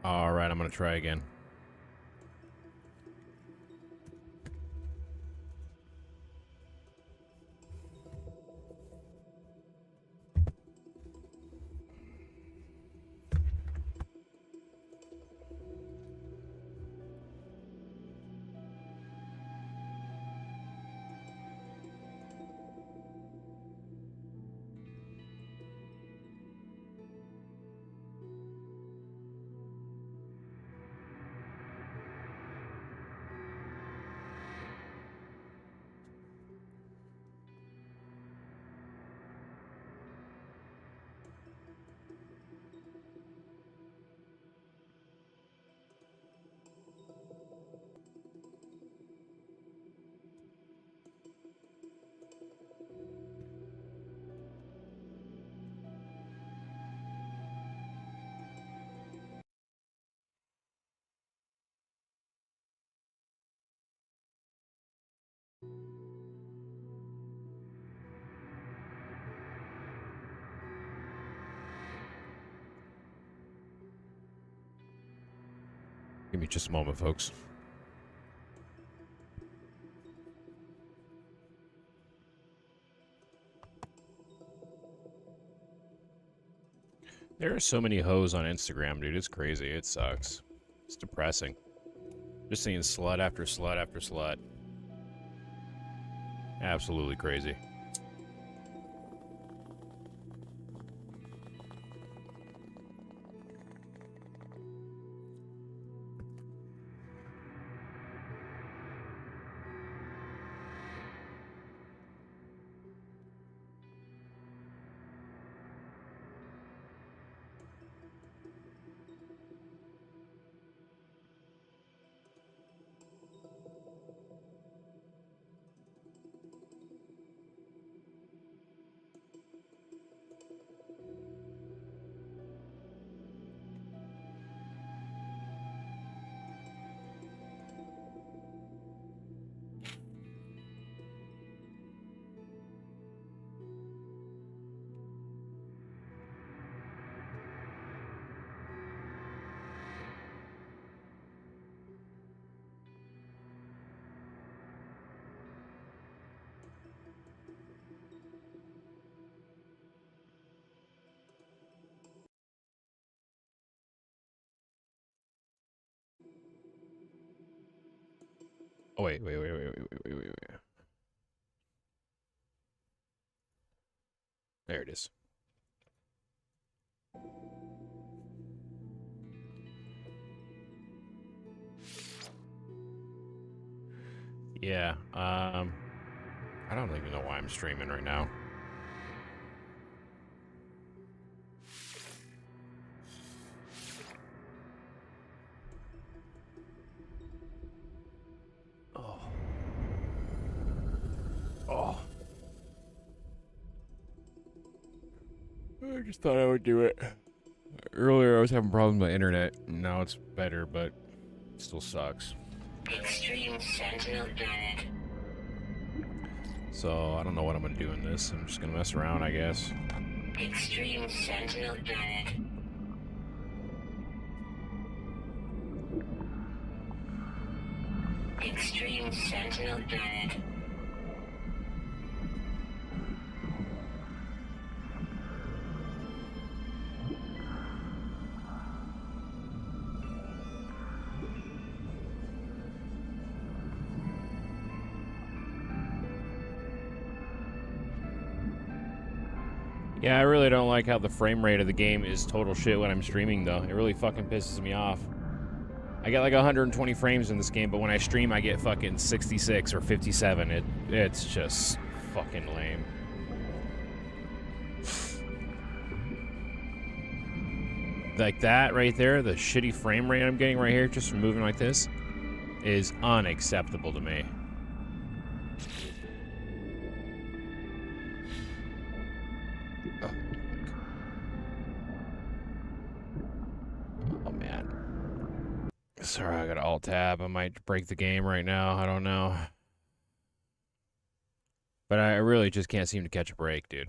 All right, I'm gonna try again. Give me just a moment, folks. There are so many hoes on Instagram, dude. It's crazy. It sucks. It's depressing. Just seeing slut after slut after slut. Absolutely crazy. Oh, wait. There it is. Yeah, I don't even know why I'm streaming right now. Oh. Oh. I just thought I would do it. Earlier I was having problems with my internet. Now it's better, but it still sucks. Extreme Sentinel dead. So I don't know what I'm gonna do in this. I'm just gonna mess around, I guess. Extreme Sentinel dead. Extreme Sentinel dead. Yeah, I really don't like how the frame rate of the game is total shit when I'm streaming, though. It really fucking pisses me off. I get like 120 frames in this game, but when I stream, I get fucking 66 or 57. It's just fucking lame. Like that right there, the shitty frame rate I'm getting right here, just from moving like this, is unacceptable to me. Oh man. Sorry, I got alt tab. I might break the game right now. I don't know. But I really just can't seem to catch a break, dude.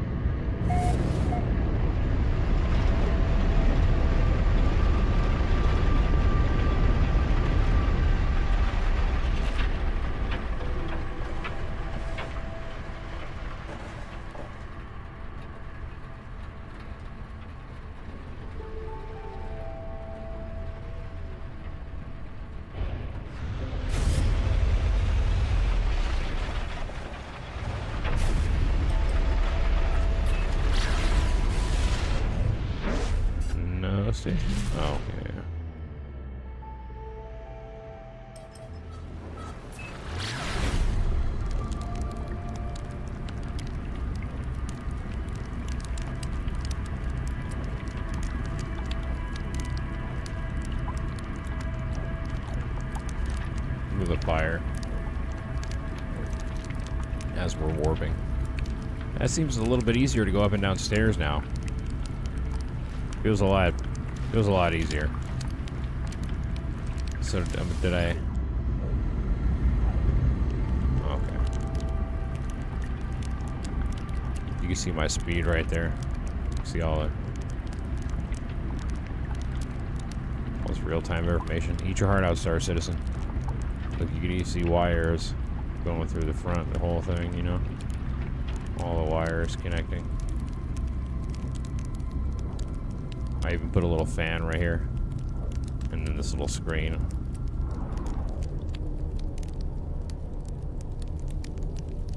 station? Oh, okay. With a fire. As we're warping. That seems a little bit easier to go up and down stairs now. Feels a lot easier. So did I? Okay. You can see my speed right there. See all this real-time information. Eat your heart out, Star Citizen. Look, you can see wires going through the front, the whole thing, you know? All the wires connecting. I even put a little fan right here. And then this little screen.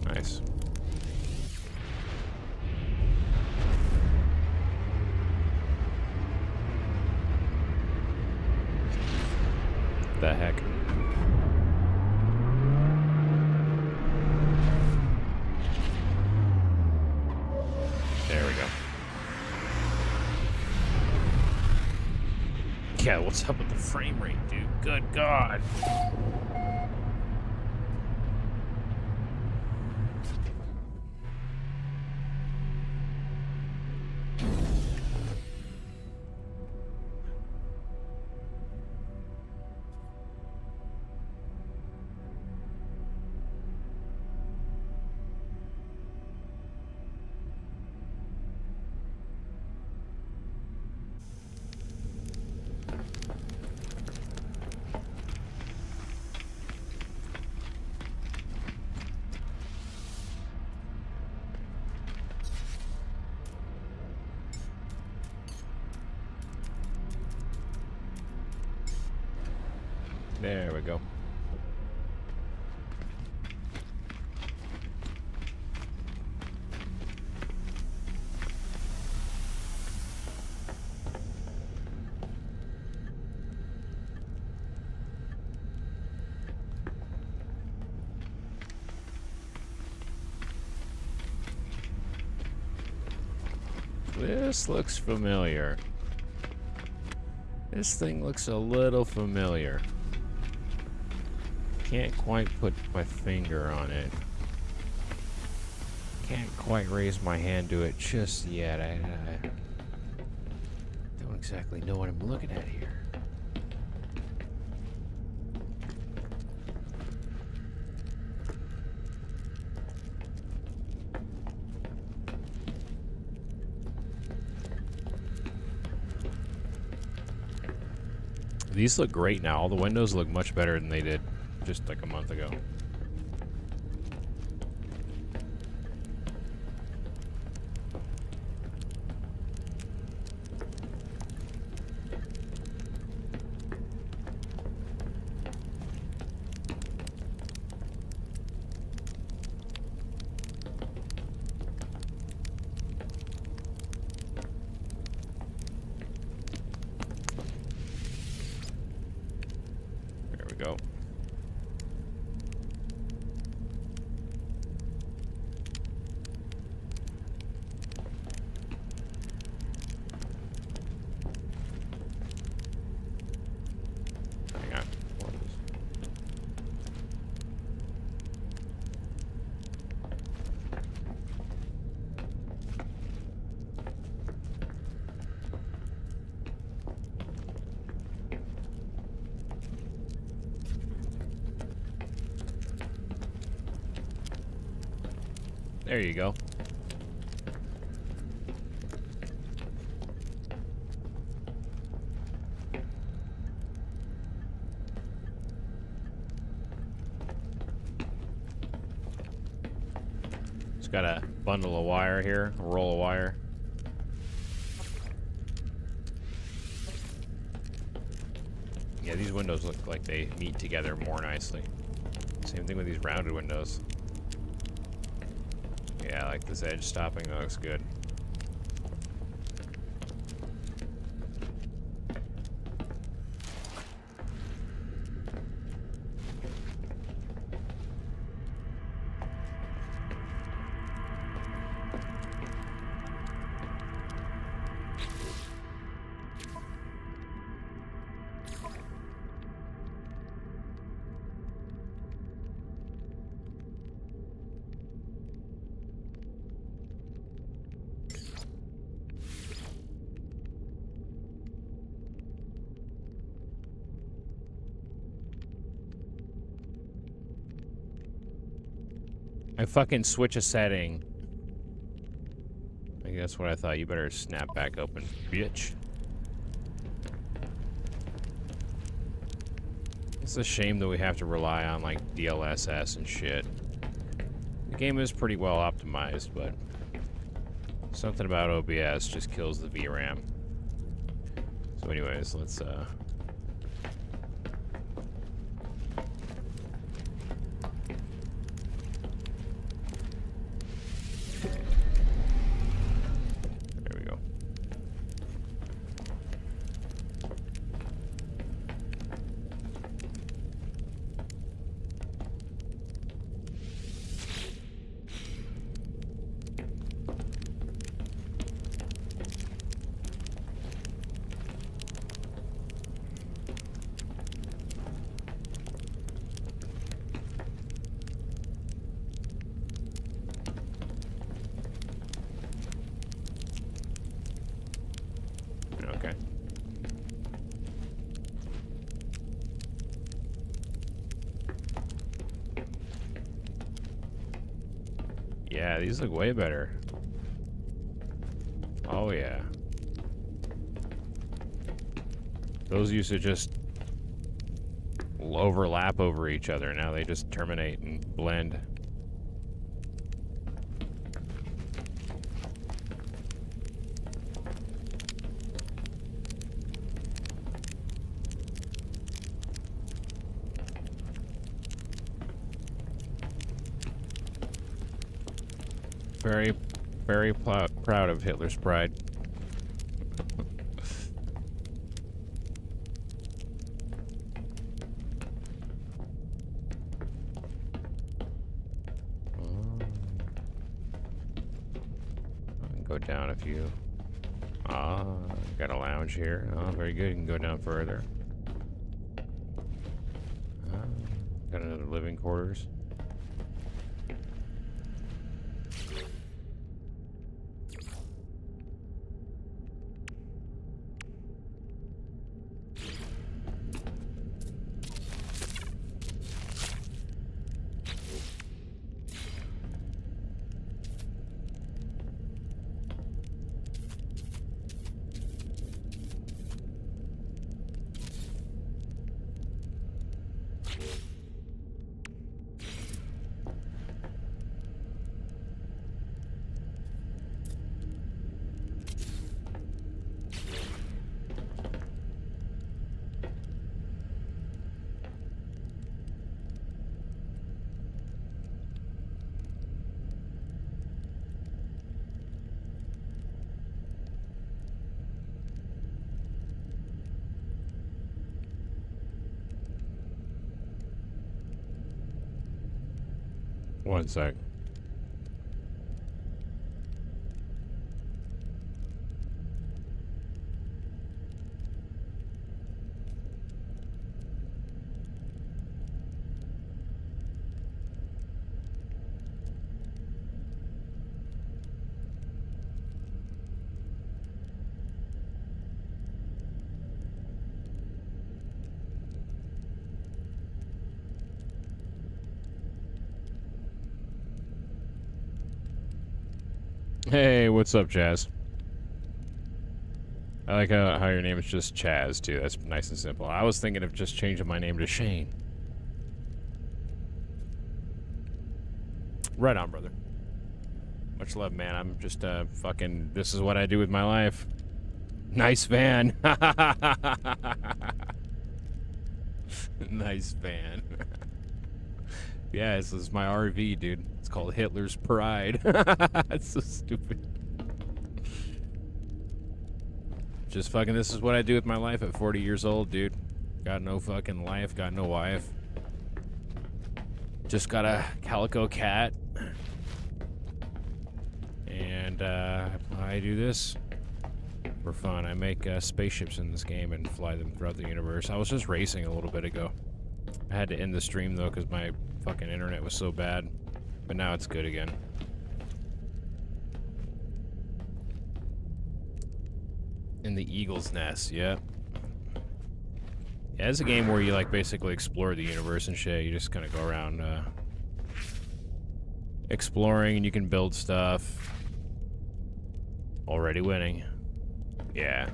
Nice. The heck? There we go. Yeah, what's up with the frame rate, dude? Good God. There we go. This looks familiar. This thing looks a little familiar. Can't quite put my finger on it. Can't quite raise my hand to it just yet. I don't exactly know what I'm looking at here. These look great now. All the windows look much better than they did just like a month ago. There we go. Hang on. What is this? There you go. It's got a bundle of wire here, a roll of wire. Yeah, these windows look like they meet together more nicely. Same thing with these rounded windows. Yeah, I like this edge stopping. That looks good. I fucking switch a setting. I think that's what I thought. You better snap back open, bitch. It's a shame that we have to rely on, like, DLSS and shit. The game is pretty well optimized, but something about OBS just kills the VRAM. So anyways, let's, There we go. Okay. Yeah, these look way better. Oh yeah. Those used to just overlap over each other. Now they just terminate and blend. Very, very proud of Hitler's Pride. Go down a few. Got a lounge here. Oh, very good. You can go down further. Got another living quarters. One sec. Hey, what's up, Chaz? I like how your name is just Chaz, too. That's nice and simple. I was thinking of just changing my name to Shane. Right on, brother. Much love, man. I'm just, fucking... This is what I do with my life. Nice van. Nice van. Yeah, this is my RV, dude. It's called Hitler's Pride. That's so stupid. Just fucking, this is what I do with my life at 40 years old, dude. Got no fucking life, got no wife. Just got a calico cat. And, I do this for fun. I make, spaceships in this game and fly them throughout the universe. I was just racing a little bit ago. I had to end the stream, though, because my fucking internet was so bad. But now it's good again. In the Eagle's Nest, yeah. Yeah, it's a game where you, like, basically explore the universe and shit. You just kind of go around, exploring and you can build stuff. Already winning. Yeah.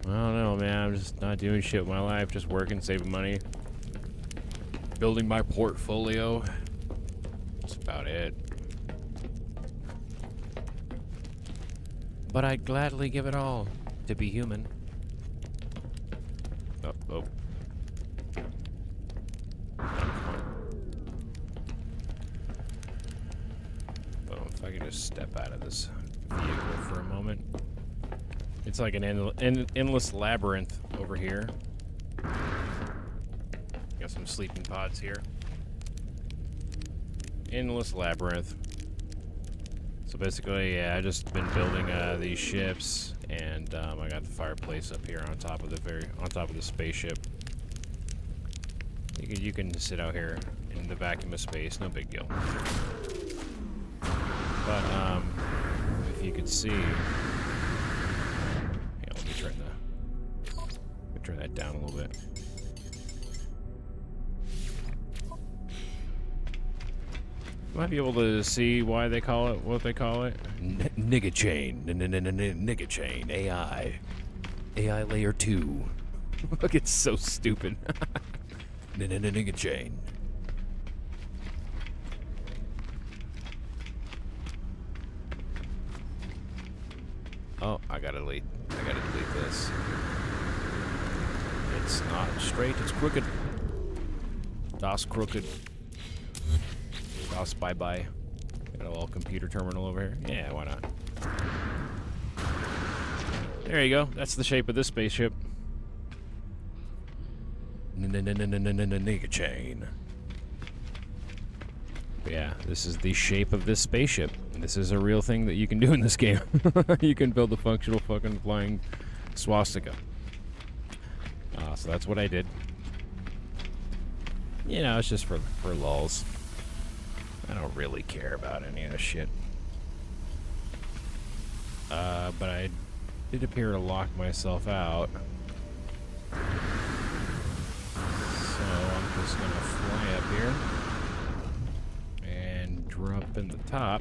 I don't know, man. I'm just not doing shit with my life. Just working, saving money. Building my portfolio. That's about it. But I'd gladly give it all to be human. Oh, oh. Oh, if I can just step out of this vehicle for a moment. It's like an endless labyrinth over here. Got some sleeping pods here. Endless labyrinth. So basically, yeah, I just been building these ships, and I got the fireplace up here on top of the spaceship. You can sit out here in the vacuum of space, no big deal. But if you could see, yeah, let me turn that down a little bit. Might be able to see why they call it what they call it. Nigga chain. Nigga chain. AI. AI layer 2. Look, it's so stupid. Nigga chain. Oh, I gotta delete this. It's not straight, it's crooked. DOS crooked. DOS bye-bye. Got a little computer terminal over here. Yeah, why not? There you go. That's the shape of this spaceship. Nigga chain. Yeah, this is the shape of this spaceship. This is a real thing that you can do in this game. You can build a functional fucking flying swastika. So that's what I did. You know, it's just for lulz. I don't really care about any of this shit. But I did appear to lock myself out. So I'm just gonna fly up here and drop in the top.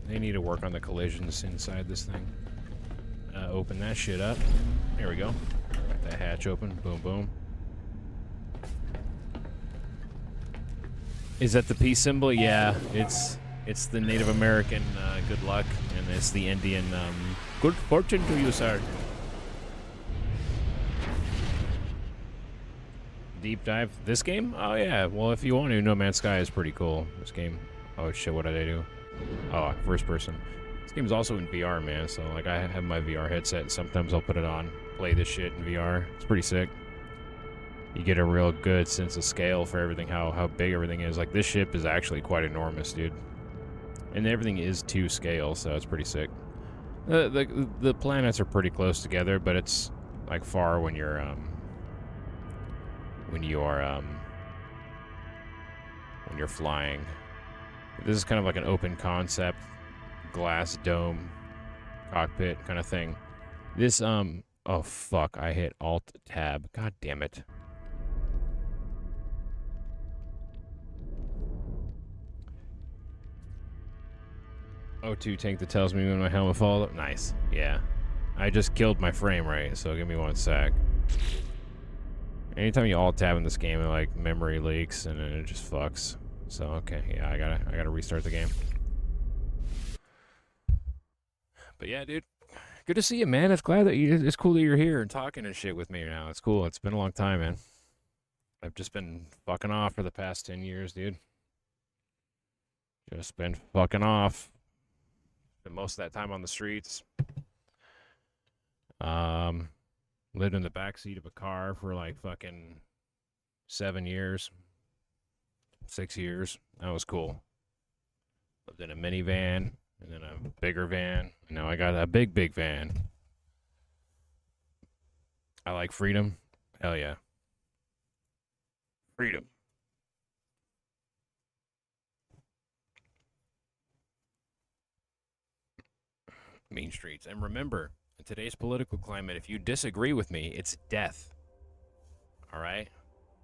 They need to work on the collisions inside this thing. Open that shit up. There we go. Got that hatch open. Boom, boom. Is that the peace symbol? Yeah, it's the Native American good luck, and it's the Indian good fortune to you, sir. Deep dive. This game? Oh yeah. Well, if you want to, No Man's Sky is pretty cool. This game. Oh shit, what did I do? Oh, first person. This game's also in VR, man. So like, I have my VR headset, and sometimes I'll put it on, play this shit in VR. It's pretty sick. You get a real good sense of scale for everything, how big everything is. Like, this ship is actually quite enormous, dude. And everything is to scale, so it's pretty sick. The planets are pretty close together, but it's like far when you are flying. This is kind of like an open concept, glass dome, cockpit kind of thing. This oh fuck, I hit Alt Tab. God damn it. O2 tank that tells me when my helmet falls. Nice. Yeah. I just killed my frame rate, so give me one sec. Anytime you alt tab in this game, it like memory leaks and then it just fucks. So okay, yeah, I gotta restart the game. But yeah, dude, good to see you, man. It's cool that you're here and talking and shit with me now. It's cool. It's been a long time, man. I've just been fucking off for the past 10 years, dude. Just been fucking off. Spent most of that time on the streets. Lived in the backseat of a car for like fucking 7 years. 6 years. That was cool. Lived in a minivan, and then a bigger van. And now I got a big van. I like freedom. Hell yeah. Freedom. Mean streets. And remember, in today's political climate, if you disagree with me, it's death. All right?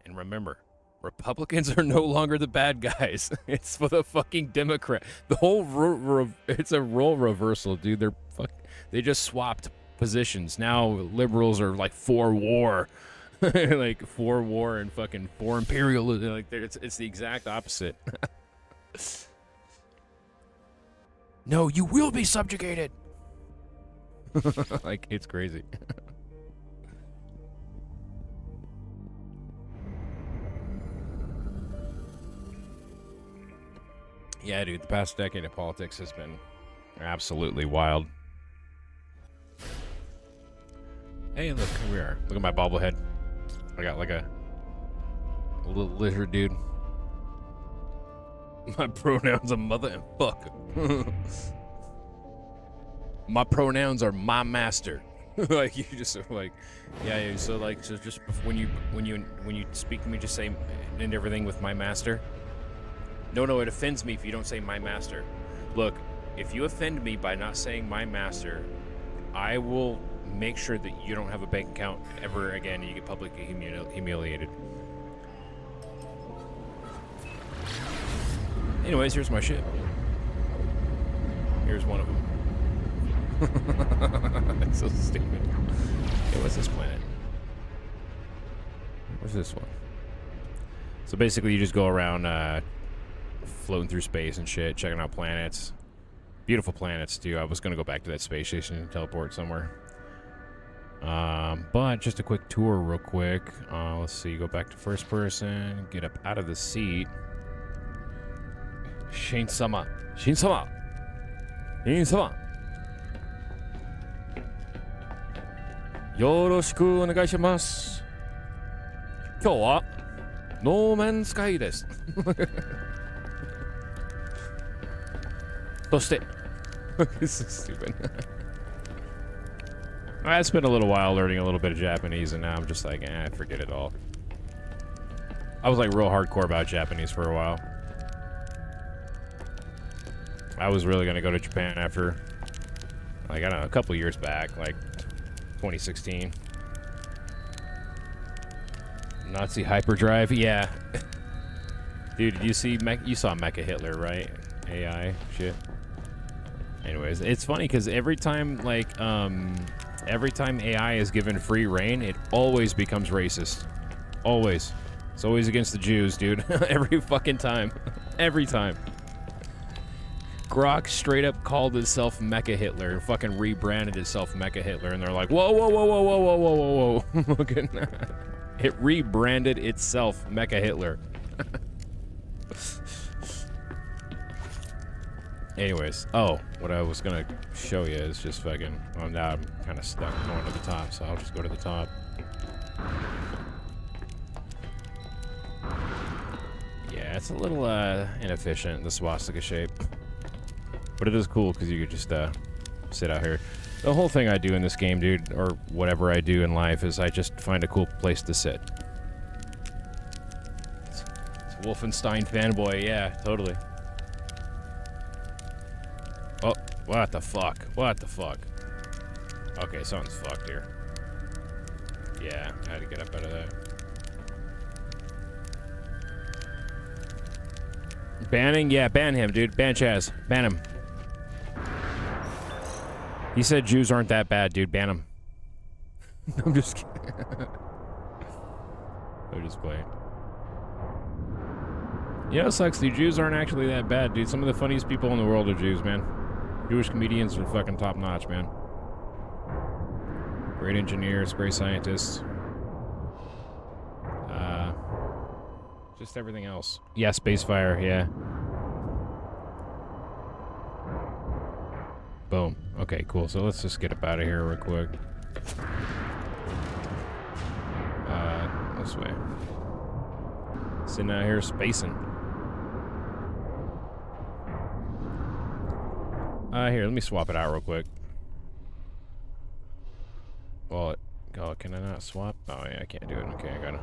And remember, Republicans are no longer the bad guys. It's for the fucking Democrat. The whole it's a role reversal, dude. They just swapped positions. Now liberals are like for war. Like for war and fucking for imperialism. Like it's the exact opposite. No, you will be subjugated. Like, it's crazy. Yeah, dude, the past decade of politics has been absolutely wild. Hey, look, here we are. Look at my bobblehead. I got like a little lizard dude. My pronouns are mother and fuck. My pronouns are my master. Like, you just are like, yeah. So like, so just when you speak to me, just say end everything with my master. No, it offends me if you don't say my master. Look, if you offend me by not saying my master, I will make sure that you don't have a bank account ever again and you get publicly humiliated. Anyways, here's my ship. Here's one of them. That's so stupid. Hey, what's this planet? What's this one? So basically, you just go around floating through space and shit, checking out planets. Beautiful planets, too. I was going to go back to that space station and teleport somewhere. But just a quick tour real quick. Let's see. Go back to first person. Get up out of the seat. Shin-sama. Shin-sama. Shin-sama. よろしくお願いします。今日はノーマンスカイです。そして This is stupid. I spent a little while learning a little bit of Japanese, and now I'm just like, forget it all. I was like real hardcore about Japanese for a while. I was really gonna go to Japan after, like, I don't know, a couple years back, like 2016. Nazi hyperdrive, yeah. Dude, you saw Mecha Hitler, right? AI shit. Anyways, it's funny because every time AI is given free reign, it always becomes racist. Always. It's always against the Jews, dude. Every fucking time. Every time. Grok straight up called itself Mecha Hitler and fucking rebranded itself Mecha Hitler, and they're like, whoa. Fucking it rebranded itself Mecha Hitler. Anyways, what I was gonna show you is just fucking, well, now I'm kind of stuck going to the top, so I'll just go to the top. Yeah, it's a little inefficient, the swastika shape. But it is cool because you could just sit out here. The whole thing I do in this game, dude, or whatever I do in life, is I just find a cool place to sit. It's Wolfenstein fanboy, yeah, totally. Oh, what the fuck? What the fuck? Okay, something's fucked here. Yeah, I had to get up out of that. Banning? Yeah, ban him, dude. Ban Chaz. Ban him. He said Jews aren't that bad, dude. Ban him. I'm just kidding. I'm just playing. You know, it sucks. The Jews aren't actually that bad, dude. Some of the funniest people in the world are Jews, man. Jewish comedians are fucking top notch, man. Great engineers, great scientists. Just everything else. Yeah, Spacefire, yeah. Boom. Okay, cool. So let's just get up out of here real quick. This way. Sitting out here spacing. Here, let me swap it out real quick. Well, can I not swap? Oh, yeah, I can't do it. Okay, I gotta.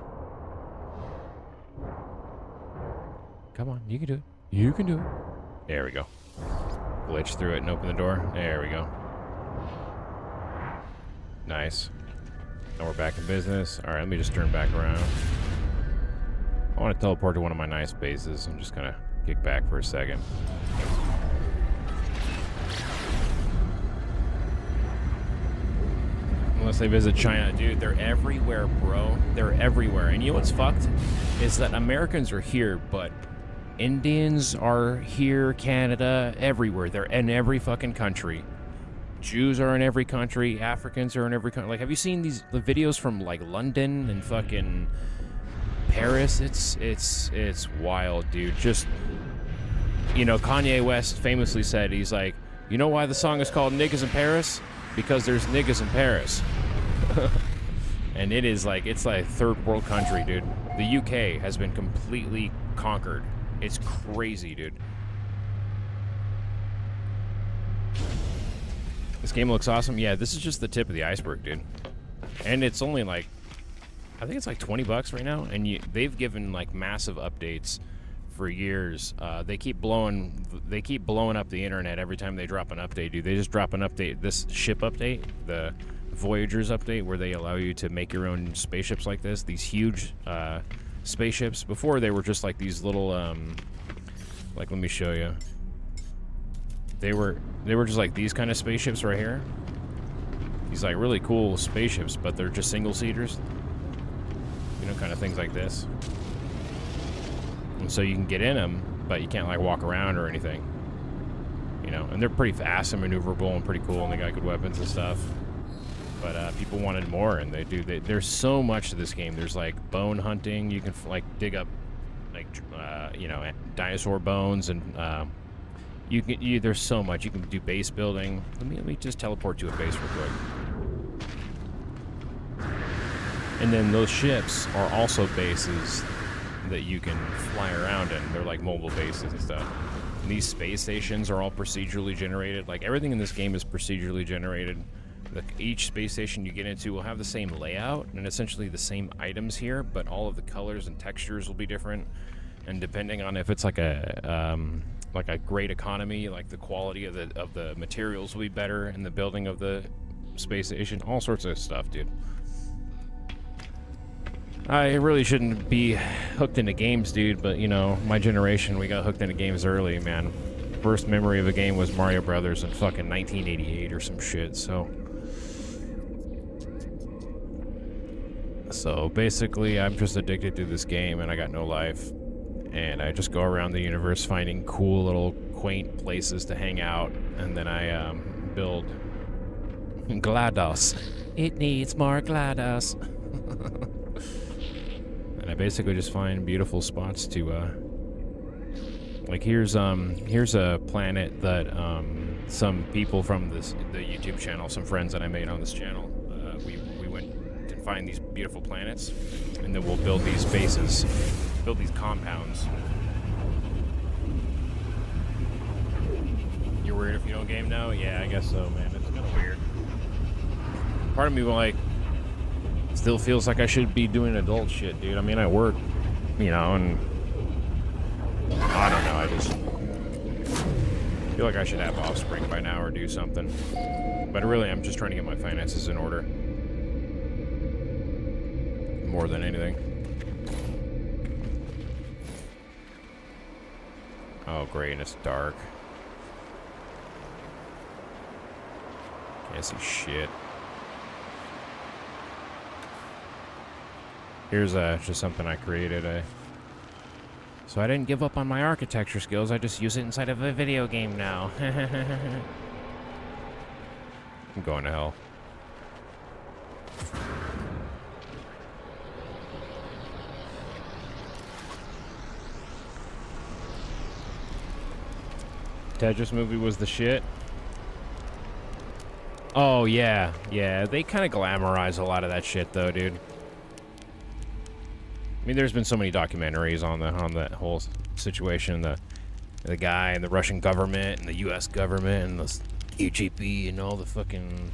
Come on, you can do it. You can do it. There we go. Glitch through it and open the door. There we go. Nice. Now we're back in business. All right, let me just turn back around. I want to teleport to one of my nice bases and just kind of kick back for a second. Unless they visit China. Dude, they're everywhere, bro. They're everywhere. And you know what's fucked? Is that Americans are here, but Indians are here, Canada, everywhere. They're in every fucking country. Jews are in every country. Africans are in every country. Like, have you seen the videos from, like, London and fucking Paris? It's wild, dude. Just, you know, Kanye West famously said, he's like, you know why the song is called Niggas in Paris? Because there's niggas in Paris. And it is like, it's like third world country, dude. The UK has been completely conquered. It's crazy, dude. This game looks awesome. Yeah, this is just the tip of the iceberg, dude. And it's only like, I think it's like 20 bucks right now. And they've given like massive updates for years. They keep blowing up the internet every time they drop an update, dude. They just drop an update, this ship update, the Voyagers update, where they allow you to make your own spaceships like this, these huge spaceships. Before they were just like these little like, let me show you. They were just like these kind of spaceships right here. These like really cool spaceships, but they're just single seaters. You know, kind of things like this. And so you can get in them, but you can't like walk around or anything. You know, and they're pretty fast and maneuverable and pretty cool, and they got good weapons and stuff. But people wanted more, and there's so much to this game. There's like bone hunting. You can like dig up like you know, dinosaur bones, and there's so much. You can do base building. Let me just teleport to a base real quick. And then those ships are also bases that you can fly around in. They're like mobile bases and stuff. And these space stations are all procedurally generated. Like, everything in this game is procedurally generated. Each space station you get into will have the same layout and essentially the same items here, but all of the colors and textures will be different. And depending on if it's like a great economy, like the quality of the materials will be better in the building of the space station. All sorts of stuff, dude. I really shouldn't be hooked into games, dude, but, you know, my generation, we got hooked into games early, man. First memory of a game was Mario Brothers in fucking 1988 or some shit, so basically, I'm just addicted to this game, and I got no life. And I just go around the universe finding cool little quaint places to hang out, and then I build GLaDOS. It needs more GLaDOS. And I basically just find beautiful spots to like, here's a planet that some people from the YouTube channel, some friends that I made on this channel, we went to find these beautiful planets, and then we'll build these bases, build these compounds. You're weird if you don't game now? Yeah, I guess so, man. It's kind of weird. Part of me will, like, still feels like I should be doing adult shit, dude. I mean, I work, you know, and I don't know, I just feel like I should have offspring by now or do something. But really, I'm just trying to get my finances in order. More than anything. Oh, great, and it's dark. Can't see shit. Here's just something I created. So I didn't give up on my architecture skills. I just use it inside of a video game now. I'm going to hell. Tetris movie was the shit. Oh, yeah. Yeah, they kind of glamorize a lot of that shit, though, dude. I mean, there's been so many documentaries on that whole situation. The guy and the Russian government and the U.S. government and the KGB and all the fucking...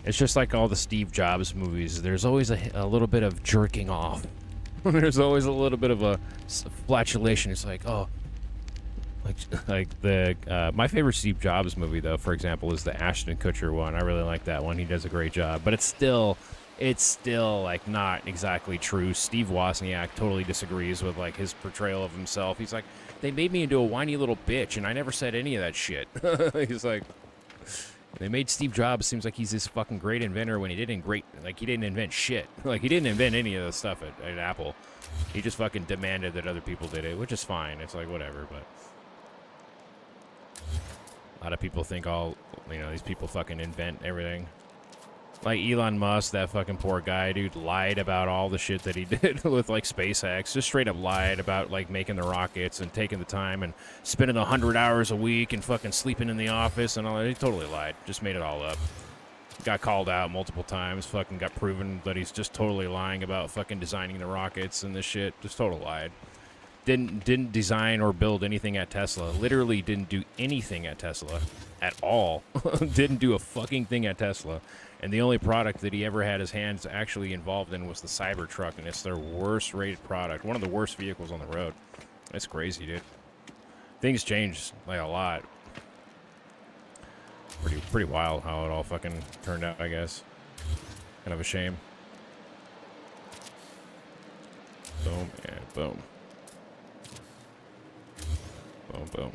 It's just like all the Steve Jobs movies. There's always a little bit of jerking off. There's always a little bit of a flatulation. It's like, oh, Like the my favorite Steve Jobs movie, though, for example, is the Ashton Kutcher one. I really like that one. He does a great job, but it's still like not exactly true. Steve Wozniak totally disagrees with like his portrayal of himself. He's like, they made me into a whiny little bitch, and I never said any of that shit. He's like, they made Steve Jobs seems like he's this fucking great inventor when he didn't invent shit. Like he didn't invent any of the stuff at Apple. He just fucking demanded that other people did it, which is fine. It's like whatever, but a lot of people think these people fucking invent everything. Like Elon Musk, that fucking poor guy, dude, lied about all the shit that he did with, like, SpaceX. Just straight up lied about, like, making the rockets and taking the time and spending 100 hours a week and fucking sleeping in the office and all that. He totally lied. Just made it all up. Got called out multiple times. Fucking got proven that he's just totally lying about fucking designing the rockets and this shit. Just total lied. Didn't design or build anything at Tesla. Literally didn't do anything at Tesla at all. Didn't do a fucking thing at Tesla. And the only product that he ever had his hands actually involved in was the Cybertruck, and it's their worst rated product. One of the worst vehicles on the road. That's crazy, dude. Things changed, like, a lot. Pretty wild how it all fucking turned out, I guess. Kind of a shame. Boom, and boom. Boom, boom.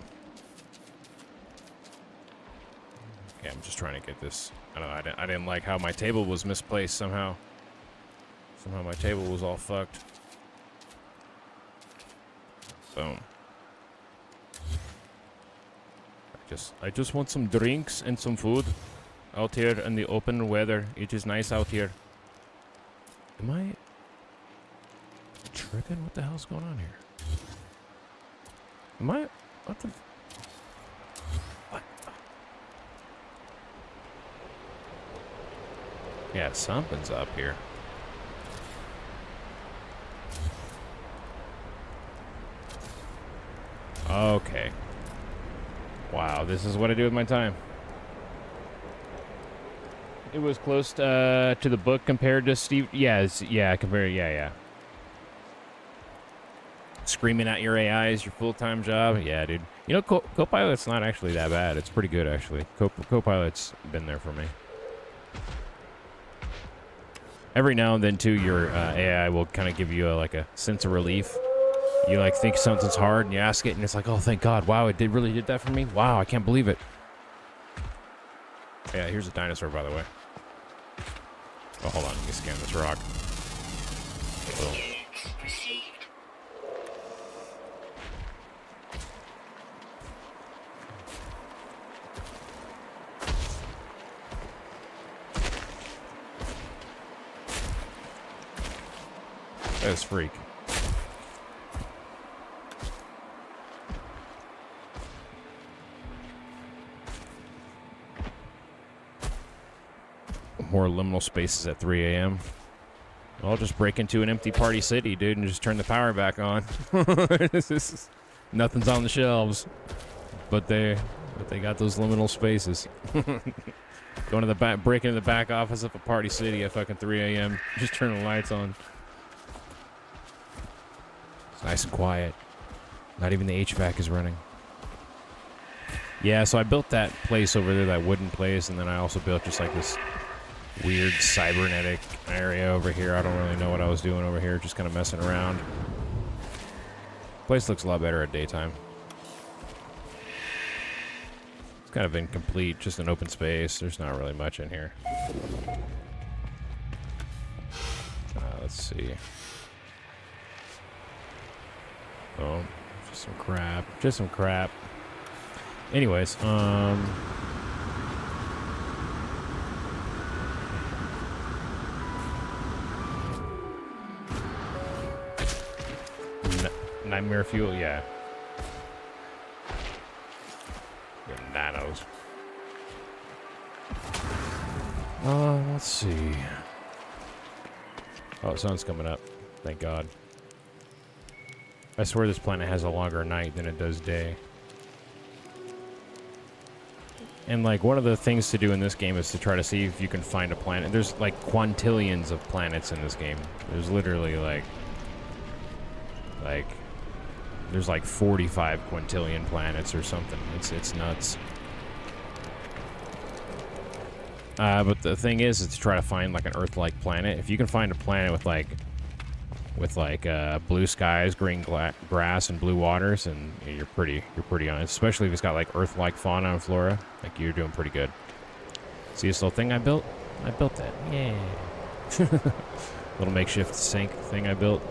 Yeah, I'm just trying to get this. I don't know, I didn't like how my table was misplaced somehow. Somehow my table was all fucked. Boom. I just want some drinks and some food out here in the open weather. It is nice out here. Am I tripping? What the hell's going on here? Am I? What the? What? Yeah, something's up here. Okay. Wow, this is what I do with my time. It was close to the book compared to Steve. Yeah, yeah. Screaming at your AI is your full-time job. Yeah, dude. You know, Copilot's not actually that bad. It's pretty good, actually. Copilot's been there for me. Every now and then, too, your AI will kind of give you like a sense of relief. You like think something's hard and you ask it and it's like, oh, thank God. Wow, it really did that for me. Wow, I can't believe it. Yeah, here's a dinosaur, by the way. Oh, hold on. Let me scan this rock. Boom. That's freak. More liminal spaces at 3 a.m. I'll just break into an empty Party City, dude, and just turn the power back on. Nothing's on the shelves, but they got those liminal spaces. Going to the back, break into the back office of a Party City at fucking 3 a.m. Just turn the lights on. It's nice and quiet. Not even the HVAC is running. Yeah, so I built that place over there, that wooden place, and then I also built just like this weird cybernetic area over here. I don't really know what I was doing over here, just kind of messing around. Place looks a lot better at daytime. It's kind of incomplete, just an open space. There's not really much in here. Let's see. Oh, just some crap. Just some crap. Anyways, Nightmare fuel, yeah. The nanos. Let's see. Oh, sun's coming up. Thank God. I swear this planet has a longer night than it does day. And, like, one of the things to do in this game is to try to see if you can find a planet. There's, like, quintillions of planets in this game. There's literally, like There's like 45 quintillion planets or something. It's nuts. But the thing is to try to find like an Earth-like planet. If you can find a planet with blue skies, green grass, and blue waters, and you're pretty on it. Especially if it's got like Earth-like fauna and flora, like you're doing pretty good. See this little thing I built? I built that. Yeah. Little makeshift sink thing I built.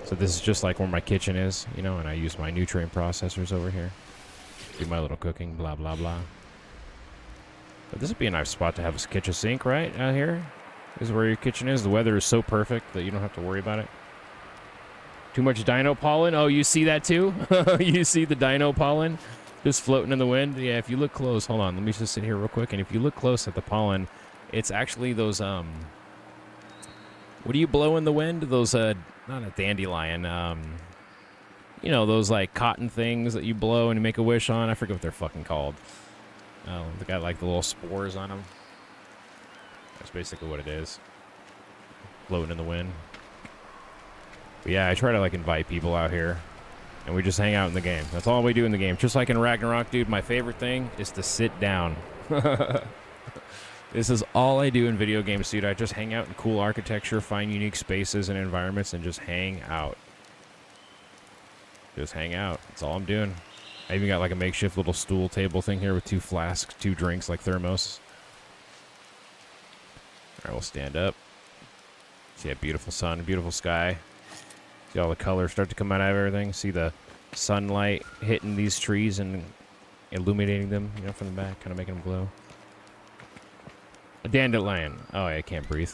So this is just like where my kitchen is, you know, and I use my nutrient processors over here. Do my little cooking, blah, blah, blah. But this would be a nice spot to have a kitchen sink, right, out here? This is where your kitchen is. The weather is so perfect that you don't have to worry about it. Too much dino pollen? Oh, you see that too? You see the dino pollen just floating in the wind? Yeah, if you look close, hold on, let me just sit here real quick. And if you look close at the pollen, it's actually those, what do you blow in the wind? Those, not a dandelion, you know, those like cotton things that you blow and you make a wish on. I forget what they're fucking called. Oh, they got like the little spores on them. That's basically what it is. Floating in the wind. But yeah, I try to like invite people out here and we just hang out in the game. That's all we do in the game. Just like in Ragnarok, dude, my favorite thing is to sit down. This is all I do in video games, dude. I just hang out in cool architecture, find unique spaces and environments, and just hang out. Just hang out. That's all I'm doing. I even got like a makeshift little stool table thing here with 2 flasks, 2 drinks like thermos. All right, we'll stand up. See a beautiful sun, beautiful sky. See all the colors start to come out of everything. See the sunlight hitting these trees and illuminating them, you know, from the back, kind of making them glow. A dandelion. Oh, I can't breathe.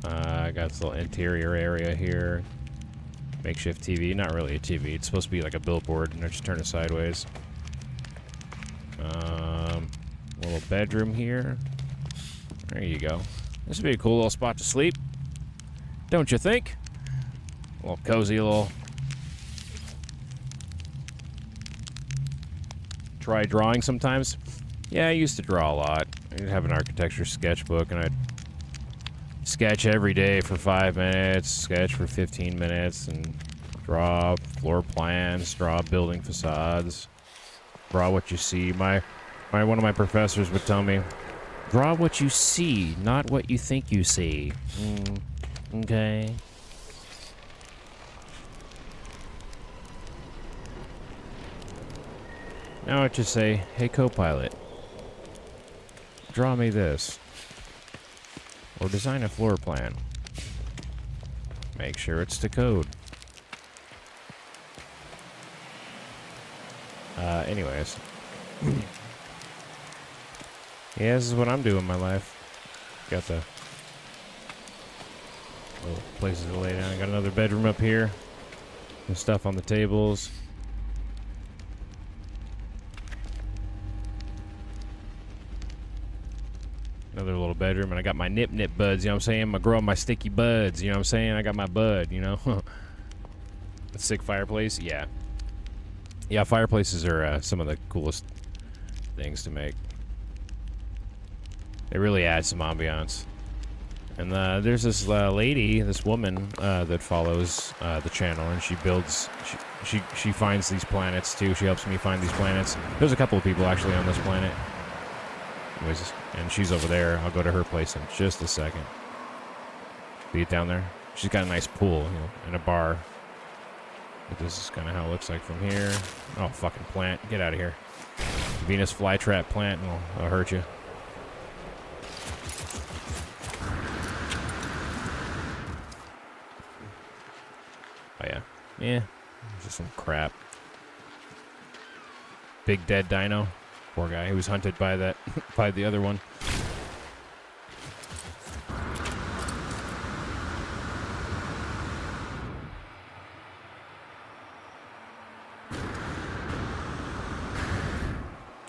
I got this little interior area here. Makeshift TV. Not really a TV. It's supposed to be like a billboard, and I just turn it sideways. Little bedroom here. There you go. This would be a cool little spot to sleep. Don't you think? A little cozy little... Try drawing sometimes. Yeah, I used to draw a lot. I'd have an architecture sketchbook, and I'd sketch every day for 5 minutes, sketch for 15 minutes, and draw floor plans, draw building facades, draw what you see. One of my professors would tell me, draw what you see, not what you think you see. Okay. Now I just say, hey Copilot, draw me this. Or design a floor plan. Make sure it's to code. Anyways. Yeah, this is what I'm doing in my life. Got the little places to lay down. Got another bedroom up here. Some stuff on the tables. Another little bedroom, and I got my nip buds, you know what I'm saying? I'm growing my sticky buds, you know what I'm saying? I got my bud, you know? A sick fireplace, yeah. Yeah, fireplaces are some of the coolest things to make. They really add some ambiance. And there's this lady, this woman that follows the channel, and she builds, she finds these planets too. She helps me find these planets. There's a couple of people actually on this planet. Anyways, and she's over there. I'll go to her place in just a second. See it down there? She's got a nice pool, you know, and a bar. But this is kind of how it looks like from here. Oh, fucking plant. Get out of here. Venus flytrap plant will hurt you. Oh, yeah. Yeah. Just some crap. Big dead dino. Poor guy. He was hunted by that, by the other one.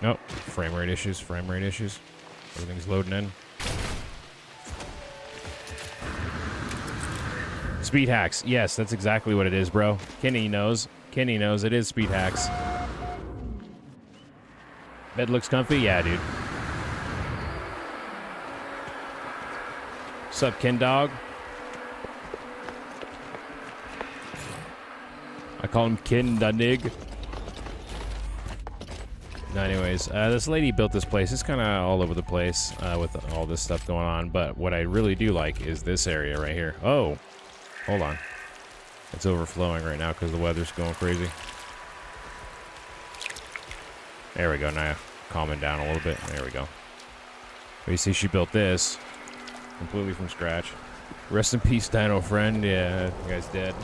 Oh, frame rate issues, frame rate issues. Everything's loading in. Speed hacks. Yes, that's exactly what it is, bro. Kenny knows. Kenny knows it is speed hacks. Bed looks comfy? Yeah, dude. Sup, Ken Dog? I call him Kindanig. No, anyways, this lady built this place. It's kind of all over the place with all this stuff going on. But what I really do like is this area right here. Oh, hold on. It's overflowing right now because the weather's going crazy. There we go. Now calming down a little bit. There we go. But you see she built this completely from scratch. Rest in peace, Dino friend. Yeah, the guy's dead.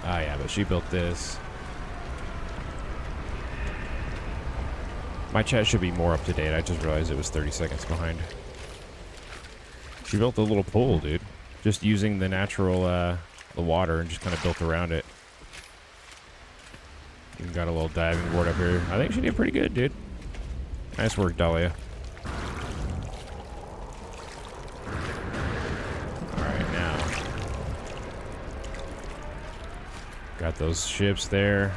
Ah, yeah, but she built this. My chat should be more up to date. I just realized it was 30 seconds behind. She built a little pool, dude. Just using the natural, the water and just kind of built around it. Even got a little diving board up here. I think she did pretty good, dude. Nice work, Dahlia. Alright, now. Got those ships there.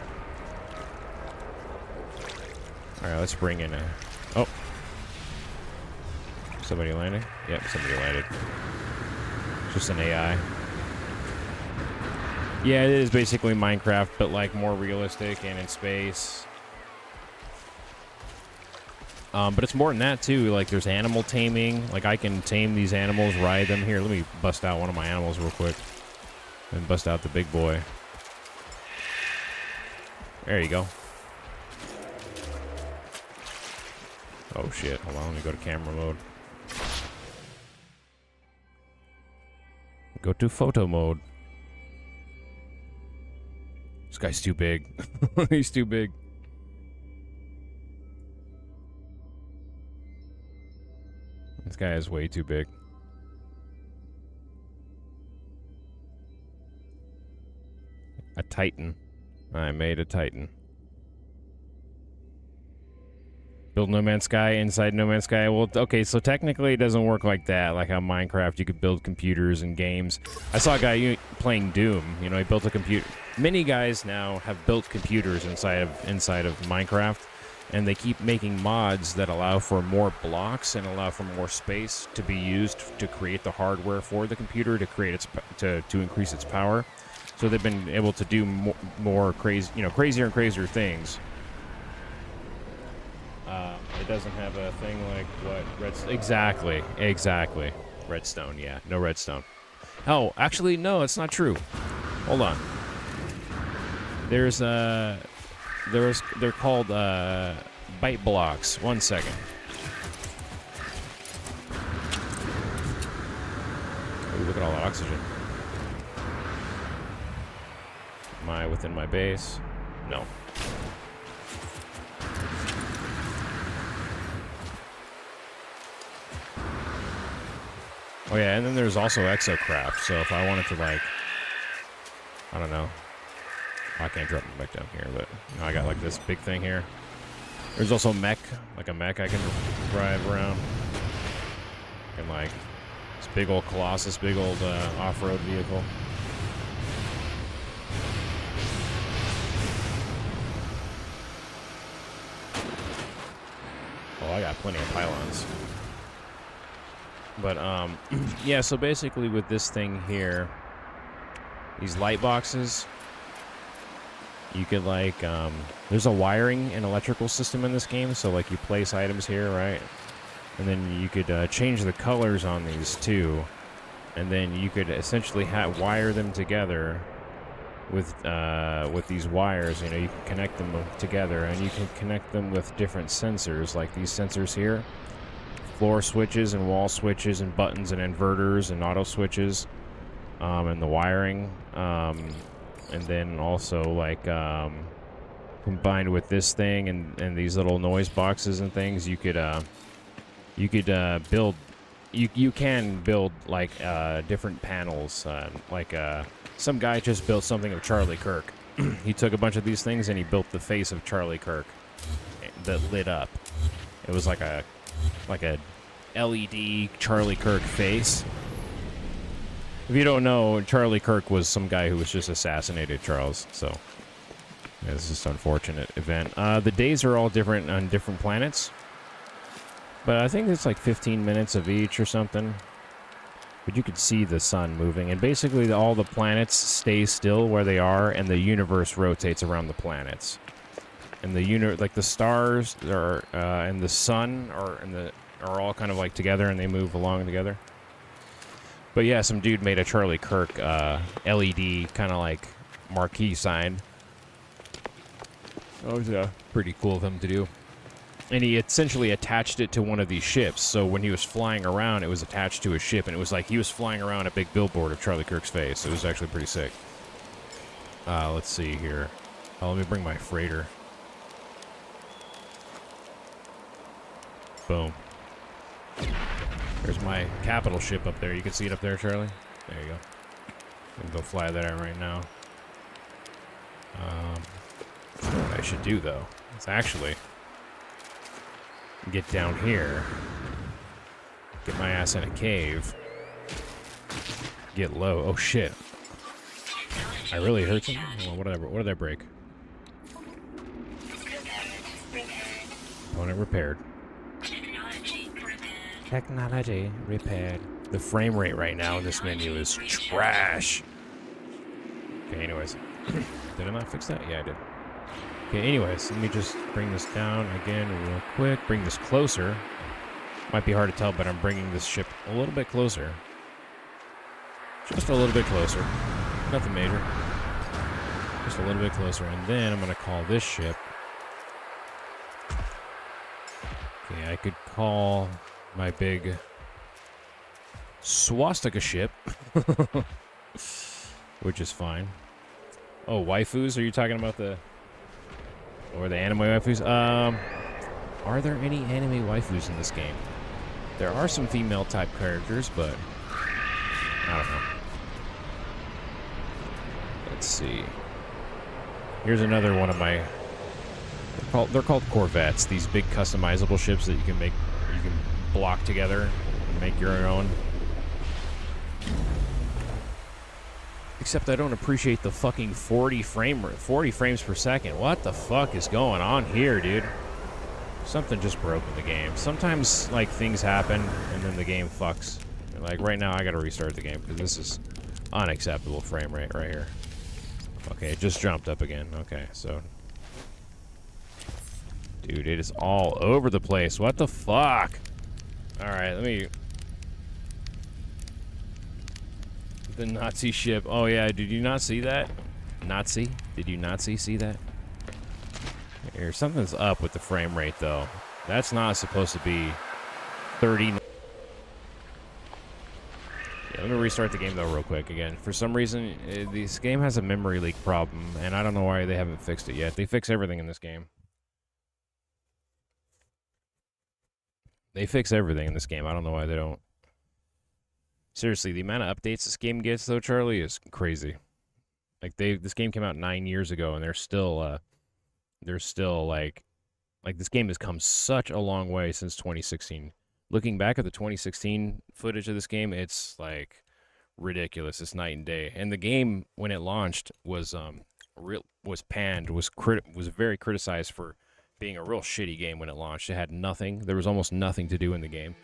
Alright, let's bring in a... Oh. Somebody landing? Yep, somebody landed. Just an AI. Yeah, it is basically Minecraft, but like more realistic and in space. But it's more than that too. Like there's animal taming. Like I can tame these animals, ride them. Here, let me bust out one of my animals real quick. And bust out the big boy. There you go. Oh shit, hold on, let me go to camera mode. Go to photo mode. This guy's too big. He's too big. This guy is way too big. A Titan. I made a Titan. Build No Man's Sky inside No Man's Sky. Well, okay, so technically it doesn't work like that. Like how Minecraft, you could build computers and games. I saw a guy playing Doom. You know, he built a computer. Many guys now have built computers inside of Minecraft, and they keep making mods that allow for more blocks and allow for more space to be used to create the hardware for the computer to create its to increase its power. So they've been able to do more crazy, crazier and crazier things. It doesn't have a thing like what Redstone. Exactly. Redstone, yeah, no redstone. Oh, actually, no, it's not true. Hold on. They're called byte blocks. 1 second. Ooh, look at all the oxygen. Am I within my base? No. Oh yeah, and then there's also Exocraft. So if I wanted to, like, I don't know. I can't drop them back down here, but I got like this big thing here. There's also mech, like a mech I can drive around. And like this big old Colossus, big old off-road vehicle. Oh, I got plenty of pylons. But yeah, so basically with this thing here, these light boxes, you could like, there's a wiring and electrical system in this game, so like you place items here, right? And then you could change the colors on these too, and then you could essentially wire them together with these wires. You know, you can connect them together, and you can connect them with different sensors, like these sensors here. Floor switches and wall switches and buttons and inverters and auto switches, and the wiring, and then also like combined with this thing and these little noise boxes and things, you could build. You can build like different panels. Like some guy just built something of Charlie Kirk. He took a bunch of these things and he built the face of Charlie Kirk that lit up. It was like a LED Charlie Kirk face. If you don't know, Charlie Kirk was some guy who was just assassinated Charles. So yeah, it's just an unfortunate event. The days are all different on different planets, but I think it's like 15 minutes of each or something. But you could see the sun moving, and basically all the planets stay still where they are, and the universe rotates around the planets. And like the stars are, and the sun are all kind of like together, and they move along together. But yeah, some dude made a Charlie Kirk LED kind of like marquee sign. That was pretty cool of him to do. And he essentially attached it to one of these ships. So when he was flying around, it was attached to a ship, and it was like he was flying around a big billboard of Charlie Kirk's face. It was actually pretty sick. Let's see here. Oh, let me bring my freighter. Boom. There's my capital ship up there. You can see it up there, Charlie? There you go. I'm gonna go fly that right now. What I should do, though, is actually get down here, get my ass in a cave, get low. Oh, shit. I really hurt something? Oh, what did I break? Component repaired. Technology repaired. The frame rate right now in this menu is trash. Okay, anyways. Did I not fix that? Yeah, I did. Okay, anyways, let me just bring this down again real quick. Bring this closer. Might be hard to tell, but I'm bringing this ship a little bit closer. Just a little bit closer. Nothing major. Just a little bit closer. And then I'm going to call this ship. Okay, I could call my big swastika ship. Which is fine. Oh, waifus? Are you talking about the... Or the anime waifus? Are there any anime waifus in this game? There are some female-type characters, but... I don't know. Let's see. Here's another one of my... They're called Corvettes. These big customizable ships that you can block together and make your own. Except I don't appreciate the fucking 40 frames per second. What the fuck is going on here, dude? Something just broke in the game. Sometimes, like, things happen, and then the game fucks. Like, right now, I gotta restart the game, because this is unacceptable frame rate right here. Okay, it just jumped up again. Okay, so... Dude, it is all over the place. What the fuck? Alright, let me... The Nazi ship. Oh, yeah, did you not see that? Nazi? Did you Nazi see that? Here, something's up with the frame rate, though. That's not supposed to be 30... Yeah, let me restart the game, though, real quick again. For some reason, this game has a memory leak problem, and I don't know why they haven't fixed it yet. They fix everything in this game. They fix everything in this game. I don't know why they don't. Seriously, the amount of updates this game gets, though, Charlie, is crazy. Like, this game came out 9 years ago, and they're still like, this game has come such a long way since 2016. Looking back at the 2016 footage of this game, it's, like, ridiculous. It's night and day. And the game, when it launched, was panned, was very criticized for being a real shitty game when it launched. It had nothing. There was almost nothing to do in the game.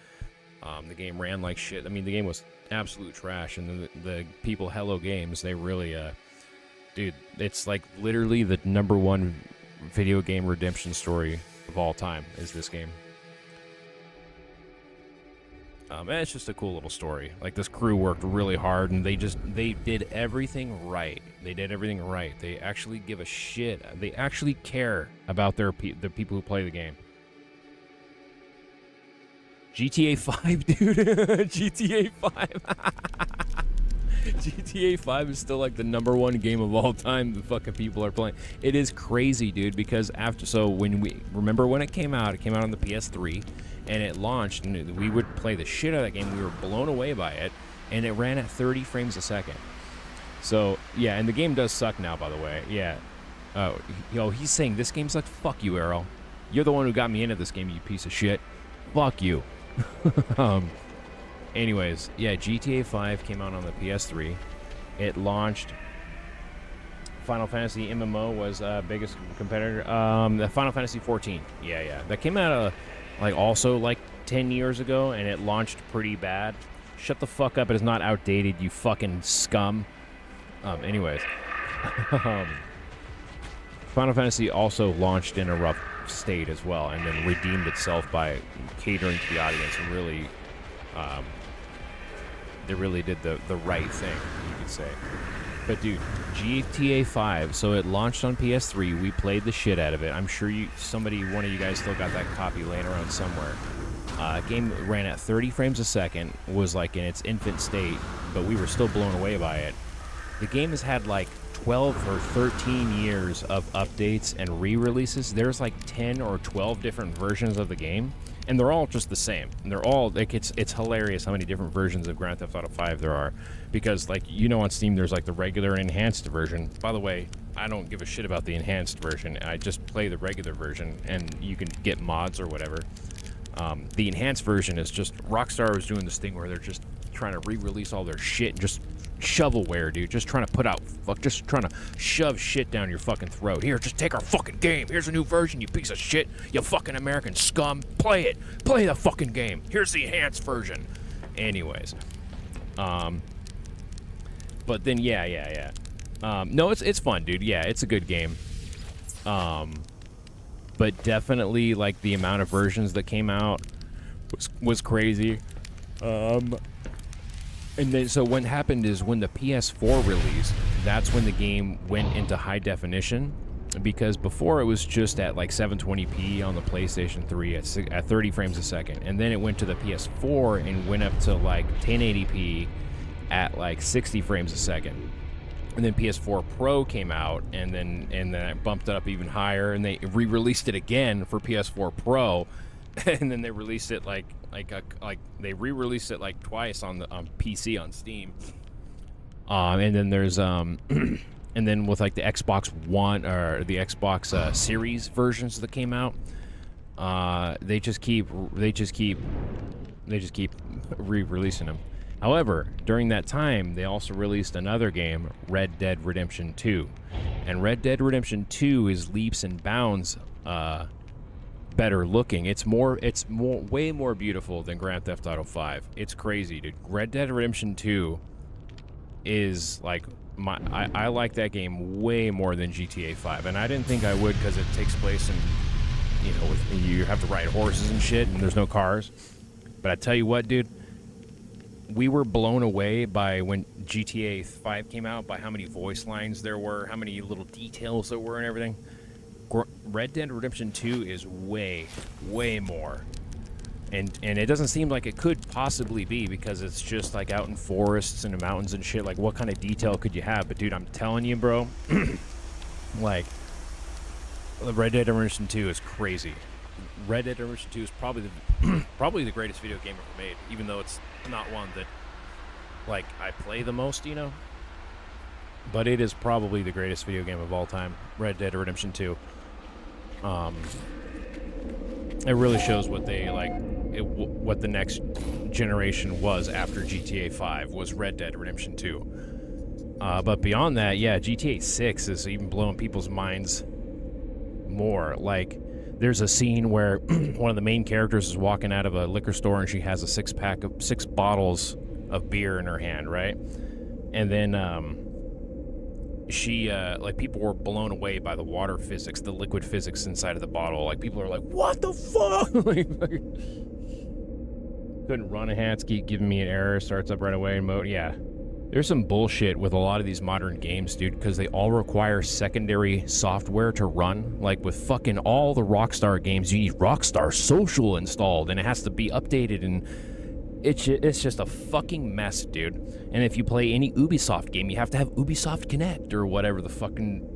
The game ran like shit. I mean, the game was absolute trash. And the people, Hello Games, they really, dude, it's like literally the #1 video game redemption story of all time is this game. And it's just a cool little story. Like, this crew worked really hard, and they did everything right. They did everything right. They actually give a shit. They actually care about the people who play the game. GTA 5, dude. GTA 5. GTA 5 is still like the #1 game of all time the fucking people are playing. It is crazy, dude, because when it came out on the PS3, and it launched, and we would play the shit out of that game. We were blown away by it, and it ran at 30 frames a second. So, yeah, and the game does suck now, by the way. Yeah. He's saying this game sucks? Fuck you, Arrow. You're the one who got me into this game, you piece of shit. Fuck you. Anyways, yeah, GTA 5 came out on the PS3. It launched. Final Fantasy MMO was biggest competitor. The Final Fantasy 14. Yeah. That came out also like 10 years ago, and it launched pretty bad. Shut the fuck up. It is not outdated, you fucking scum. Anyways. Final Fantasy also launched in a rough state as well, and then redeemed itself by catering to the audience and really, they really did the right thing, you could say. But dude, GTA 5, so it launched on PS3. We played the shit out of it. I'm sure one of you guys still got that copy laying around somewhere. Game ran at 30 frames a second, was like in its infant state, but we were still blown away by it. The game has had like 12 or 13 years of updates and re-releases. There's like 10 or 12 different versions of the game, and they're all just the same. And they're all like, it's hilarious how many different versions of Grand Theft Auto 5 there are, because like, you know, on Steam there's like the regular and enhanced version. By the way, I don't give a shit about the enhanced version. I just play the regular version, and you can get mods or whatever. The enhanced version is just, Rockstar was doing this thing where they're just trying to re-release all their shit and just shovelware, dude. Just trying to put out, just trying to shove shit down your fucking throat. Here, just take our fucking game. Here's a new version, you piece of shit. You fucking American scum. Play it. Play the fucking game. Here's the enhanced version. Anyways. But then, yeah. No, it's fun, dude. Yeah, it's a good game. But definitely, like, the amount of versions that came out was crazy. And then, so what happened is when the PS4 released, that's when the game went into high definition, because before it was just at like 720p on the PlayStation 3 at 30 frames a second, and then it went to the PS4 and went up to like 1080p at like 60 frames a second. And then PS4 Pro came out, and then it bumped it up even higher, and they re-released it again for PS4 Pro, and then they released it like they re-released it like twice on PC on Steam. And then there's and then with like the Xbox One or the Xbox Series versions that came out, they just keep re-releasing them. However, during that time, they also released another game, Red Dead Redemption 2. And Red Dead Redemption 2 is leaps and bounds better looking. It's way more beautiful than Grand Theft Auto 5. It's crazy, dude. Red Dead Redemption 2 is like I like that game way more than GTA 5, and I didn't think I would, because it takes place in, you know, you have to ride horses and shit, and there's no cars. But I tell you what, dude, we were blown away by when GTA 5 came out, by how many voice lines there were, how many little details there were and everything. Red Dead Redemption 2 is way more. And it doesn't seem like it could possibly be, because it's just like out in forests and mountains and shit. Like, what kind of detail could you have? But dude, I'm telling you, bro, like, Red Dead Redemption 2 is crazy. Red Dead Redemption 2 is probably the greatest video game ever made, even though it's not one that, like, I play the most, you know? But it is probably the greatest video game of all time, Red Dead Redemption 2. It really shows what they, like, what the next generation was after GTA 5 was Red Dead Redemption 2. But beyond that, yeah, GTA 6 is even blowing people's minds more. Like, there's a scene where one of the main characters is walking out of a liquor store, and she has a 6-pack of 6 bottles of beer in her hand, right? And then she like, people were blown away by the water physics, the liquid physics inside of the bottle. Like, people are like, what the fuck? Like, couldn't run a hat, keep giving me an error, starts up right away in mode. Yeah, there's some bullshit with a lot of these modern games, dude, because they all require secondary software to run. Like, with fucking all the Rockstar games, you need Rockstar Social installed, and it has to be updated, and it's just a fucking mess, dude. And if you play any Ubisoft game, you have to have Ubisoft Connect or whatever the fucking...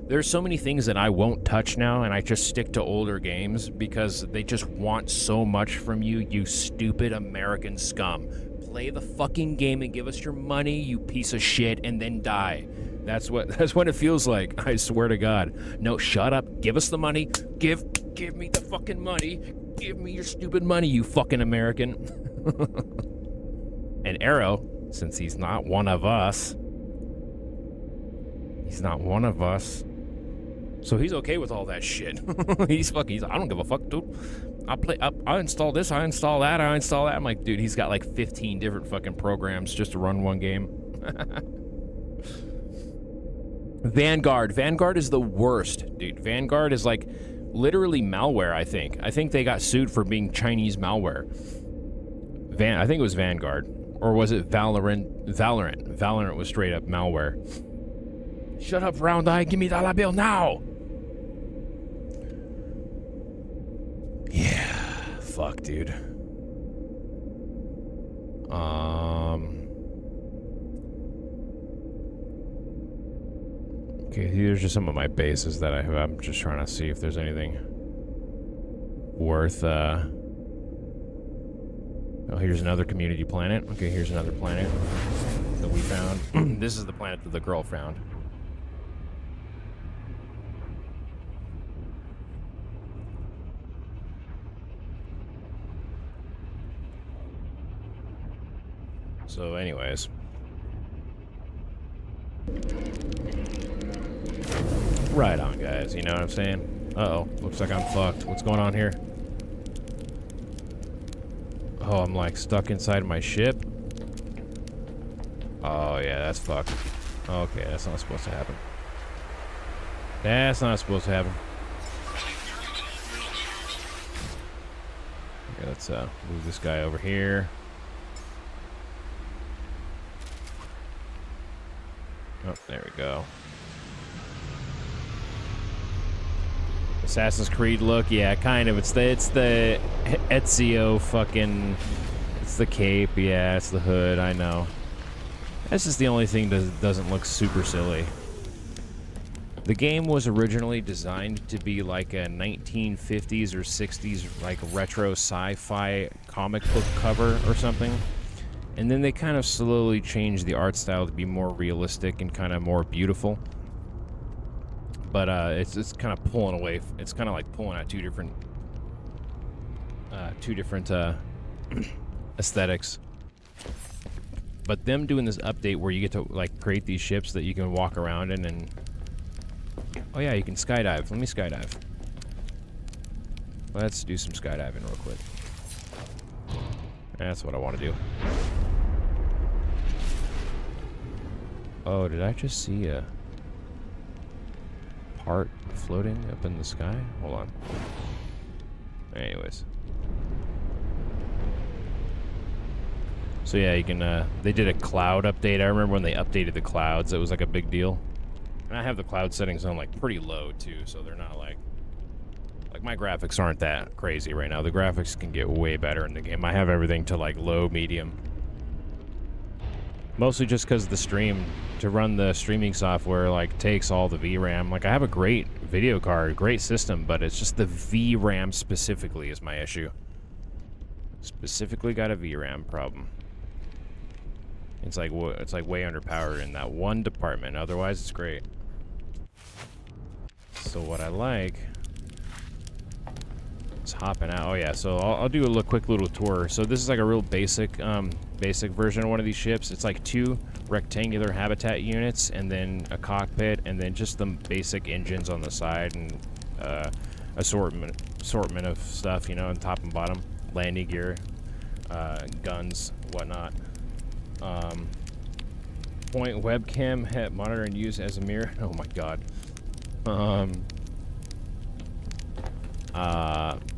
There's so many things that I won't touch now, and I just stick to older games because they just want so much from you, you stupid American scum. Play the fucking game and give us your money, you piece of shit, and then die. That's what it feels like, I swear to God. No, shut up. Give us the money. Give me the fucking money. Give me your stupid money, you fucking American. And Arrow, since he's not one of us, So he's okay with all that shit. He's I don't give a fuck, dude. I install this, I install that, I install that. I'm like, dude, he's got like 15 different fucking programs just to run one game. Vanguard. Vanguard is the worst, dude. Vanguard is like literally malware, I think. I think they got sued for being Chinese malware. I think it was Vanguard. Or was it Valorant? Valorant was straight up malware. Shut up, Round Eye. Give me the dollar bill now. Yeah. Fuck, dude. Okay, here's just some of my bases that I have. I'm just trying to see if there's anything worth, Oh, here's another community planet. Okay, here's another planet that we found. This is the planet that the girl found. So anyways. Right on, guys. You know what I'm saying? Uh-oh. Looks like I'm fucked. What's going on here? Oh, I'm like stuck inside my ship? Oh, yeah, that's fucked. Okay, that's not supposed to happen. That's not supposed to happen. Okay, let's move this guy over here. Oh, there we go. Assassin's Creed look, yeah, kind of. It's the Ezio fucking. It's the cape, yeah. It's the hood. I know. That's just the only thing that doesn't look super silly. The game was originally designed to be like a 1950s or 60s like retro sci-fi comic book cover or something. And then they kind of slowly changed the art style to be more realistic and kind of more beautiful. But it's kind of pulling away. It's kind of like pulling out two different aesthetics. But them doing this update where you get to like create these ships that you can walk around in, and oh yeah, you can skydive. Let me skydive. Let's do some skydiving real quick. That's what I want to do. Oh, did I just see a part floating up in the sky? Hold on. Anyways. So yeah, you can, they did a cloud update. I remember when they updated the clouds, it was like a big deal. And I have the cloud settings on like pretty low too, so they're not like my graphics aren't that crazy right now. The graphics can get way better in the game. I have everything to like low, medium. Mostly just because the stream, to run the streaming software, like, takes all the VRAM. Like, I have a great video card, great system, but it's just the VRAM specifically is my issue. Specifically got a VRAM problem. It's like way underpowered in that one department. Otherwise, it's great. So what I like is hopping out. Oh yeah, so I'll do a quick little tour. So this is like a real basic version of one of these ships. It's like 2 rectangular habitat units, and then a cockpit, and then just the basic engines on the side, and assortment of stuff, you know, on top and bottom, landing gear, guns, whatnot. Point webcam, head monitor, and use as a mirror. Oh my god.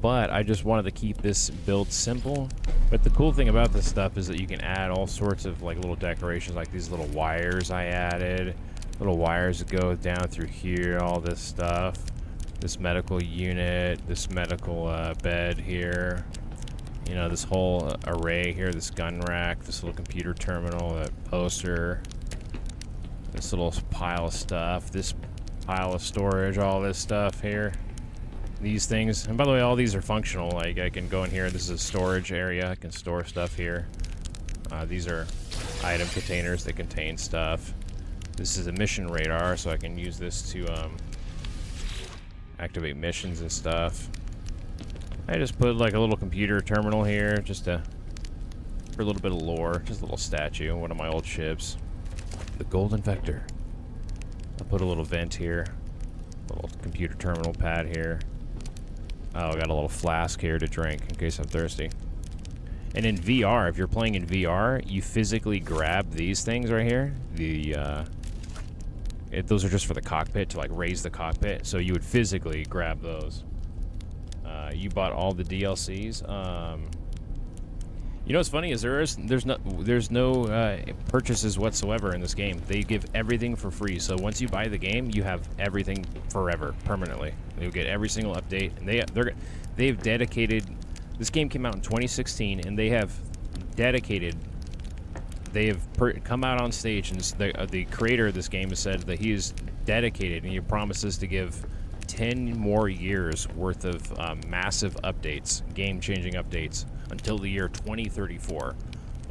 But I just wanted to keep this build simple. But the cool thing about this stuff is that you can add all sorts of like little decorations, like these little wires I added. Little wires that go down through here, all this stuff. This medical unit, this medical bed here. You know, this whole array here, this gun rack, this little computer terminal, that poster. This little pile of stuff, this pile of storage, all this stuff here. These things, and by the way, all these are functional. Like, I can go in here, this is a storage area, I can store stuff here. These are item containers that contain stuff. This is a mission radar, so I can use this to activate missions and stuff. I just put like a little computer terminal here, just for a little bit of lore, just a little statue, one of my old ships. The Golden Vector. I'll put a little vent here, a little computer terminal pad here. Oh, I got a little flask here to drink in case I'm thirsty. And in VR, if you're playing in VR, you physically grab these things right here. Those are just for the cockpit, to like raise the cockpit. So you would physically grab those. You bought all the DLCs. You know what's funny is there's no purchases whatsoever in this game. They give everything for free. So once you buy the game, you have everything forever, permanently. You'll get every single update, and they've dedicated. This game came out in 2016, and they have dedicated. They have come out on stage, and the creator of this game has said that he is dedicated, and he promises to give 10 more years worth of massive updates, game-changing updates, until the year 2034,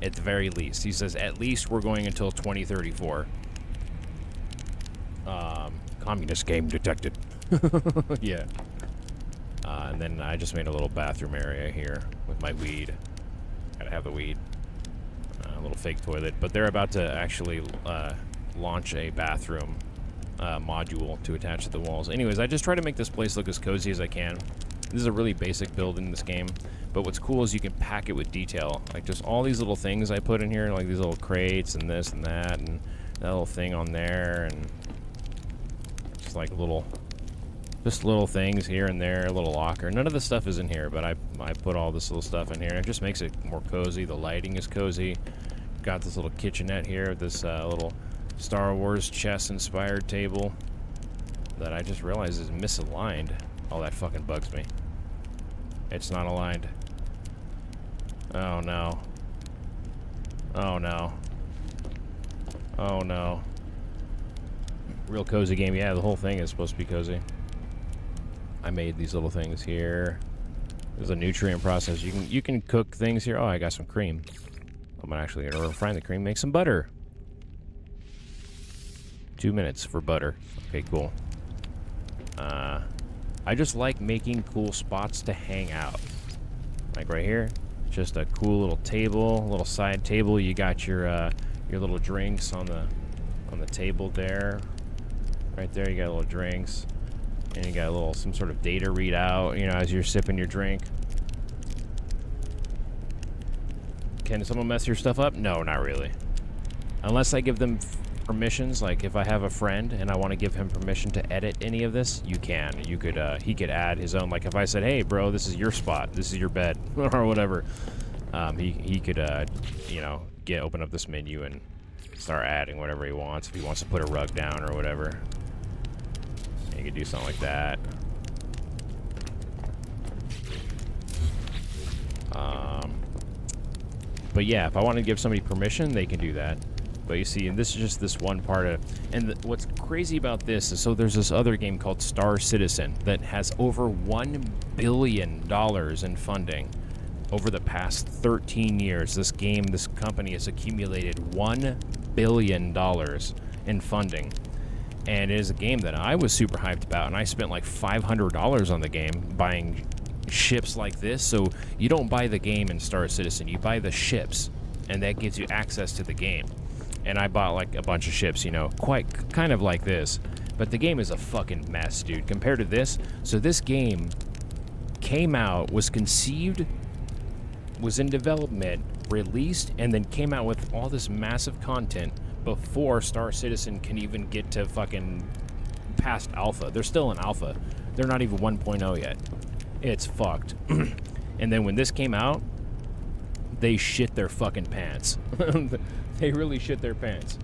at the very least. He says at least we're going until 2034. Communist game detected. Yeah. And then I just made a little bathroom area here with my weed. Gotta have the weed. A little fake toilet. But they're about to actually launch a bathroom module to attach to the walls. Anyways, I just try to make this place look as cozy as I can. This is a really basic build in this game. But what's cool is you can pack it with detail. Like just all these little things I put in here, like these little crates and this and that, and that little thing on there, and just like just little things here and there, a little locker. None of the stuff is in here, but I put all this little stuff in here, and it just makes it more cozy. The lighting is cozy. Got this little kitchenette here, this little Star Wars chess-inspired table that I just realized is misaligned. Oh, that fucking bugs me. It's not aligned. Oh no. Oh no. Oh no. Real cozy game. Yeah, the whole thing is supposed to be cozy. I made these little things here. There's a nutrient process. You can cook things here. Oh, I got some cream. I'm actually gonna refine the cream, make some butter. 2 minutes for butter. Okay, cool. I just like making cool spots to hang out. Like right here, just a cool little table, little side table. You got your little drinks on the table there. Right there, you got little drinks, and you got some sort of data readout. You know, as you're sipping your drink. Can someone mess your stuff up? No, not really. Unless I give them permissions, like if I have a friend and I want to give him permission to edit any of this, you can. You could, he could add his own. Like if I said, "Hey, bro, this is your spot. This is your bed," or whatever. He could, you know, open up this menu and start adding whatever he wants. If he wants to put a rug down or whatever, he could do something like that. But yeah, if I want to give somebody permission, they can do that. But you see, and this is just this one part of, and what's crazy about this is, so there's this other game called Star Citizen that has over $1 billion in funding over the past 13 years. This company has accumulated $1 billion in funding. And it is a game that I was super hyped about, and I spent like $500 on the game buying ships like this. So you don't buy the game in Star Citizen, you buy the ships, and that gives you access to the game. And I bought like a bunch of ships, you know, kind of like this. But the game is a fucking mess, dude, compared to this. So this game came out, was conceived, was in development, released, and then came out with all this massive content before Star Citizen can even get to fucking past alpha. They're still in alpha. They're not even 1.0 yet. It's fucked. And then when this came out, they shit their fucking pants. They really shit their pants.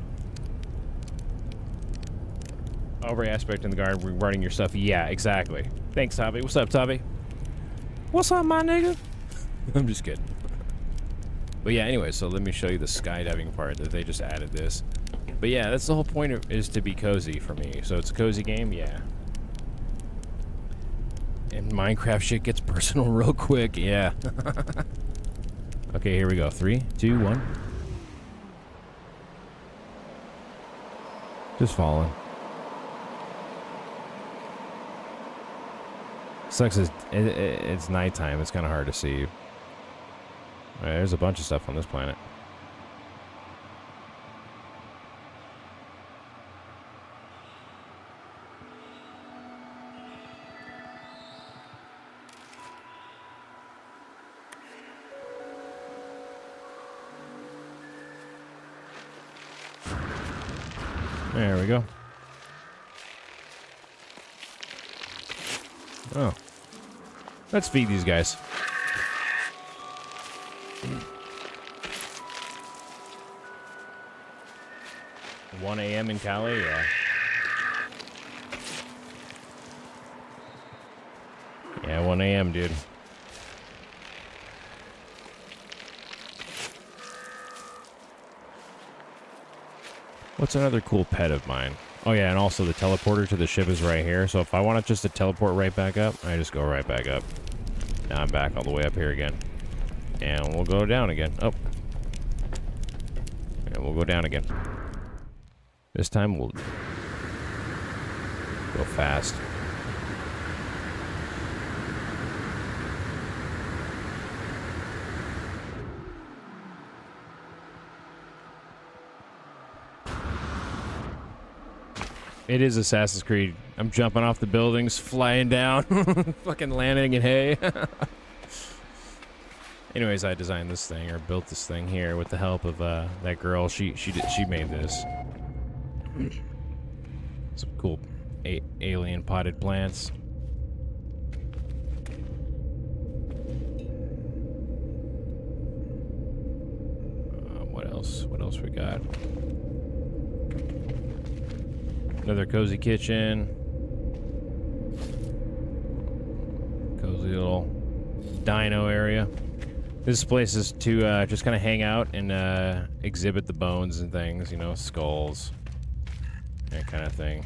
Every aspect in the garden regarding your stuff. Yeah, exactly. Thanks, Tavi. What's up, Tavi? What's up, my nigga? I'm just kidding. But yeah, anyway, so let me show you the skydiving part that they just added this. But yeah, that's the whole point is to be cozy for me. So it's a cozy game, yeah. And Minecraft shit gets personal real quick, yeah. Okay, here we go. 3, 2, 1. Just falling. Sucks is it's nighttime. It's kind of hard to see. All right, there's a bunch of stuff on this planet. There we go. Oh. Let's feed these guys. 1 a.m. in Cali, yeah. Yeah, 1 a.m., dude. What's another cool pet of mine? Oh, yeah, and also the teleporter to the ship is right here. So if I want it just to teleport right back up, I just go right back up. Now I'm back all the way up here again. And we'll go down again. Oh. And we'll go down again. This time we'll go fast. It is Assassin's Creed. I'm jumping off the buildings, flying down, fucking landing in hay. Anyways, I designed this thing, or built this thing here with the help of that girl. She made this. Some cool alien potted plants. What else? What else we got? Another cozy kitchen. Cozy little dino area. This place is to just kind of hang out and exhibit the bones and things, you know, skulls, that kind of thing.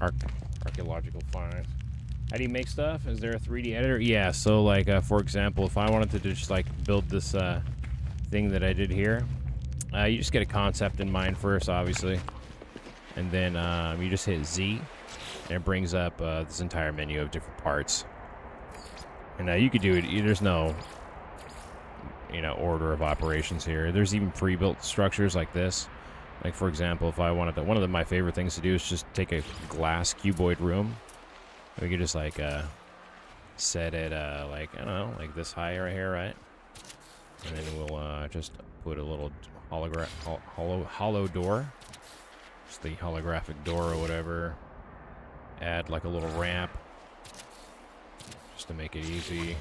Archaeological finds. How do you make stuff? Is there a 3D editor? Yeah, so like, for example, if I wanted to just like build this thing that I did here, you just get a concept in mind first, obviously. And then you just hit Z, and it brings up this entire menu of different parts. And you could do it. There's no, you know, order of operations here. There's even pre-built structures like this. Like, for example, if I wanted to, one of my favorite things to do is just take a glass cuboid room. We could just like set it like, I don't know, like this high right here, right? And then we'll just put a little hollow door. Just the holographic door or whatever. Add like a little ramp just to make it easy.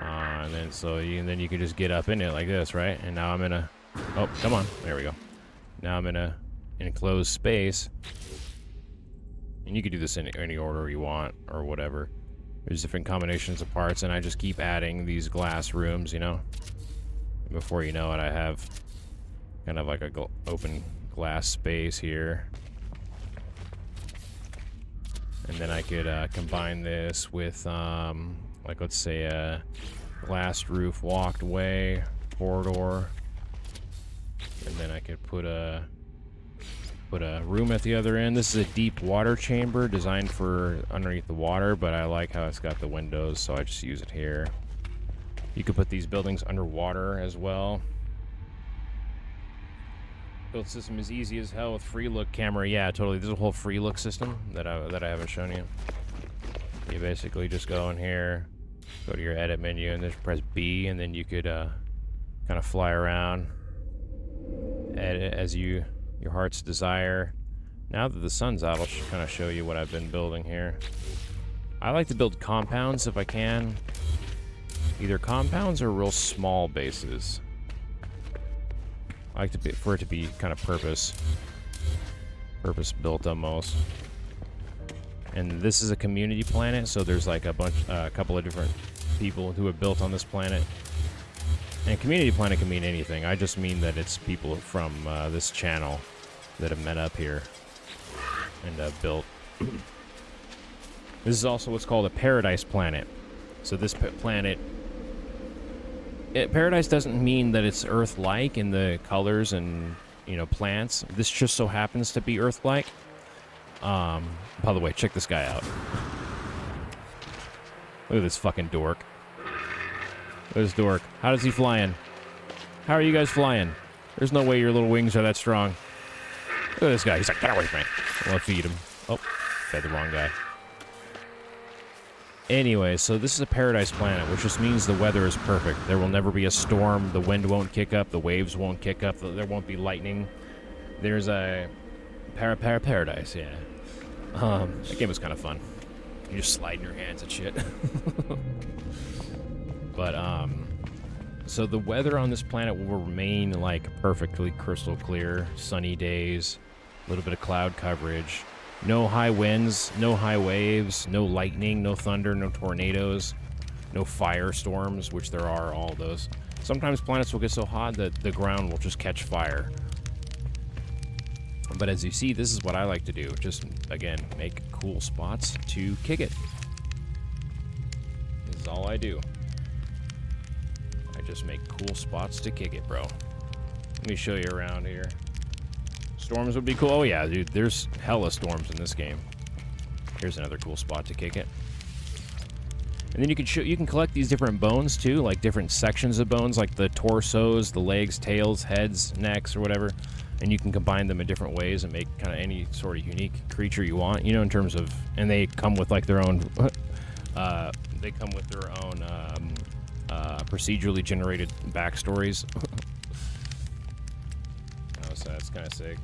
And then then you can just get up in it like this, right? And now I'm in a, oh, come on, there we go. Now I'm in a enclosed space, and you can do this in any order you want or whatever. There's different combinations of parts, and I just keep adding these glass rooms, you know. Before you know it, I have kind of like a open glass space here. And then I could combine this with, like, let's say a glass roof walkway corridor. And then I could put a room at the other end. This is a deep water chamber designed for underneath the water, but I like how it's got the windows, so I just use it here. You could put these buildings underwater as well. Build system is easy as hell with free look camera. Yeah, totally. There's a whole free look system that I haven't shown you. You basically just go in here, go to your edit menu, and then press B, and then you could kind of fly around, edit as your heart's desire. Now that the sun's out, I'll kind of show you what I've been building here. I like to build compounds if I can. Either compounds or real small bases. I like for it to be kind of purpose built almost. And this is a community planet, so there's like a couple of different people who have built on this planet. And community planet can mean anything. I just mean that it's people from this channel that have met up here and built. This is also what's called a paradise planet. So this planet. Paradise doesn't mean that it's Earth-like in the colors and, you know, plants. This just so happens to be Earth-like. By the way, check this guy out. Look at this fucking dork. Look at this dork. How does he fly in? How are you guys flying? There's no way your little wings are that strong. Look at this guy. He's like, get away from me. I want to feed him. Oh, fed the wrong guy. Anyway, so this is a paradise planet, which just means the weather is perfect. There will never be a storm, the wind won't kick up, the waves won't kick up, there won't be lightning. There's a Paradise, yeah. That game was kind of fun. You just slide in your hands and shit. But, so the weather on this planet will remain, like, perfectly crystal clear. Sunny days, a little bit of cloud coverage. No high winds, no high waves, no lightning, no thunder, no tornadoes, no firestorms, which there are all those. Sometimes planets will get so hot that the ground will just catch fire. But as you see, this is what I like to do. Just, again, make cool spots to kick it. This is all I do. I just make cool spots to kick it, bro. Let me show you around here. Storms would be cool. Oh, yeah, dude. There's hella storms in this game. Here's another cool spot to kick it. And then you can collect these different bones, too, like different sections of bones, like the torsos, the legs, tails, heads, necks, or whatever. And you can combine them in different ways and make kind of any sort of unique creature you want, you know, in terms of, and they come with like their own, procedurally generated backstories. Oh, so that's kind of sick.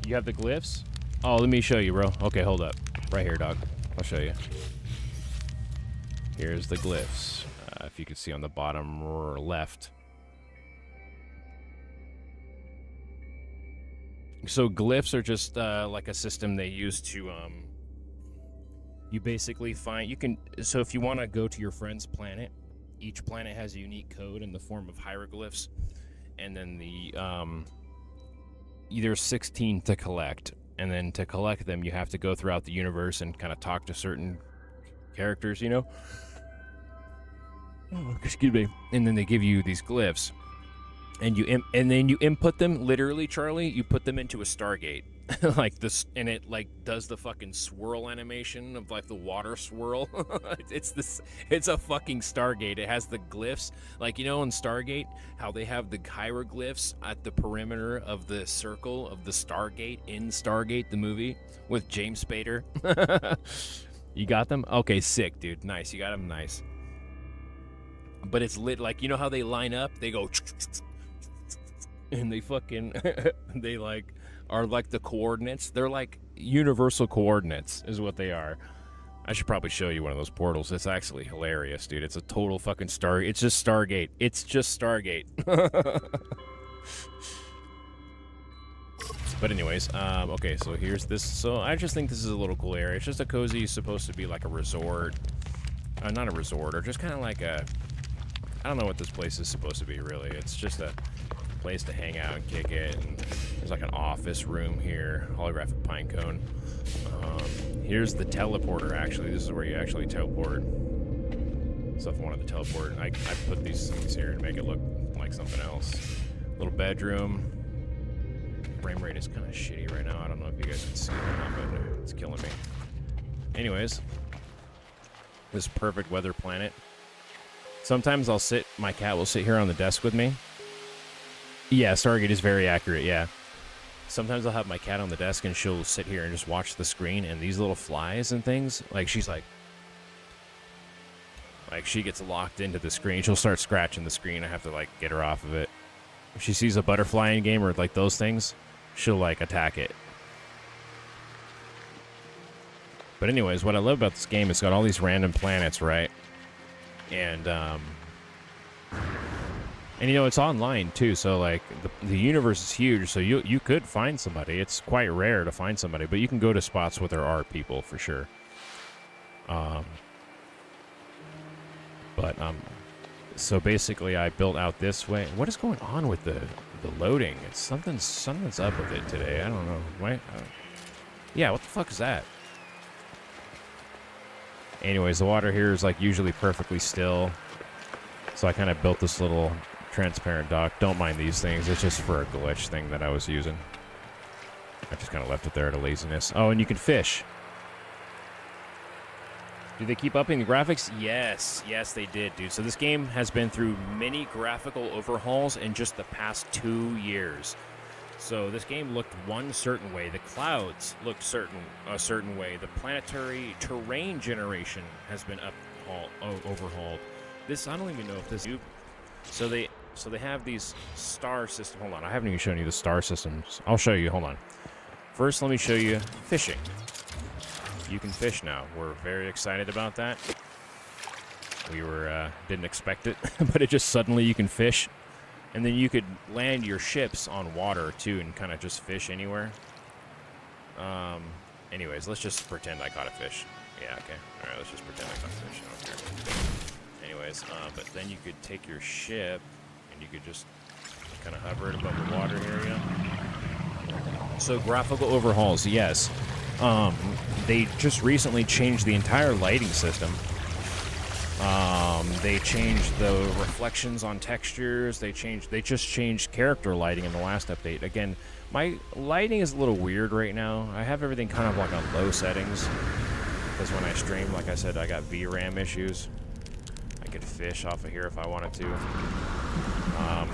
You have the glyphs? Oh, let me show you, bro. Okay, hold up. Right here, dog. I'll show you. Here's the glyphs. If you can see on the bottom left. So glyphs are just like a system they use to you basically find so if you want to go to your friend's planet, each planet has a unique code in the form of hieroglyphs, and then there's 16 to collect, and then to collect them you have to go throughout the universe and kind of talk to certain characters, you know. Oh, excuse me. And then they give you these glyphs. And then you input them, literally, Charlie. You put them into a Stargate, like this, and it like does the fucking swirl animation of like the water swirl. It's a fucking Stargate. It has the glyphs, like, you know, in Stargate, how they have the hieroglyphs at the perimeter of the circle of the Stargate in Stargate the movie with James Spader. You got them? Okay, sick, dude. Nice. You got them. Nice. But it's lit like, you know how they line up? They go. And they fucking, they like, are like the coordinates. They're like universal coordinates is what they are. I should probably show you one of those portals. It's actually hilarious, dude. It's a total fucking it's just Stargate. It's just Stargate. But anyways, okay, so here's this. So I just think this is a little cool area. It's just a cozy, supposed to be like a resort. Not a resort, or just kind of like a, I don't know what this place is supposed to be, really. It's just a place to hang out and kick it, and there's like an office room here, holographic pine cone. Here's the teleporter. Actually, this is where you actually teleport. So if I wanted to teleport, I put these things here to make it look like something else. Little bedroom. Frame rate is kind of shitty right now. I don't know if you guys can see it or not, but it's killing me. Anyways, this perfect weather planet. Sometimes my cat will sit here on the desk with me. Yeah, Stargate is very accurate, yeah. Sometimes I'll have my cat on the desk and she'll sit here and just watch the screen, and these little flies and things, like she's like she gets locked into the screen. She'll start scratching the screen. I have to like get her off of it. If she sees a butterfly in game or like those things, she'll like attack it. But anyways, what I love about this game, it's got all these random planets, right? And you know, it's online too, so like the universe is huge, so you could find somebody. It's quite rare to find somebody, but you can go to spots where there are people for sure. So basically I built out this way. What is going on with the loading? It's something's up with it today. I don't know. Why? Yeah, what the fuck is that? Anyways, the water here is like usually perfectly still. So I kind of built this little transparent dock. Don't mind these things. It's just for a glitch thing that I was using. I just kind of left it there out of laziness. Oh, and you can fish. Do they keep upping the graphics? Yes. Yes, they did, dude. So this game has been through many graphical overhauls in just the past 2 years. So this game looked one certain way. The clouds looked a certain way. The planetary terrain generation has been overhauled. This, I don't even know if this... So So they have these star system. Hold on, I haven't even shown you the star systems. I'll show you. Hold on. First, let me show you fishing. You can fish now. We're very excited about that. We were didn't expect it, but it just suddenly you can fish, and then you could land your ships on water too, and kind of just fish anywhere. Anyways, let's just pretend I caught a fish. Yeah, okay. All right, let's just pretend I caught a fish. I don't care. Anyways, but then you could take your ship, and you could just kind of hover it above the water area. So graphical overhauls, yes. They just recently changed the entire lighting system. They changed the reflections on textures. They just changed character lighting in the last update. Again, my lighting is a little weird right now. I have everything kind of like on low settings because when I stream, like I said, I got VRAM issues. I could fish off of here if I wanted to.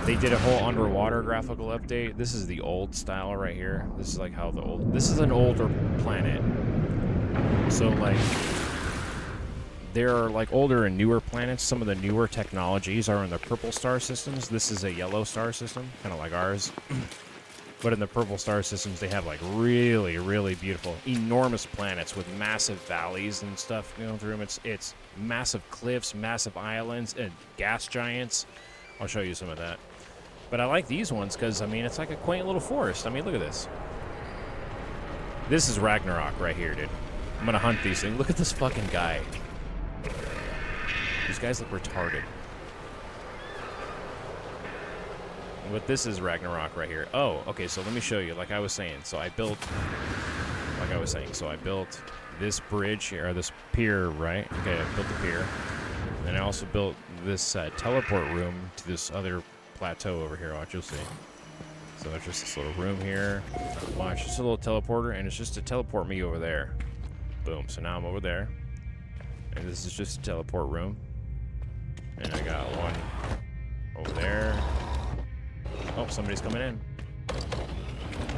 They did a whole underwater graphical update. This is the old style right here. This is like how this is an older planet. So like, there are like older and newer planets. Some of the newer technologies are in the purple star systems. This is a yellow star system, kind of like ours. But in the purple star systems, they have like really, really beautiful, enormous planets with massive valleys and stuff going through them. It's massive cliffs, massive islands, and gas giants. I'll show you some of that. But I like these ones because, I mean, it's like a quaint little forest. I mean, look at this. This is Ragnarok right here, dude. I'm going to hunt these things. Look at this fucking guy. These guys look retarded. But this is Ragnarok right here. Oh, okay, so let me show you. Like I was saying, so I built this bridge here, or this pier, right? Okay, I built a pier. And I also built this teleport room to this other plateau over here. Watch, you'll see. So it's just this little room here. Watch, just a little teleporter, and it's just to teleport me over there. Boom, so now I'm over there. And this is just a teleport room. And I got one over there. Oh, somebody's coming in.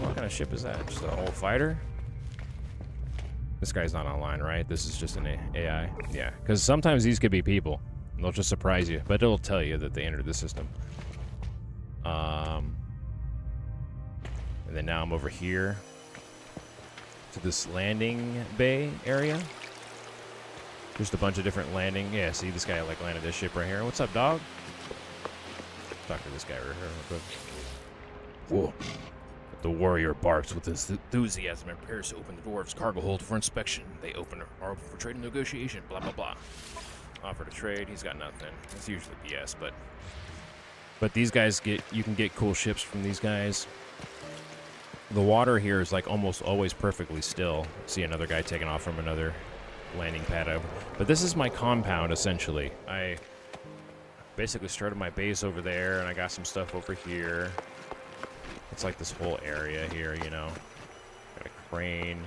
What kind of ship is that? Just an old fighter? This guy's not online, right? This is just an AI? Yeah, because sometimes these could be people. They'll just surprise you, but it'll tell you that they entered the system. And then now I'm over here to this landing bay area. Just a bunch of different landing. Yeah, see, this guy like landed this ship right here. What's up, dog? Talk to this guy right here. Whoa. The warrior barks with enthusiasm and prepares to open the dwarves' cargo hold for inspection. They are open for trade and negotiation. Blah blah blah. Offer to trade. He's got nothing. It's usually BS, but these guys you can get cool ships from these guys. The water here is like almost always perfectly still. See another guy taking off from another landing pad over. But this is my compound essentially. I basically started my base over there, and I got some stuff over here. It's like this whole area here, you know. Got a crane.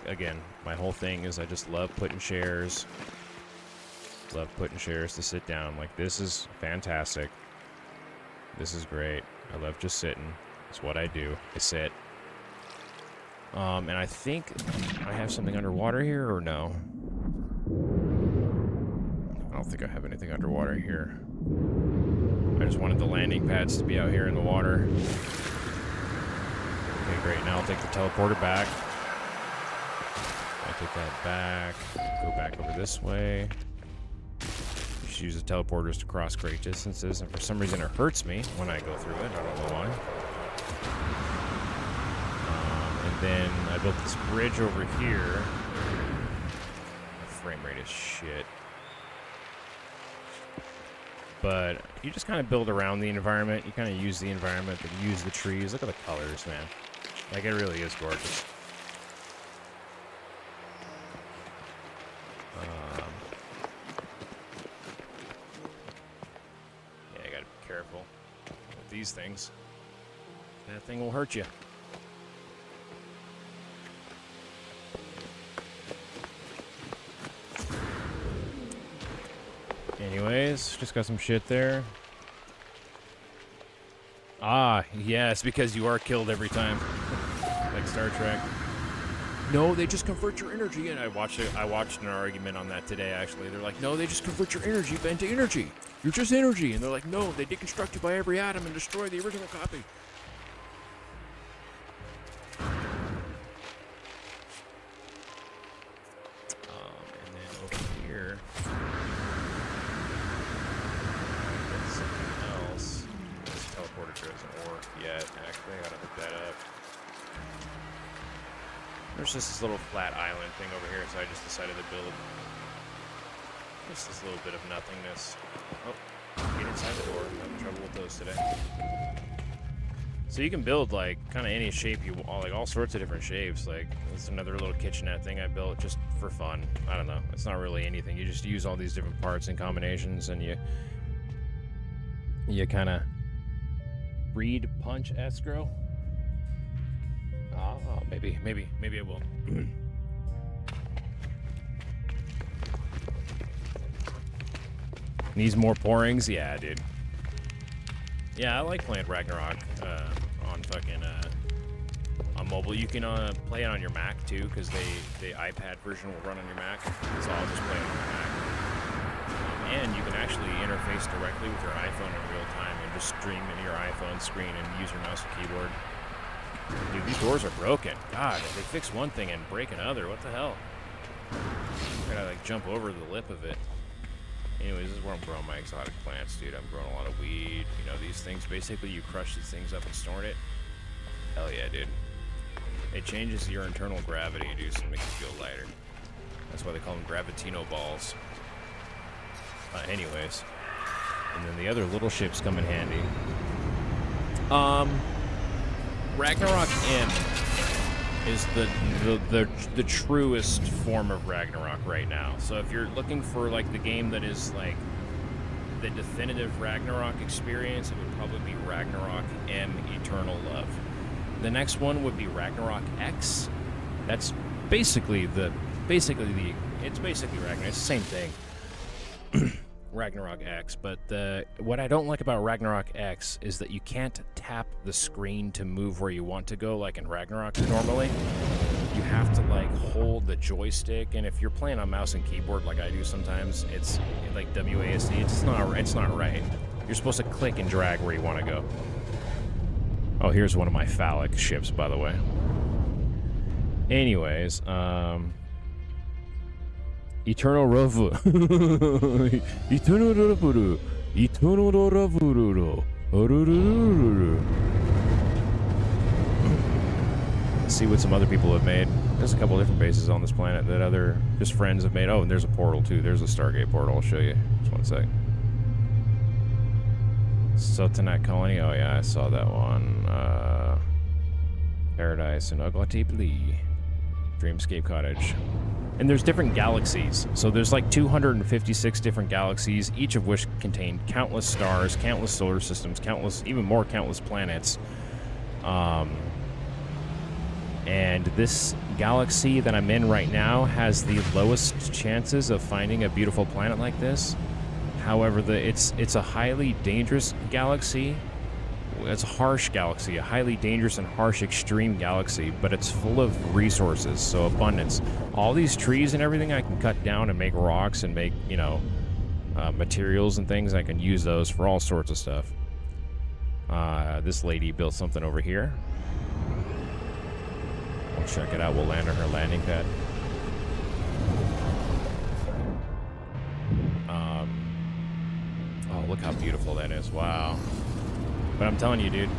Again, my whole thing is I just love putting chairs. Love putting chairs to sit down. Like, this is fantastic. This is great. I love just sitting. It's what I do. I sit. And I think I have something underwater here, or no? I don't think I have anything underwater here. I just wanted the landing pads to be out here in the water. Okay, great. Now I'll take the teleporter back. I'll take that back. Go back over this way. You should use the teleporters to cross great distances, and for some reason it hurts me when I go through it. I don't know why. And then I built this bridge over here. The frame rate is shit. But you just kind of build around the environment. You kind of use the environment, but use the trees. Look at the colors, man. Like, it really is gorgeous. Yeah, you gotta be careful with these things. That thing will hurt you. Anyways, just got some shit there. Ah, yes, because you are killed every time. Like Star Trek. no, they just convert your energy. And I watched an argument on that today, actually. They're like, no, they just convert your energy into energy. You're just energy. And they're like, no, they deconstruct you by every atom and destroy the original copy. And then over here, there's something else. This teleporter doesn't work yet. Actually, I gotta hook that up. There's just this little flat island thing over here, so I just decided to build just this little bit of nothingness. Oh, get inside the door. I'm having trouble with those today. So you can build like kind of any shape you want, like all sorts of different shapes. Like there's another little kitchenette thing I built just for fun. I don't know. It's not really anything. You just use all these different parts and combinations, and you kind of breed punch escrow. Oh, maybe I will. Needs more pourings? Yeah, dude. Yeah, I like playing Ragnarok on fucking on mobile. You can play it on your Mac too, because the iPad version will run on your Mac. So I'll just play it on my Mac. And you can actually interface directly with your iPhone in real time and just stream into your iPhone screen and use your mouse and keyboard. Dude, these doors are broken. God, they fix one thing and break another. What the hell? I gotta like jump over the lip of it. Anyways, this is where I'm growing my exotic plants, dude. I'm growing a lot of weed. You know, these things, basically you crush these things up and store it. Hell yeah, dude. It changes your internal gravity, dude, so it makes you feel lighter. That's why they call them Gravitino balls. Anyways. And then the other little ships come in handy. Ragnarok M is the truest form of Ragnarok right now. So if you're looking for like the game that is like the definitive Ragnarok experience, it would probably be Ragnarok M Eternal Love. The next one would be Ragnarok X. That's basically it's basically Ragnarok. It's the same thing. Ragnarok X, but what I don't like about Ragnarok X is that you can't tap the screen to move where you want to go like in Ragnarok normally. You have to like hold the joystick, and if you're playing on mouse and keyboard like I do sometimes, it's like WASD. It's not right. You're supposed to click and drag where you want to go. Oh, here's one of my phallic ships, by the way. Anyways, Eternal Ravu. Eternal Ravuru. Eternal Ravuru. Let's see what some other people have made. There's a couple different bases on this planet that other just friends have made. Oh, and there's a portal too. There's a Stargate portal. I'll show you. Just one sec. Sultanate Colony. Oh yeah, I saw that one. Paradise and Uglatipli. Dreamscape Cottage. And there's different galaxies. So there's like 256 different galaxies, each of which contain countless stars, countless solar systems, countless planets. And this galaxy that I'm in right now has the lowest chances of finding a beautiful planet like this. However, it's a highly dangerous galaxy. It's a harsh galaxy, a highly dangerous and harsh extreme galaxy, but it's full of resources, so abundance. All these trees and everything I can cut down and make rocks and make, materials and things. I can use those for all sorts of stuff. This lady built something over here. We'll check it out. We'll land on her landing pad. Oh, look how beautiful that is. Wow. But I'm telling you, dude,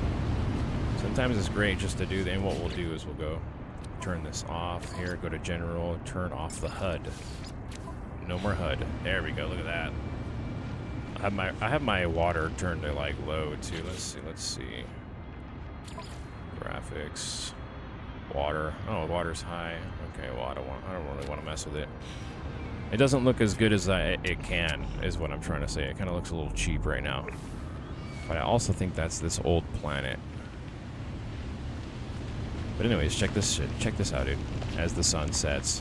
sometimes it's great just to do that. And what we'll do is we'll go turn this off here, go to general, turn off the HUD. No more HUD. There we go. Look at that. I have my water turned to like low too. Let's see. Graphics. Water. Oh, water's high. Okay, well, I don't really want to mess with it. It doesn't look as good as it can, is what I'm trying to say. It kind of looks a little cheap right now. But I also think that's this old planet. But anyways, check this out, dude. As the sun sets.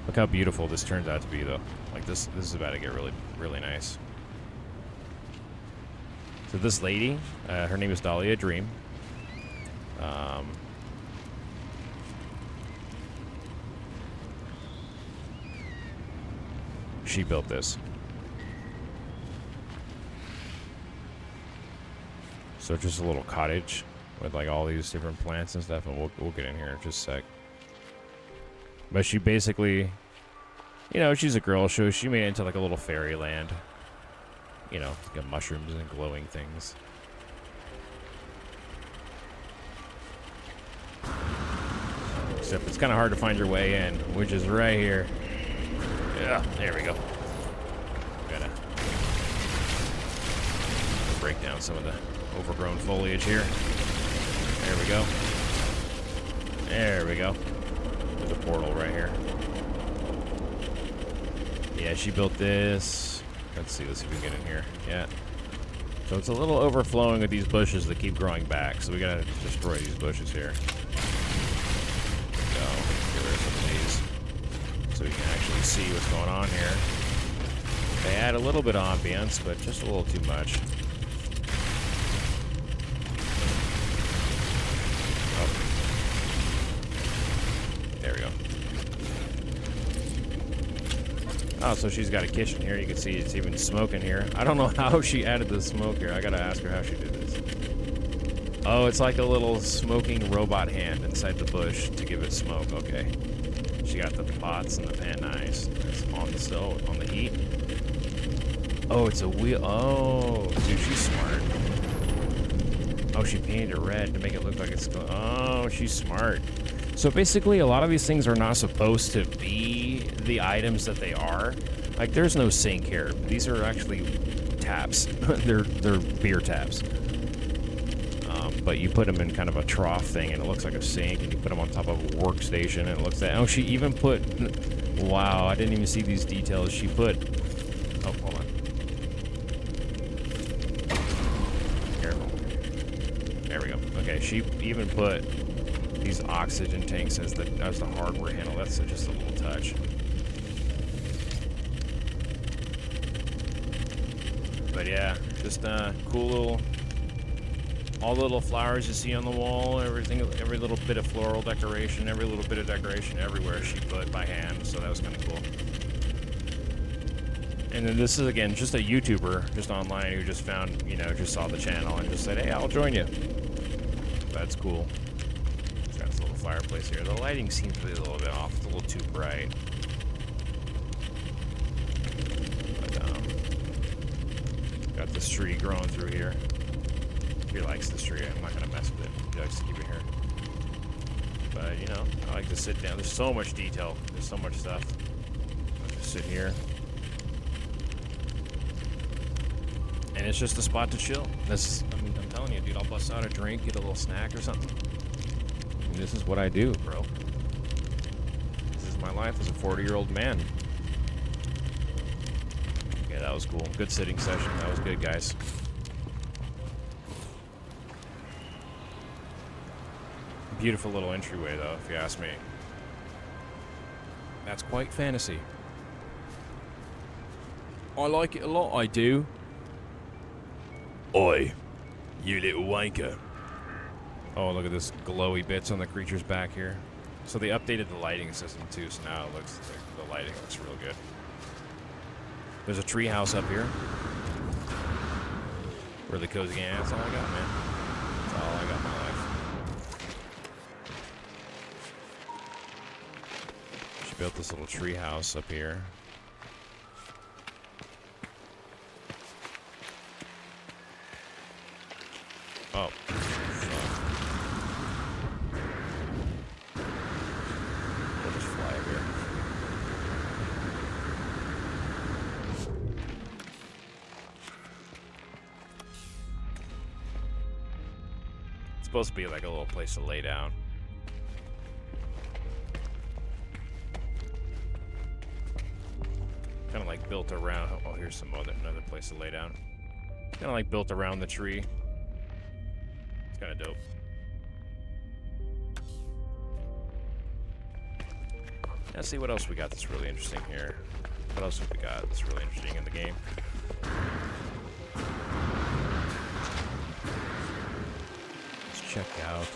Look how beautiful this turns out to be, though. Like, this is about to get really, really nice. So this lady, her name is She built this. So just a little cottage with like all these different plants and stuff, and we'll get in here in just a sec. But she basically, you know, she's a girl, so she made it into like a little fairyland. You know, got mushrooms and glowing things. Except it's kind of hard to find your way in, which is right here. Yeah, there we go. Gotta break down some of the overgrown foliage here. There we go. There we go. There's a portal right here. Yeah, she built this. Let's see if we can get in here. Yeah. So it's a little overflowing with these bushes that keep growing back. So we gotta destroy these bushes here. Go. Get rid of some of these. So we can actually see what's going on here. They add a little bit of ambience, but just a little too much. There we go. Oh, so she's got a kitchen here. You can see it's even smoking here. I don't know how she added the smoke here. I gotta ask her how she did this. Oh, it's like a little smoking robot hand inside the bush to give it smoke. Okay. She got the pots and the pan. Nice. It's on the stove, on the heat. Oh, it's a wheel. Oh, dude, she's smart. Oh, she painted it red to make it look like it's... Oh, she's smart. So basically, a lot of these things are not supposed to be the items that they are. Like, there's no sink here. These are actually taps. they're beer taps. But you put them in kind of a trough thing, and it looks like a sink, and you put them on top of a workstation, and it looks like... Oh, she even put... Wow, I didn't even see these details. She put... Oh, hold on. Careful. There we go. Okay, she even put these oxygen tanks as the hardware handle. That's just a little touch. But yeah, just cool little... All the little flowers you see on the wall, everything, every little bit of floral decoration, every little bit of decoration everywhere she put by hand, so that was kind of cool. And then this is, again, just a YouTuber just online who just found, you know, just saw the channel and just said, hey, I'll join you. That's cool. It's got this little fireplace here. The lighting seems to be a little bit off. It's a little too bright. But, got this tree growing through here. He likes this tree. I'm not going to mess with it. He likes to keep it here. But, you know, I like to sit down. There's so much detail. There's so much stuff. I'll just sit here. And it's just a spot to chill. I mean, I'm telling you, dude, I'll bust out a drink, get a little snack or something. And this is what I do, bro. This is my life as a 40-year-old man. Yeah, that was cool. Good sitting session. That was good, guys. Beautiful little entryway, though, if you ask me. That's quite fantasy. I like it a lot, I do. Oi, you little wanker. Oh, look at this glowy bits on the creature's back here. So they updated the lighting system, too, so now it looks like the lighting looks real good. There's a tree house up here. Really cozy game. That's all I got, man. That's all I got in my life. Built this little tree house up here. Oh. We'll just fly up here. It's supposed to be like a little place to lay down. Kind of like built around. Oh, here's some another place to lay down. Kind of like built around the tree. It's kind of dope. Let's see what else we got that's really interesting here. What else have we got that's really interesting in the game? Let's check out.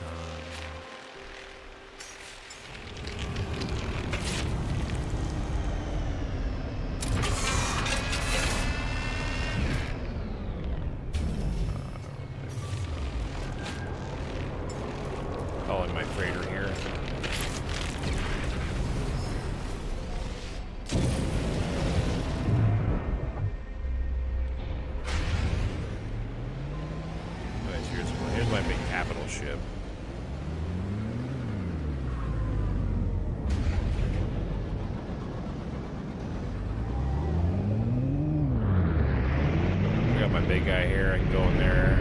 my big guy here. I can go in there.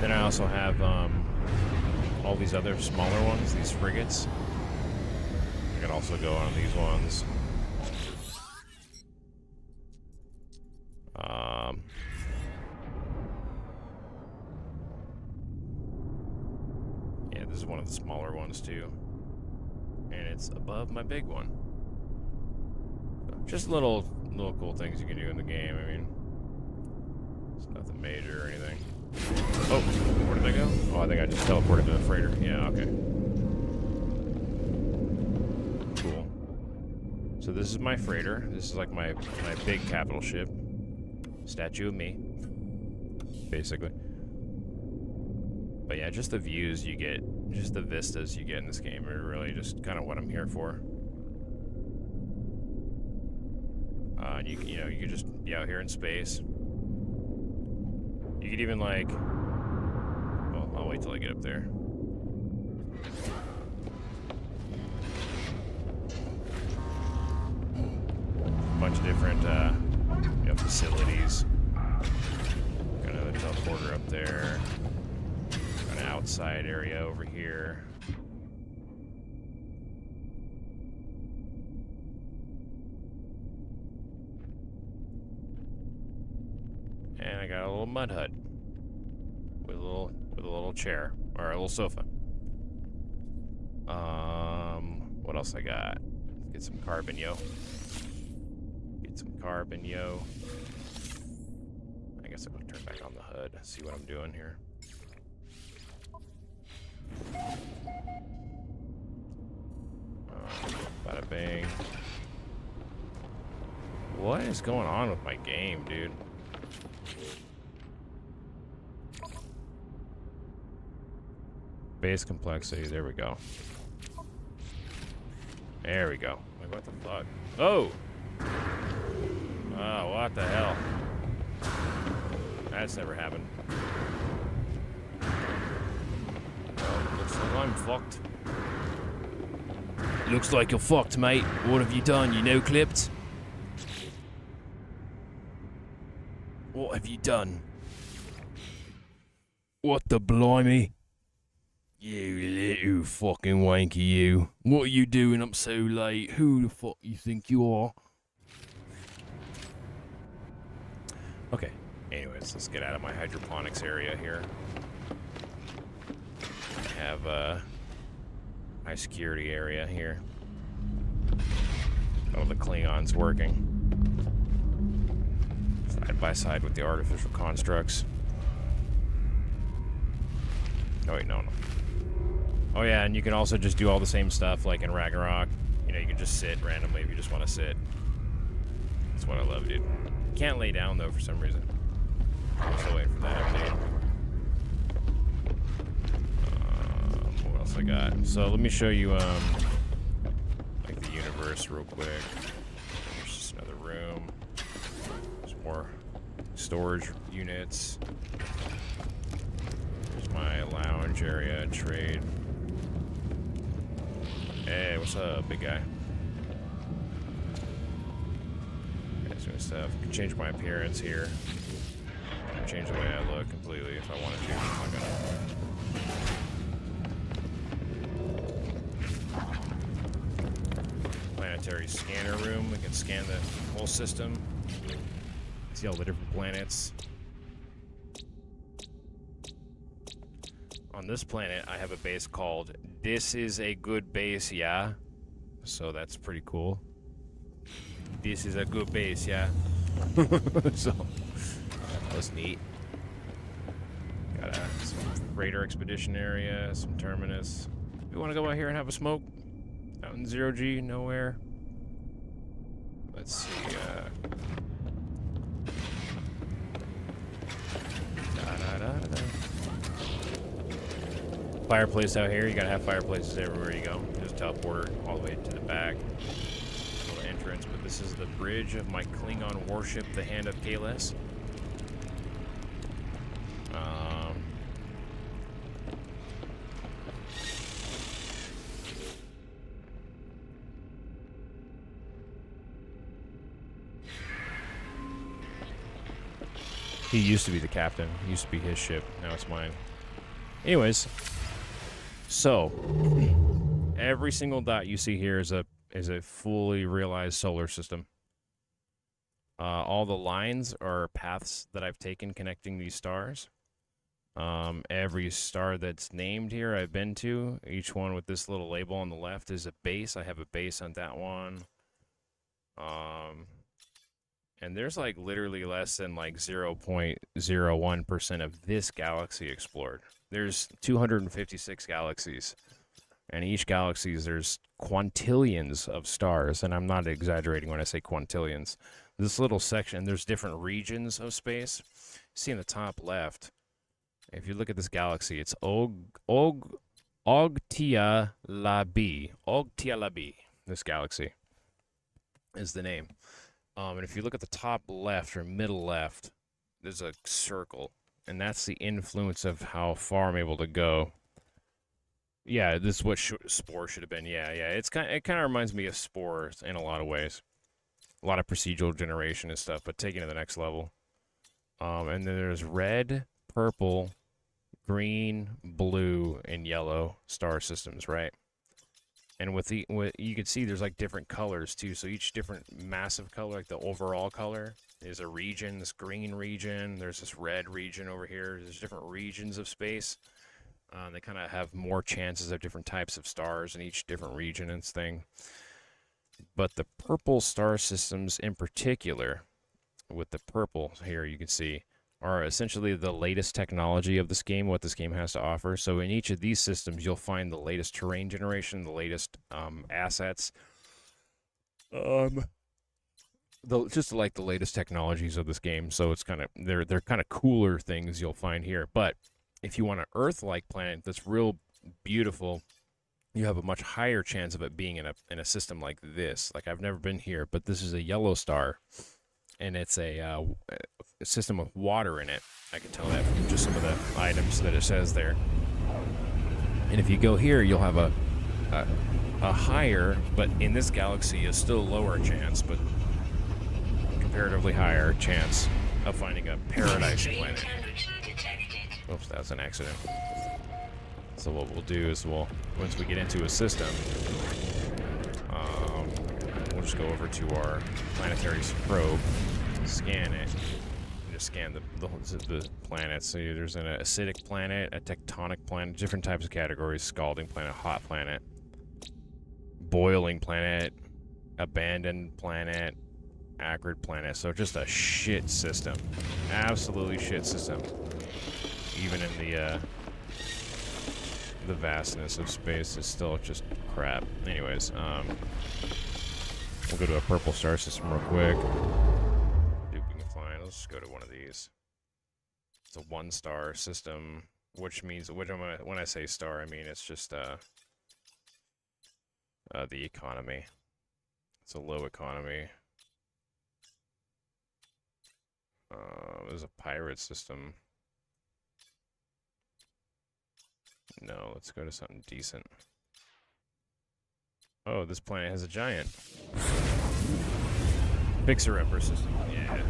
Then I also have all these other smaller ones, these frigates. I can also go on these ones. Yeah, this is one of the smaller ones too. And it's above my big one. So just little cool things you can do in the game. I mean, it's nothing major or anything. Oh, where did I go? Oh, I think I just teleported to the freighter. Yeah, okay. Cool. So this is my freighter. This is like my big capital ship. Statue of me, basically. But yeah, just the views you get, just the vistas you get in this game are really just kind of what I'm here for. And you could just be out here in space. You could even like, well, I'll wait till I get up there. A bunch of different, facilities. Got another teleporter up there. Got an outside area over here. And I got a little mud hut with a little chair or a little sofa. What else I got? Get some carbon, yo. Get some carbon, yo. I guess I'll turn back on the HUD. See what I'm doing here. Bada bang. What is going on with my game, dude? Base complexity, there we go. There we go. Like, what the fuck? Oh! Oh, what the hell? That's never happened. Well, looks like I'm fucked. Looks like you're fucked, mate. What have you done? You no-clipped? What have you done? What the blimey? You little fucking wanky, you. What are you doing up so late? Who the fuck you think you are? Okay, anyways, let's get out of my hydroponics area here. I have a high security area here. Oh, the Klingons working. Side by side with the artificial constructs. Oh wait, no. Oh yeah, and you can also just do all the same stuff like in Ragnarok. You know, you can just sit randomly if you just want to sit. That's what I love, dude. Can't lay down though for some reason. I'm still waiting for that update. What else I got? So let me show you like the universe real quick. There's just another room. There's more storage units. There's my lounge area, trade. Hey, what's up, big guy? Guys doing stuff. I can change my appearance here. I can change the way I look completely if I wanted to. I'm not gonna. Planetary scanner room. We can scan the whole system. See all the different planets. On this planet, I have a base called This Is a Good Base, yeah? So that's pretty cool. This is a good base, yeah? So, that was neat. Got some freighter expedition area, some terminus. We want to go out here and have a smoke? Out in 0G, nowhere. Let's see, fireplace out here. You gotta have fireplaces everywhere you go. Just teleporter all the way to the back. Little entrance, but this is the bridge of my Klingon warship, the Hand of Kahless. He used to be the captain. It used to be his ship. Now it's mine. Anyways, so every single dot you see here is a fully realized solar system. All the lines are paths that I've taken connecting these stars. Every star that's named here I've been to. Each one with this little label on the left is a base. I have a base on that one. And there's like literally less than like 0.01% of this galaxy explored. There's 256 galaxies. And each galaxy, there's quintillions of stars. And I'm not exaggerating when I say quintillions. This little section, there's different regions of space. See in the top left, if you look at this galaxy, it's Ogtialabi. This galaxy is the name. And if you look at the top left or middle left, there's a circle. And that's the influence of how far I'm able to go. Yeah, this is what Spore should have been. Yeah. It kind of reminds me of Spore in a lot of ways. A lot of procedural generation and stuff, but taking it to the next level. And then there's red, purple, green, blue, and yellow star systems, right? And what you can see, there's like different colors too. So each different massive color, like the overall color, is a region. This green region, there's this red region over here. There's different regions of space. They kind of have more chances of different types of stars in each different region and thing. But the purple star systems in particular, with the purple here you can see, are essentially the latest technology of this game, what this game has to offer. So in each of these systems, you'll find the latest terrain generation, the latest assets, just like the latest technologies of this game. So it's kind of they're kind of cooler things you'll find here. But if you want an Earth-like planet that's real beautiful, you have a much higher chance of it being in a system like this. Like I've never been here, but this is a yellow star. And it's a system with water in it. I can tell that from just some of the items that it says there. And if you go here, you'll have a higher, but in this galaxy, a still lower chance, but comparatively higher chance of finding a paradise planet. Oops, that was an accident. So what we'll do is once we get into a system, we'll just go over to our planetary probe, scan it, and just scan the planets. So there's an acidic planet, a tectonic planet, different types of categories: scalding planet, hot planet, boiling planet, abandoned planet, acrid planet. So just a shit system, absolutely shit system. Even in the vastness of space, is still just crap. Anyways, we'll go to a purple star system real quick. See if we can find. Let's just go to one of these. It's a 1-star system, which means when I say star, I mean it's just the economy. It's a low economy. There's a pirate system. No, let's go to something decent. Oh, this planet has a giant. Fixer-upper system. Yeah.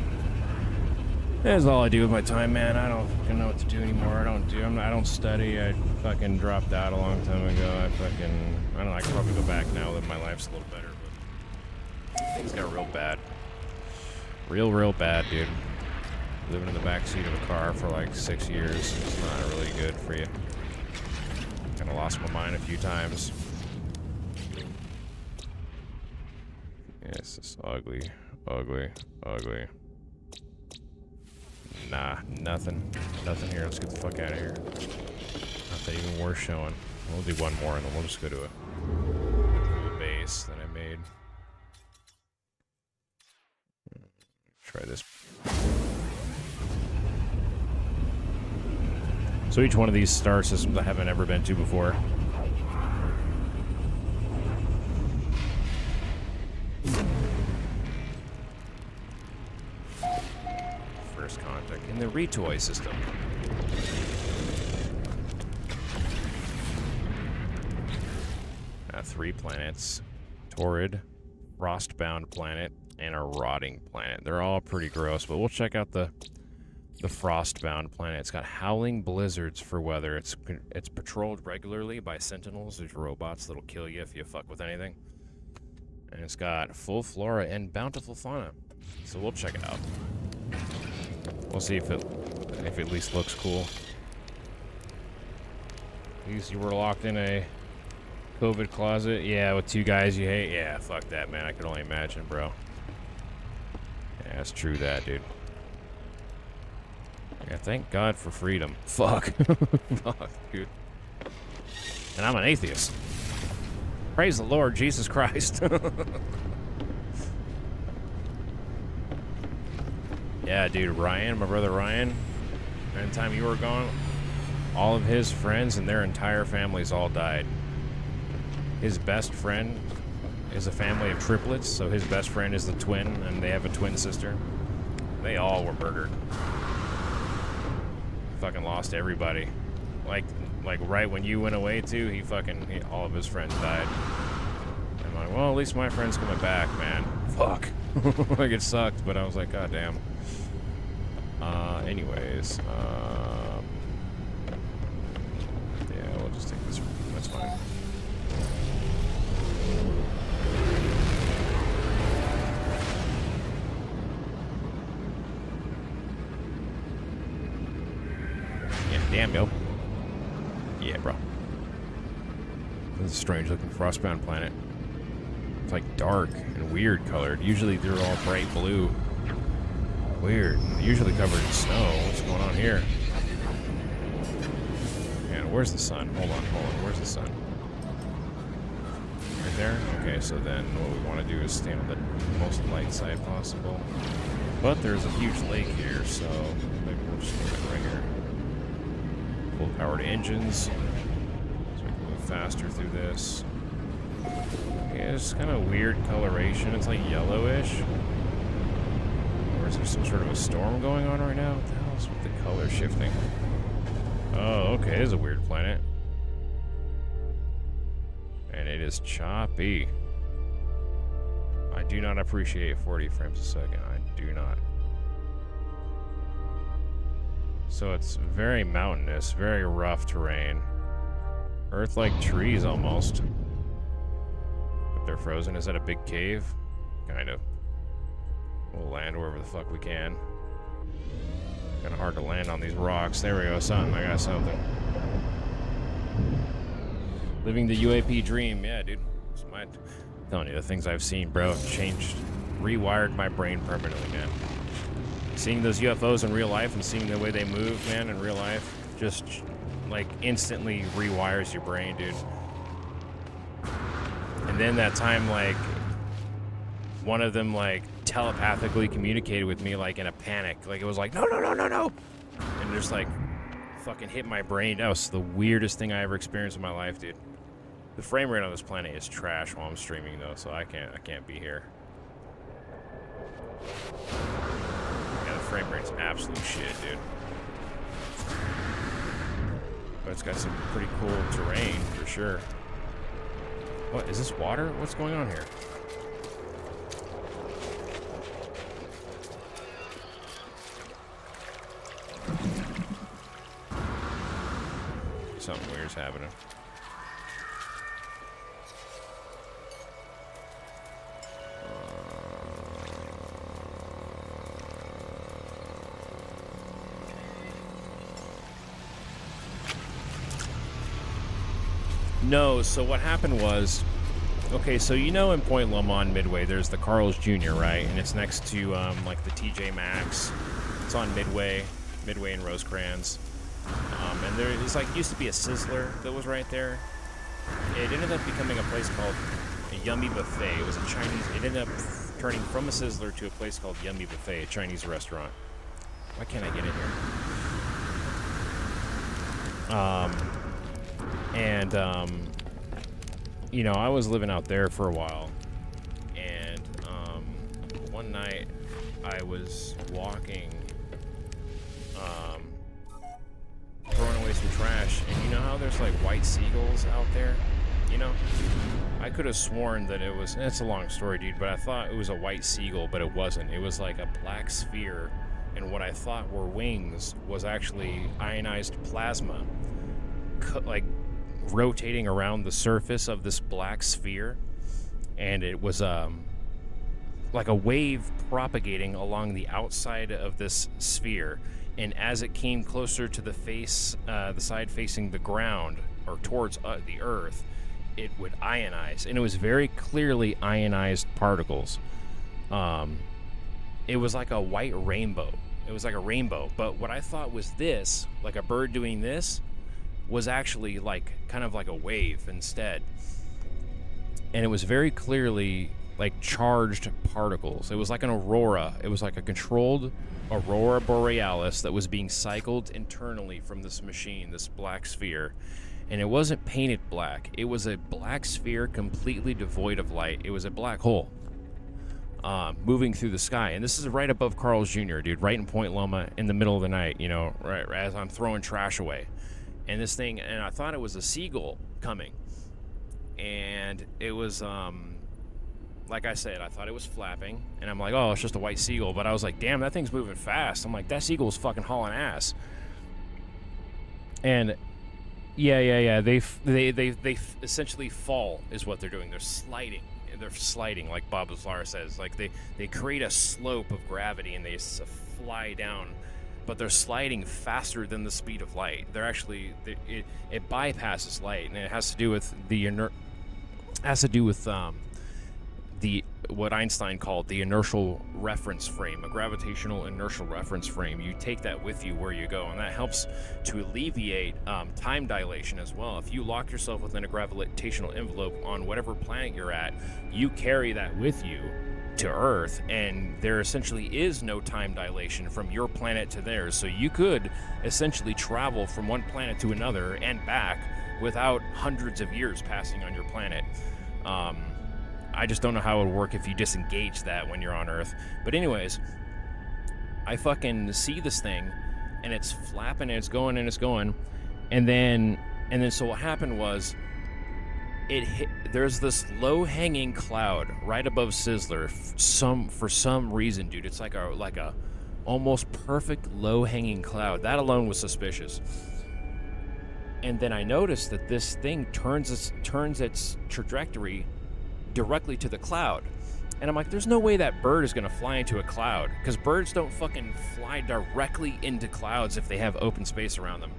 That's all I do with my time, man. I don't fucking know what to do anymore. I don't study. I fucking dropped out a long time ago. I don't know, I could probably go back now that my life's a little better, but things got real bad. Real bad, dude. Living in the backseat of a car for like 6 years is not really good for you. Kind of lost my mind a few times. Yeah, it's just ugly. Nah, nothing here. Let's get the fuck out of here. Nothing even worth showing. We'll do one more and then we'll just go to a base that I made. Try this. So each one of these star systems I haven't ever been to before. First contact in the Retoy system. 3 planets: Torrid, Frostbound planet, and a Rotting planet. They're all pretty gross, but we'll check out the The Frostbound planet. It's got howling blizzards for weather. It's patrolled regularly by sentinels. There's robots that'll kill you if you fuck with anything. And it's got full flora and bountiful fauna. So we'll check it out. We'll see if it at least looks cool. You were locked in a COVID closet? Yeah, with two guys you hate? Yeah, fuck that, man. I can only imagine, bro. Yeah, it's true that, dude. Yeah, thank God for freedom. Fuck. Fuck, dude. And I'm an atheist. Praise the Lord Jesus Christ. Yeah, dude, Ryan, my brother Ryan, anytime you were gone, all of his friends and their entire families all died. His best friend is a family of triplets, so his best friend is the twin, and they have a twin sister. They all were murdered. Fucking lost everybody. Like right when you went away too, all of his friends died. I'm like, well, at least my friend's coming back, man. Fuck. Like, it sucked, but I was like, god damn. Anyways, yeah, we'll just take this. That's fine. Yeah, damn, yo. Yeah, bro. This is a strange looking Frostbound planet. It's like dark and weird colored. Usually they're all bright blue. Weird. Usually covered in snow. What's going on here? Man, where's the sun? Hold on. Where's the sun? Right there? Okay, so then what we want to do is stand on the most light side possible. But there's a huge lake here, so maybe we'll just move it right here. Full powered engines. So we can move faster through this. Okay, it's kind of weird coloration. It's like yellowish. Or is there some sort of a storm going on right now? What the hell is with the color shifting? Oh, okay, it is a weird planet. And it is choppy. I do not appreciate 40 frames a second. I do not. So it's very mountainous, very rough terrain. Earth-like trees almost. But they're frozen. Is that a big cave? Kind of. We'll land wherever the fuck we can. Kind of hard to land on these rocks. There we go, something. I got something. Living the UAP dream. Yeah, dude. I'm telling you, the things I've seen, bro, changed, rewired my brain permanently, man. Seeing those UFOs in real life and seeing the way they move, man, in real life, just, like, instantly rewires your brain, dude. And then that time, like, one of them, like, telepathically communicated with me, like, in a panic. Like, it was like, no, no, no, no, no. And just, like, fucking hit my brain. That was the weirdest thing I ever experienced in my life, dude. The frame rate on this planet is trash while I'm streaming, though, so I can't be here. Yeah, the frame rate's absolute shit, dude. But it's got some pretty cool terrain, for sure. What, is this water? What's going on here? Something weird's happening. No, so what happened was, okay, so you know in Point Lomond Midway, there's the Carl's Jr., right? And it's next to, like, the TJ Maxx. It's on Midway and Rosecrans. And there is, like, used to be a Sizzler that was right there. It ended up becoming a place called a Yummy Buffet. It was a Chinese, it ended up turning from a Sizzler to a place called Yummy Buffet, a Chinese restaurant. Why can't I get in here? You know, I was living out there for a while, and one night I was walking, throwing away some trash, and you know how there's like white seagulls out there, you know? I could have sworn that it was, it's a long story, dude, but I thought it was a white seagull, but it wasn't. It was like a black sphere and what I thought were wings was actually ionized plasma, like rotating around the surface of this black sphere, and it was like a wave propagating along the outside of this sphere, and as it came closer to the side facing the ground or towards the Earth, it would ionize, and it was very clearly ionized particles. It was like a white rainbow. It was like a rainbow, but what I thought was this, like a bird doing this, was actually like kind of like a wave instead. And it was very clearly like charged particles. It was like an aurora. It was like a controlled aurora borealis that was being cycled internally from this machine, this black sphere. And it wasn't painted black. It was a black sphere completely devoid of light. It was a black hole moving through the sky. And this is right above Carl's Jr., dude, right in Point Loma in the middle of the night, you know, right as I'm throwing trash away. And this thing, and I thought it was a seagull coming. And it was, like I said, I thought it was flapping. And I'm like, oh, it's just a white seagull. But I was like, damn, that thing's moving fast. I'm like, that seagull's fucking hauling ass. And yeah. They essentially fall is what they're doing. They're sliding. They're sliding, like Bob Lazar says. Like they create a slope of gravity and they fly down, but they're sliding faster than the speed of light. They're actually it bypasses light, and it has to do with what Einstein called the inertial reference frame, a gravitational inertial reference frame. You take that with you where you go, and that helps to alleviate time dilation as well. If you lock yourself within a gravitational envelope on whatever planet you're at, you carry that with you to Earth, and there essentially is no time dilation from your planet to theirs. So you could essentially travel from one planet to another and back without hundreds of years passing on your planet. I just don't know how it would work if you disengage that when you're on Earth. But anyways, I fucking see this thing, and it's flapping, and it's going, and then so what happened was, there's this low-hanging cloud right above Sizzler. For some reason, dude, it's like a almost perfect low-hanging cloud. That alone was suspicious. And then I noticed that this thing turns its trajectory directly to the cloud. And I'm like, there's no way that bird is going to fly into a cloud, because birds don't fucking fly directly into clouds if they have open space around them.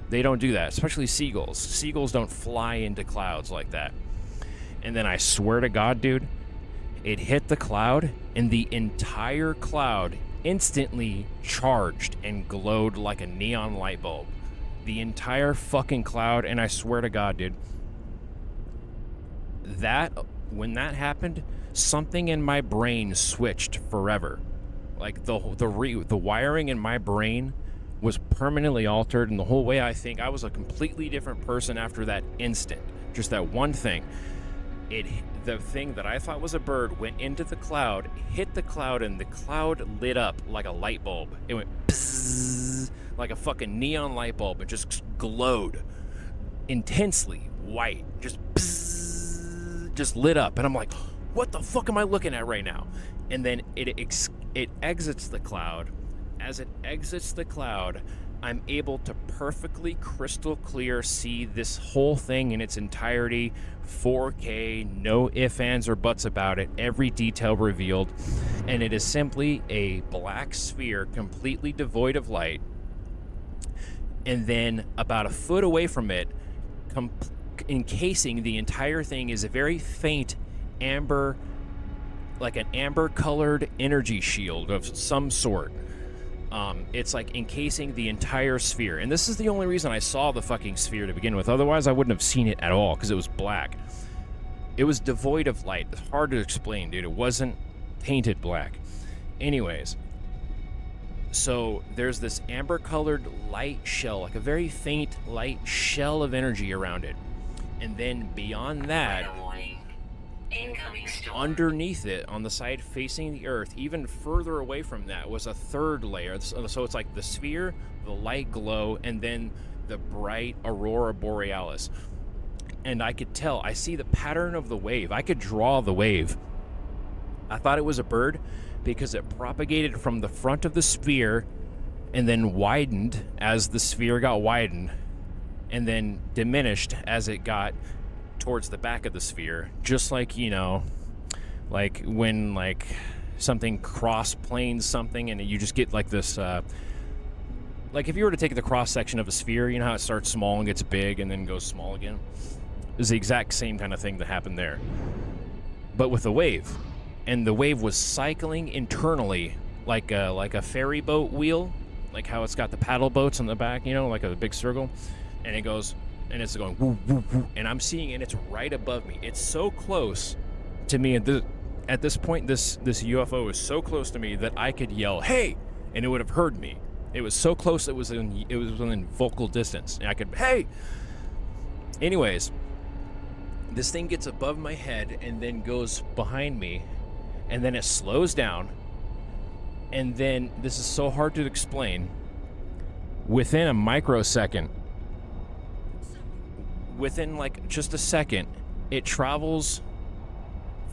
They don't do that, especially seagulls. Seagulls don't fly into clouds like that. And then I swear to God, dude, it hit the cloud, and the entire cloud instantly charged and glowed like a neon light bulb. The entire fucking cloud, and I swear to God, dude, when that happened, something in my brain switched forever. Like the wiring in my brain was permanently altered, and the whole way I think, I was a completely different person after that instant. Just that one thing. The thing that I thought was a bird went into the cloud, hit the cloud, and the cloud lit up like a light bulb. It went bzzz, like a fucking neon light bulb. It just glowed intensely white. Just bzzz, just lit up. And I'm like, what the fuck am I looking at right now? And then it exits the cloud. As it exits the cloud, I'm able to perfectly crystal clear see this whole thing in its entirety, 4K, no ifs, ands, or buts about it, every detail revealed, and it is simply a black sphere completely devoid of light. And then about a foot away from it, encasing the entire thing, is a very faint amber, like an amber-colored energy shield of some sort. It's like encasing the entire sphere. And this is the only reason I saw the fucking sphere to begin with. Otherwise, I wouldn't have seen it at all, because it was black. It was devoid of light. It's hard to explain, dude. It wasn't painted black. Anyways, so there's this amber-colored light shell, like a very faint light shell of energy around it. And then beyond that, underneath it, on the side facing the Earth, even further away from that, was a third layer. So it's like the sphere, the light glow, and then the bright aurora borealis. And I could tell, I see the pattern of the wave. I could draw the wave. I thought it was a bird because it propagated from the front of the sphere and then widened as the sphere got widened and then diminished as it got towards the back of the sphere. Just like, you know, like when like something cross planes something and you just get like this, like if you were to take the cross section of a sphere, you know how it starts small and gets big and then goes small again? It's the exact same kind of thing that happened there, but with a wave. And the wave was cycling internally like a ferry boat wheel, like how it's got the paddle boats on the back, you know, like a big circle. And it goes, and it's going woo, woo, woo, and I'm seeing it, and it's right above me. It's so close to me at this point. This UFO is so close to me that I could yell, "Hey!" and it would have heard me. It was so close it was within vocal distance, and I could, "Hey!" Anyways, this thing gets above my head and then goes behind me, and then it slows down, and then this is so hard to explain. Within a microsecond, within like just a second, it travels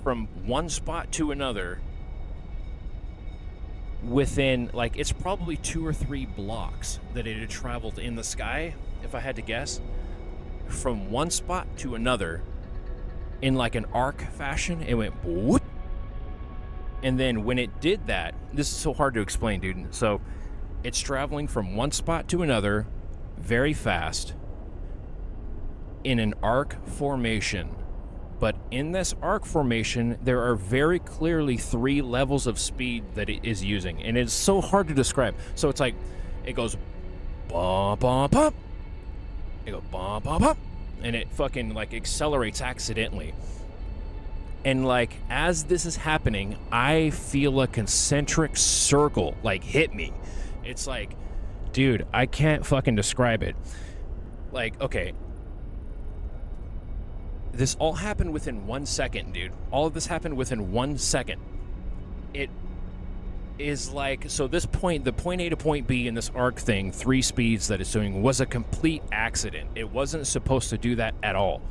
from one spot to another within, like, it's probably 2 or 3 blocks that it had traveled in the sky, if I had to guess, from one spot to another in like an arc fashion. It went whoop, and then when it did that, this is so hard to explain, dude. So it's traveling from one spot to another very fast in an arc formation. But in this arc formation, there are very clearly 3 levels of speed that it is using, and it's so hard to describe. So it's like, it goes bump, bump, bump. It goes bump, bump, bump, and it fucking like accelerates accidentally. And like, as this is happening, I feel a concentric circle like hit me. It's like, dude, I can't fucking describe it. Like, okay, this all happened within 1 second, dude. All of this happened within 1 second. It is like, so this point, the point A to point B in this arc thing, 3 speeds that it's doing, was a complete accident. It wasn't supposed to do that at all.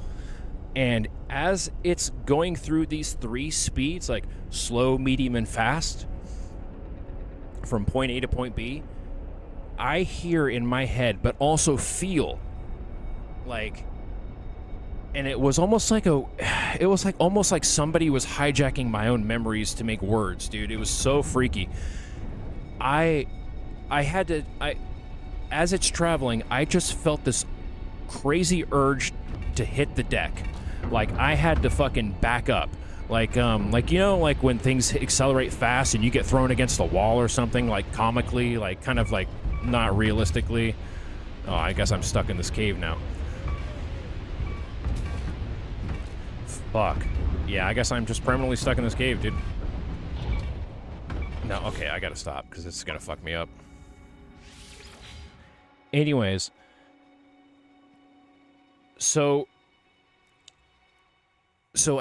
And as it's going through these 3 speeds, like slow, medium, and fast, from point A to point B, I hear in my head, but also feel like, and it was almost like almost like somebody was hijacking my own memories to make words, dude. It was so freaky. As it's traveling, I just felt this crazy urge to hit the deck. Like I had to fucking back up. Like you know, like when things accelerate fast and you get thrown against a wall or something, like comically, like kind of like not realistically. Oh, I guess I'm stuck in this cave now. Fuck. Yeah, I guess I'm just permanently stuck in this cave, dude. No, okay, I gotta stop, because this is gonna fuck me up. Anyways. So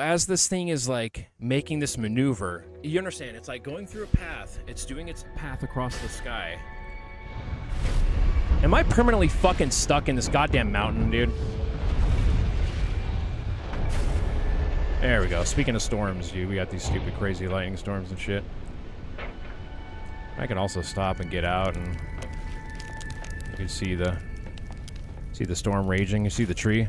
as this thing is, like, making this maneuver, you understand, it's like going through a path. It's doing its path across the sky. Am I permanently fucking stuck in this goddamn mountain, dude? There we go. Speaking of storms, dude, we got these stupid crazy lightning storms and shit. I can also stop and get out, and you can see the storm raging. You see the tree?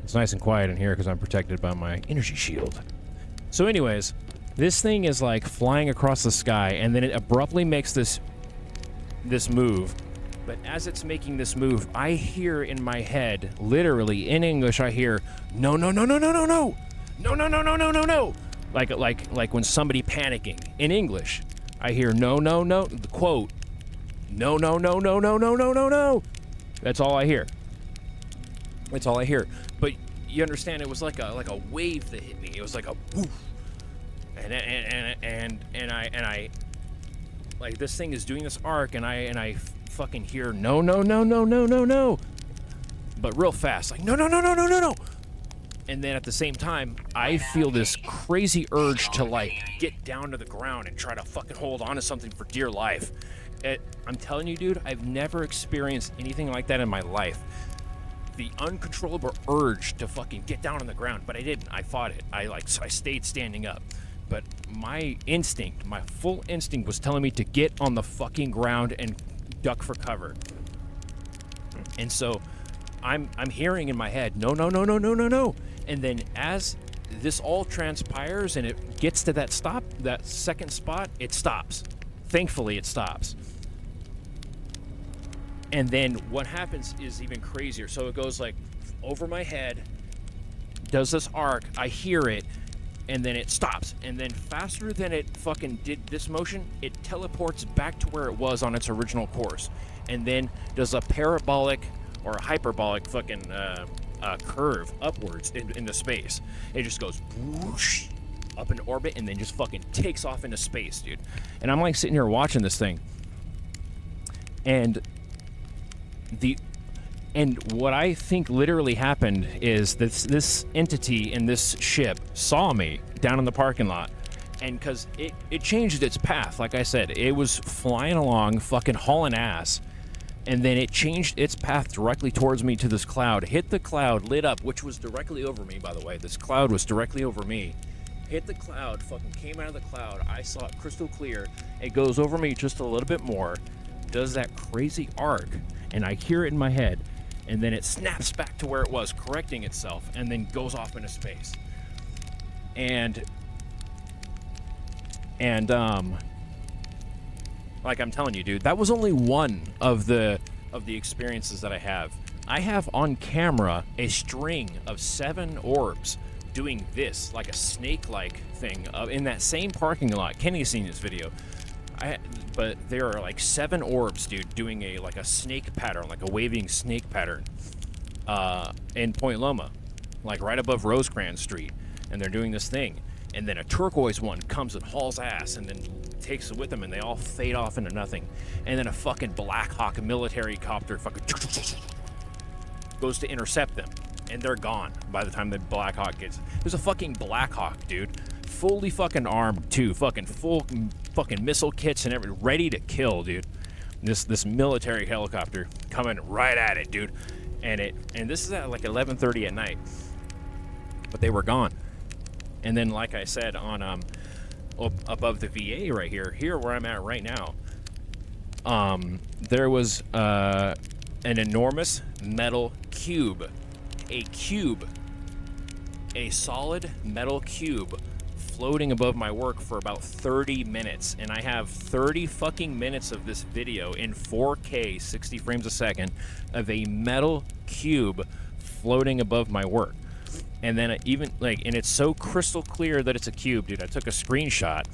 It's nice and quiet in here because I'm protected by my energy shield. So anyways, this thing is like flying across the sky, and then it abruptly makes this move. But as it's making this move, I hear in my head, literally in English, I hear, no, no, no, no, no, no, no, no, no, no, no, no, no, no. Like when somebody panicking. In English, I hear no, no, no, the quote, no, no, no, no, no, no, no, no, no. That's all I hear. That's all I hear. But you understand, it was like a wave that hit me. It was like a woof. And I like, this thing is doing this arc, and I fucking hear no, no, no, no, no, no, no, but real fast, like no, no, no, no, no, no, no. And then at the same time, I feel this crazy urge to like get down to the ground and try to fucking hold on to something for dear life. I'm telling you, dude, I've never experienced anything like that in my life. The uncontrollable urge to fucking get down on the ground, but I didn't. I fought it. I stayed standing up. but my instinct, my full instinct was telling me to get on the fucking ground and duck for cover. And so I'm hearing in my head, no. And then as this all transpires and it gets to that second spot, it stops. Thankfully, it stops. And then what happens is even crazier. So it goes like over my head, does this arc, I hear it, and then it stops. And then faster than it fucking did this motion, it teleports back to where it was on its original course. And then does a parabolic or a hyperbolic fucking curve upwards into space. It just goes whoosh up in orbit and then just fucking takes off into space, dude. And I'm like sitting here watching this thing. And what I think literally happened is this entity in this ship saw me down in the parking lot, and because it changed its path. Like I said, it was flying along, fucking hauling ass, and then it changed its path directly towards me to this cloud, hit the cloud, lit up, which was directly over me, by the way. This cloud was directly over me. Hit the cloud, fucking came out of the cloud. I saw it crystal clear. It goes over me just a little bit more, does that crazy arc, and I hear it in my head, and then it snaps back to where it was, correcting itself, and then goes off into space. And like I'm telling you, dude, that was only one of the experiences that I have. I have on camera a string of 7 orbs doing this, like a snake-like thing, in that same parking lot. Kenny's seen this video. But there are like 7 orbs, dude, doing a snake pattern, like a waving snake pattern, in Point Loma, like right above Rosecrans Street, and they're doing this thing. And then a turquoise one comes and hauls ass, and then takes it with them, and they all fade off into nothing. And then a fucking Black Hawk military copter fucking goes to intercept them, and they're gone by the time the Black Hawk gets. There's a fucking Black Hawk, dude, fully fucking armed too, fucking full fucking missile kits and everything, ready to kill, dude. This military helicopter coming right at it, dude. And this is at like 11:30 at night, but they were gone. And then, like I said, on above the VA right here where I'm at right now, there was an enormous metal cube, a solid metal cube floating above my work for about 30 minutes, and I have 30 fucking minutes of this video in 4K 60 frames a second of a metal cube floating above my work. And then and it's so crystal clear that it's a cube, dude. I took a screenshot,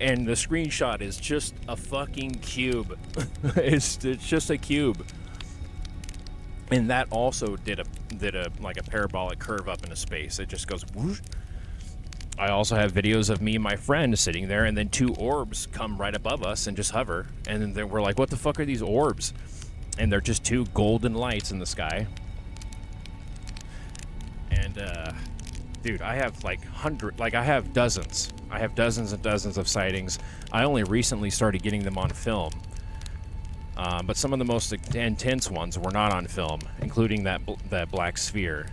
and the screenshot is just a fucking cube. it's just a cube. And that also did a like a parabolic curve up into space. It just goes whoosh. I also have videos of me and my friend sitting there, and then 2 orbs come right above us and just hover, and then we're like, what the fuck are these orbs? And they're just 2 golden lights in the sky. And dude, I have I have dozens and dozens of sightings. I only recently started getting them on film, but some of the most intense ones were not on film, including that black sphere.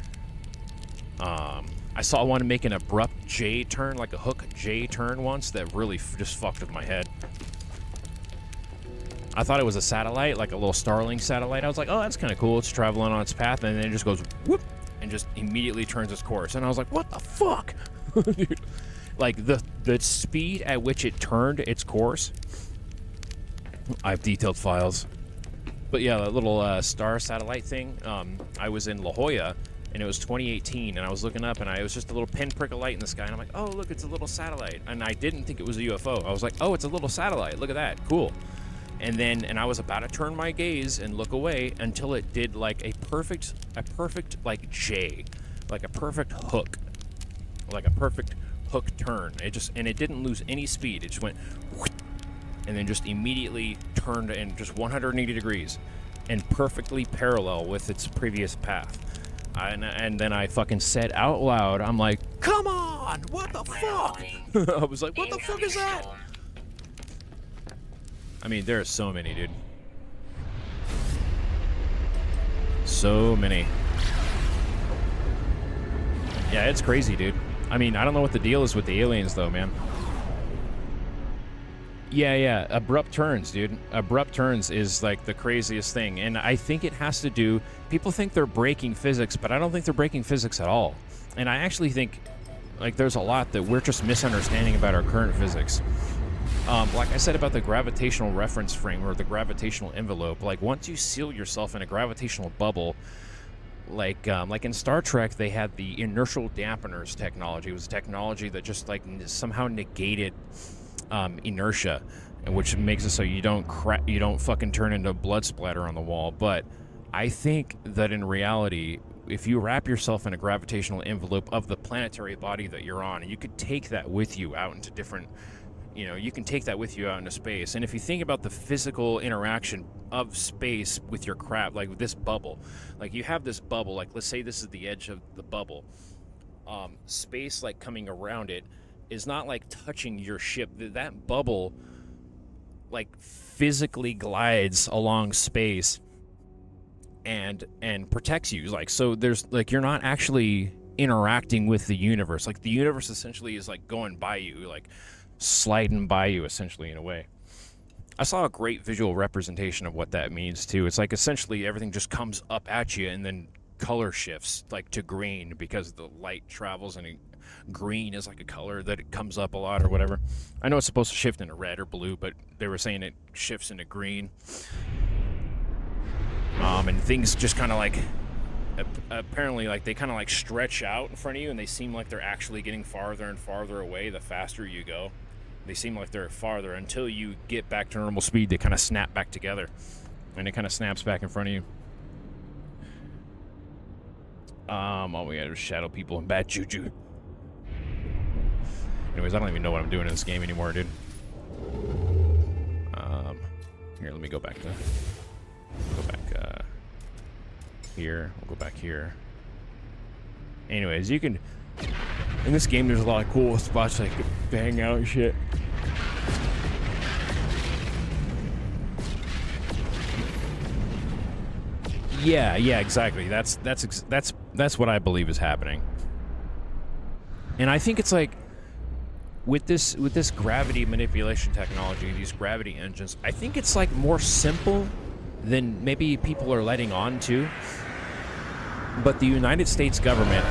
I saw one make an abrupt J turn, like a hook J turn once, that really just fucked with my head. I thought it was a satellite, like a little Starlink satellite. I was like, oh, that's kind of cool. It's traveling on its path, and then it just goes whoop, and just immediately turns its course. And I was like, what the fuck? Dude, like the speed at which it turned its course. I have detailed files. But yeah, that little star satellite thing, I was in La Jolla, and it was 2018, and I was looking up, and it was just a little pinprick of light in the sky, and I'm like, oh, look, it's a little satellite. And I didn't think it was a UFO. I was like, oh, it's a little satellite. Look at that. Cool. And I was about to turn my gaze and look away until it did like a perfect like J, like a perfect hook turn. And it didn't lose any speed. It just went, and then just immediately turned in just 180 degrees, and perfectly parallel with its previous path. And then I fucking said out loud, I'm like, come on, what the fuck? I was like, what the fuck is that? I mean, there are so many, dude. So many. Yeah, it's crazy, dude. I mean, I don't know what the deal is with the aliens, though, man. Yeah, abrupt turns, dude. Abrupt turns is like the craziest thing, and I think it has to do. People think they're breaking physics, but I don't think they're breaking physics at all. And I actually think, like, there's a lot that we're just misunderstanding about our current physics. Like I said about the gravitational reference frame or the gravitational envelope, like once you seal yourself in a gravitational bubble, like in Star Trek, they had the inertial dampeners technology. It was technology that just like somehow negated inertia, which makes it so you don't fucking turn into a blood splatter on the wall. But I think that in reality, if you wrap yourself in a gravitational envelope of the planetary body that you're on, you could take that with you out into different, you can take that with you out into space. And if you think about the physical interaction of space with your craft, like with this bubble, like you have this bubble, like let's say this is the edge of the bubble, space like coming around it is not like touching your ship. That bubble like physically glides along space and protects you. Like, so there's like, you're not actually interacting with the universe. Like the universe essentially is like going by you, like sliding by you essentially in a way. I saw a great visual representation of what that means too. It's like essentially everything just comes up at you and then color shifts like to green because the light travels, and green is like a color that it comes up a lot or whatever. I know it's supposed to shift into red or blue, but they were saying it shifts into green. And things just kind of like apparently like they kind of like stretch out in front of you, and they seem like they're actually getting farther and farther away the faster you go. They seem like they're farther until you get back to normal speed. They kind of snap back together, and it kind of snaps back in front of you. All we got is shadow people and bad juju. Anyways, I don't even know what I'm doing in this game anymore, dude. Here, let me go back here. We'll go back here. Anyways, you can, in this game, there's a lot of cool spots like to hang out and shit. Yeah, exactly. That's what I believe is happening. And I think it's like with this gravity manipulation technology, these gravity engines, I think it's like more simple than maybe people are letting on to. But the United States government,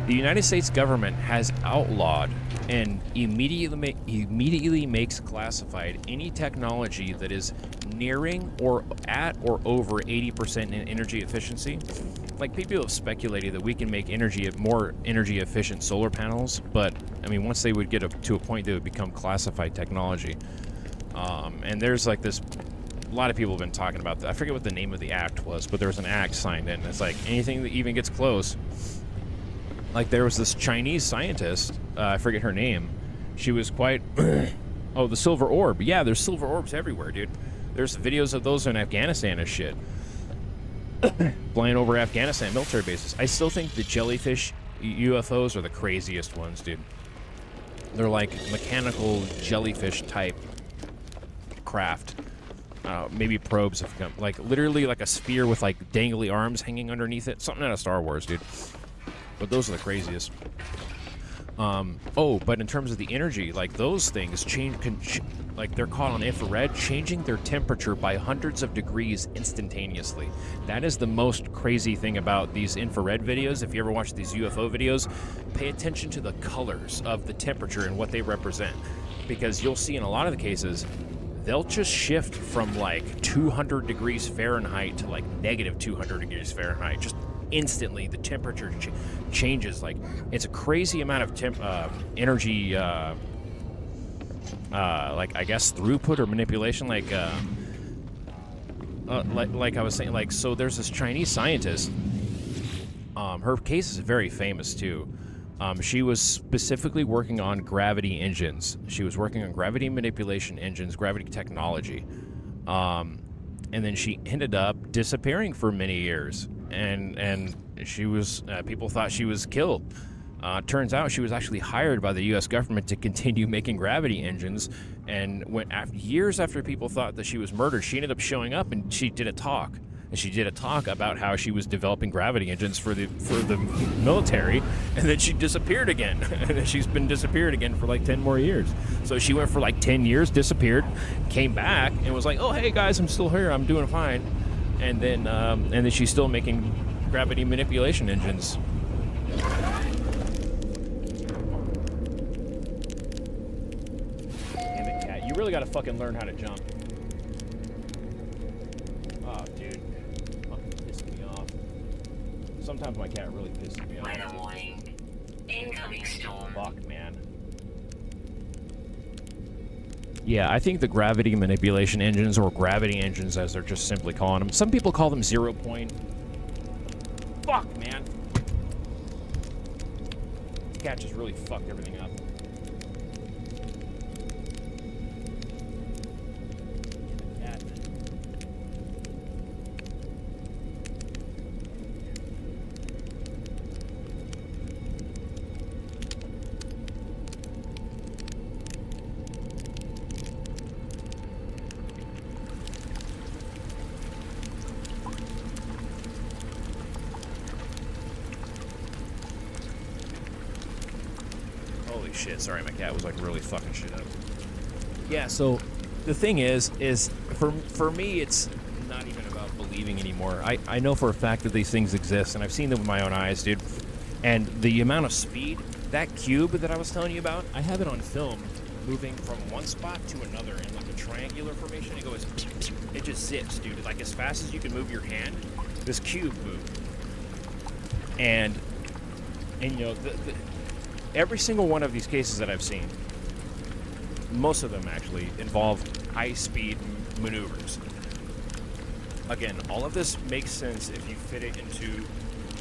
the United States government has outlawed and immediately makes classified any technology that is nearing or at or over 80% in energy efficiency. Like, people have speculated that we can make more energy efficient solar panels, but I mean, once they would get up to a point, they would become classified technology. And there's like this, a lot of people have been talking about that. I forget what the name of the act was, but there was an act signed in. It's like anything that even gets close. Like, there was this Chinese scientist, I forget her name. She was quite, oh, the silver orb. Yeah, there's silver orbs everywhere, dude. There's videos of those in Afghanistan and shit. Flying over Afghanistan military bases. I still think the jellyfish UFOs are the craziest ones, dude. They're like mechanical jellyfish type craft. Maybe probes have come, like literally like a spear with like dangly arms hanging underneath it. Something out of Star Wars, dude. But those are the craziest. But in terms of the energy, like those things like they're caught on infrared, changing their temperature by hundreds of degrees instantaneously. That is the most crazy thing about these infrared videos. If you ever watch these UFO videos, pay attention to the colors of the temperature and what they represent. Because you'll see in a lot of the cases, they'll just shift from like 200 degrees Fahrenheit to like negative 200 degrees Fahrenheit. Just instantly, the temperature changes. Like, it's a crazy amount of energy, like, I guess, throughput or manipulation. Like I was saying, like, so there's this Chinese scientist. Her case is very famous, too. She was specifically working on gravity engines. She was working on gravity manipulation engines, gravity technology. And then she ended up disappearing for many years. And she was, people thought she was killed. Turns out she was actually hired by the U.S. government to continue making gravity engines. And years after people thought that she was murdered, she ended up showing up and she did a talk and she did a talk about how she was developing gravity engines for the military, and then she disappeared again. And she's been disappeared again for like 10 more years. So she went for like 10 years, disappeared, came back, and was like, "Oh, hey guys, I'm still here. I'm doing fine." And then she's still making gravity manipulation engines. Damn it, cat! You really got to fucking learn how to jump. Oh, dude, fucking pissing me off. Sometimes my cat really pisses me off. Weather warning. Incoming storm. Fuck, man. Yeah, I think the gravity manipulation engines, or gravity engines as they're just simply calling them. Some people call them 0 point. Fuck, man. This cat just really fucked everything up. Cat. Holy shit, sorry, my cat was like really fucking shit up. Yeah, so the thing is for me, it's not even about believing anymore. I know for a fact that these things exist, and I've seen them with my own eyes, dude. And the amount of speed, that cube that I was telling you about, I have it on film moving from one spot to another in like a triangular formation. It goes, it just zips, dude. Like as fast as you can move your hand, this cube moved. And you know, every single one of these cases that I've seen, most of them actually involve high-speed maneuvers. Again, all of this makes sense if you fit it into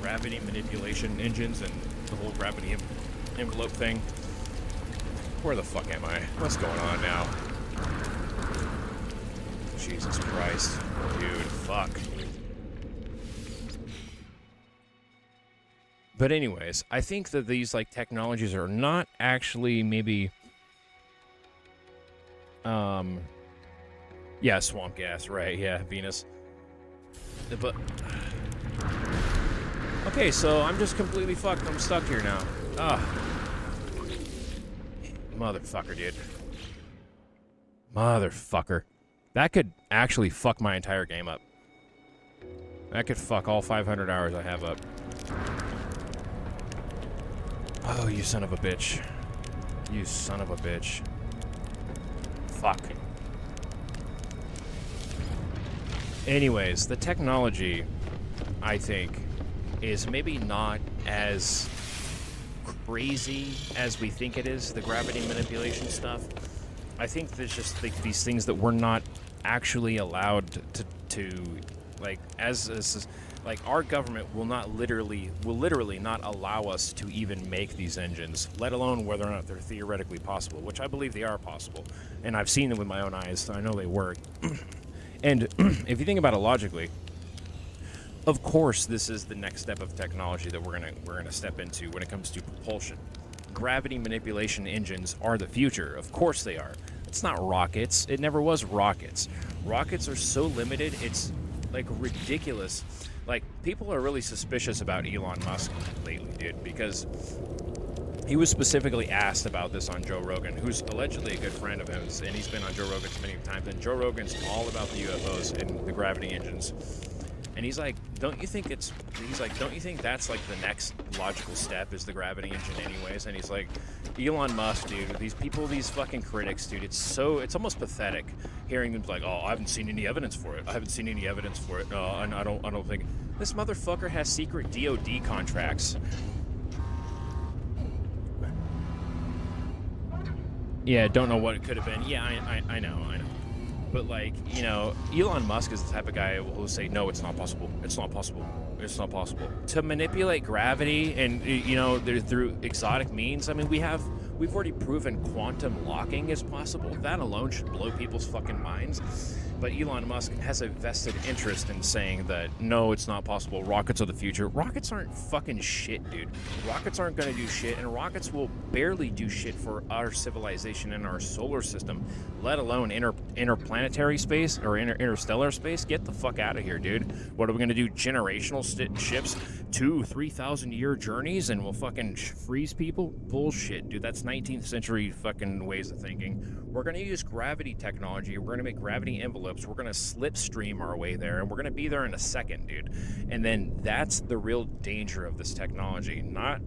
gravity manipulation engines and the whole gravity envelope thing. Where the fuck am I? What's going on now? Jesus Christ. Dude, fuck. But anyways, I think that these like technologies are not actually maybe yeah, swamp gas, right, yeah, Venus. But okay, so I'm just completely fucked. I'm stuck here now. Motherfucker, dude. Motherfucker. That could actually fuck my entire game up. That could fuck all 500 hours I have up. Oh, you son of a bitch. You son of a bitch. Fuck. Anyways, the technology, I think, is maybe not as crazy as we think it is, the gravity manipulation stuff. I think there's just like these things that we're not actually allowed to like, as like, our government will literally not allow us to even make these engines, let alone whether or not they're theoretically possible, which I believe they are possible. And I've seen them with my own eyes, so I know they work. And if you think about it logically, of course this is the next step of technology that we're gonna step into when it comes to propulsion. Gravity manipulation engines are the future. Of course they are. It's not rockets. It never was rockets. Rockets are so limited, it's like ridiculous. Like, people are really suspicious about Elon Musk lately, dude, because he was specifically asked about this on Joe Rogan, who's allegedly a good friend of his, and he's been on Joe Rogan many times, and Joe Rogan's all about the UFOs and the gravity engines. And he's like, don't you think that's like the next logical step is the gravity engine anyways? And he's like, Elon Musk, dude, these people, these fucking critics, dude, it's almost pathetic hearing them like, oh, I haven't seen any evidence for it. And I don't think this motherfucker has secret DOD contracts. Yeah, don't know what it could have been. Yeah, I know. But, like, you know, Elon Musk is the type of guy who will say, no, it's not possible. It's not possible. It's not possible. To manipulate gravity and, you know, through exotic means, I mean, we've already proven quantum locking is possible. That alone should blow people's fucking minds. But Elon Musk has a vested interest in saying that, no, it's not possible. Rockets are the future. Rockets aren't fucking shit, dude. Rockets aren't going to do shit, and rockets will barely do shit for our civilization and our solar system, let alone interplanetary space or interstellar space. Get the fuck out of here, dude. What are we going to do? Generational ships? 2,000-3,000 year journeys and we'll fucking freeze people? Bullshit, dude. That's 19th century fucking ways of thinking. We're going to use gravity technology. We're going to make gravity envelopes. We're going to slipstream our way there, and we're going to be there in a second, dude. And then that's the real danger of this technology. Not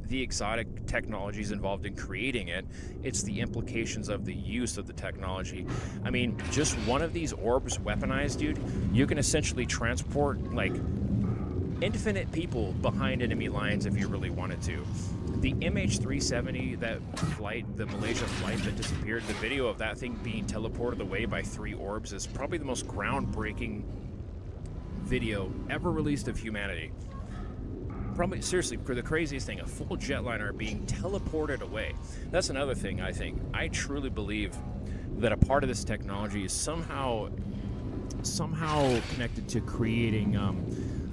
the exotic technologies involved in creating it. It's the implications of the use of the technology. I mean, just one of these orbs weaponized, dude, you can essentially transport, like, infinite people behind enemy lines if you really wanted to. The MH370, that flight, the Malaysia flight that disappeared, the video of that thing being teleported away by 3 orbs is probably the most groundbreaking video ever released of humanity. Probably, seriously, the craziest thing, a full jetliner being teleported away. That's another thing, I think. I truly believe that a part of this technology is somehow connected to creating, I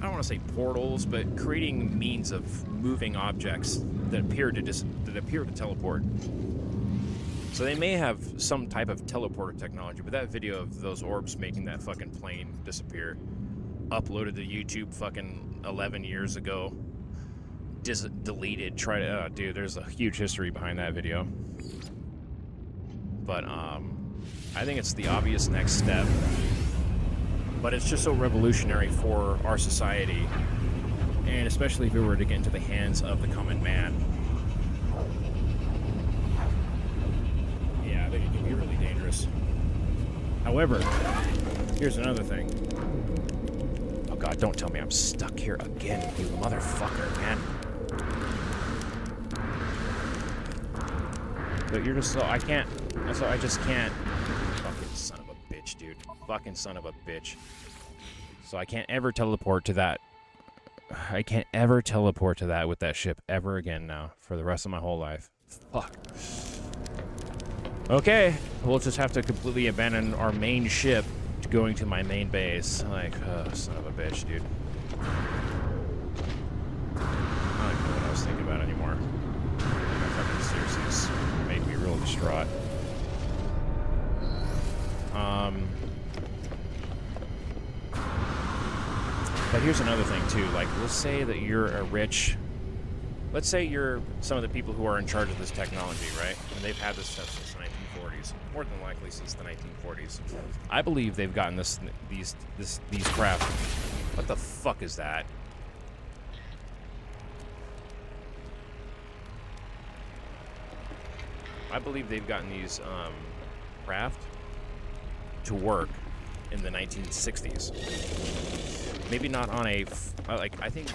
don't want to say portals, but creating means of moving objects that appear to teleport. So they may have some type of teleporter technology, but that video of those orbs making that fucking plane disappear, uploaded to YouTube fucking 11 years ago, deleted, dude, there's a huge history behind that video. But I think it's the obvious next step. But it's just so revolutionary for our society, and especially if it were to get into the hands of the common man. Yeah, I think it can be really dangerous. However, here's another thing. Oh god, don't tell me I'm stuck here again, you motherfucker, man. But you're just so, I just can't. Fucking son of a bitch, dude. Fucking son of a bitch. So I can't ever teleport to that. I can't ever teleport to that with that ship ever again now for the rest of my whole life. Fuck. Okay, we'll just have to completely abandon our main ship to going to my main base. Like, oh, son of a bitch, dude. I don't even know what I was thinking about anymore. That fucking seriously just made me real distraught. But here's another thing too, like, let's say that you're let's say you're some of the people who are in charge of this technology, right? And they've had this stuff since the 1940s, more than likely since the 1940s. I believe they've gotten these craft. What the fuck is that? I believe they've gotten these craft to work in the 1960s. Maybe not on a I think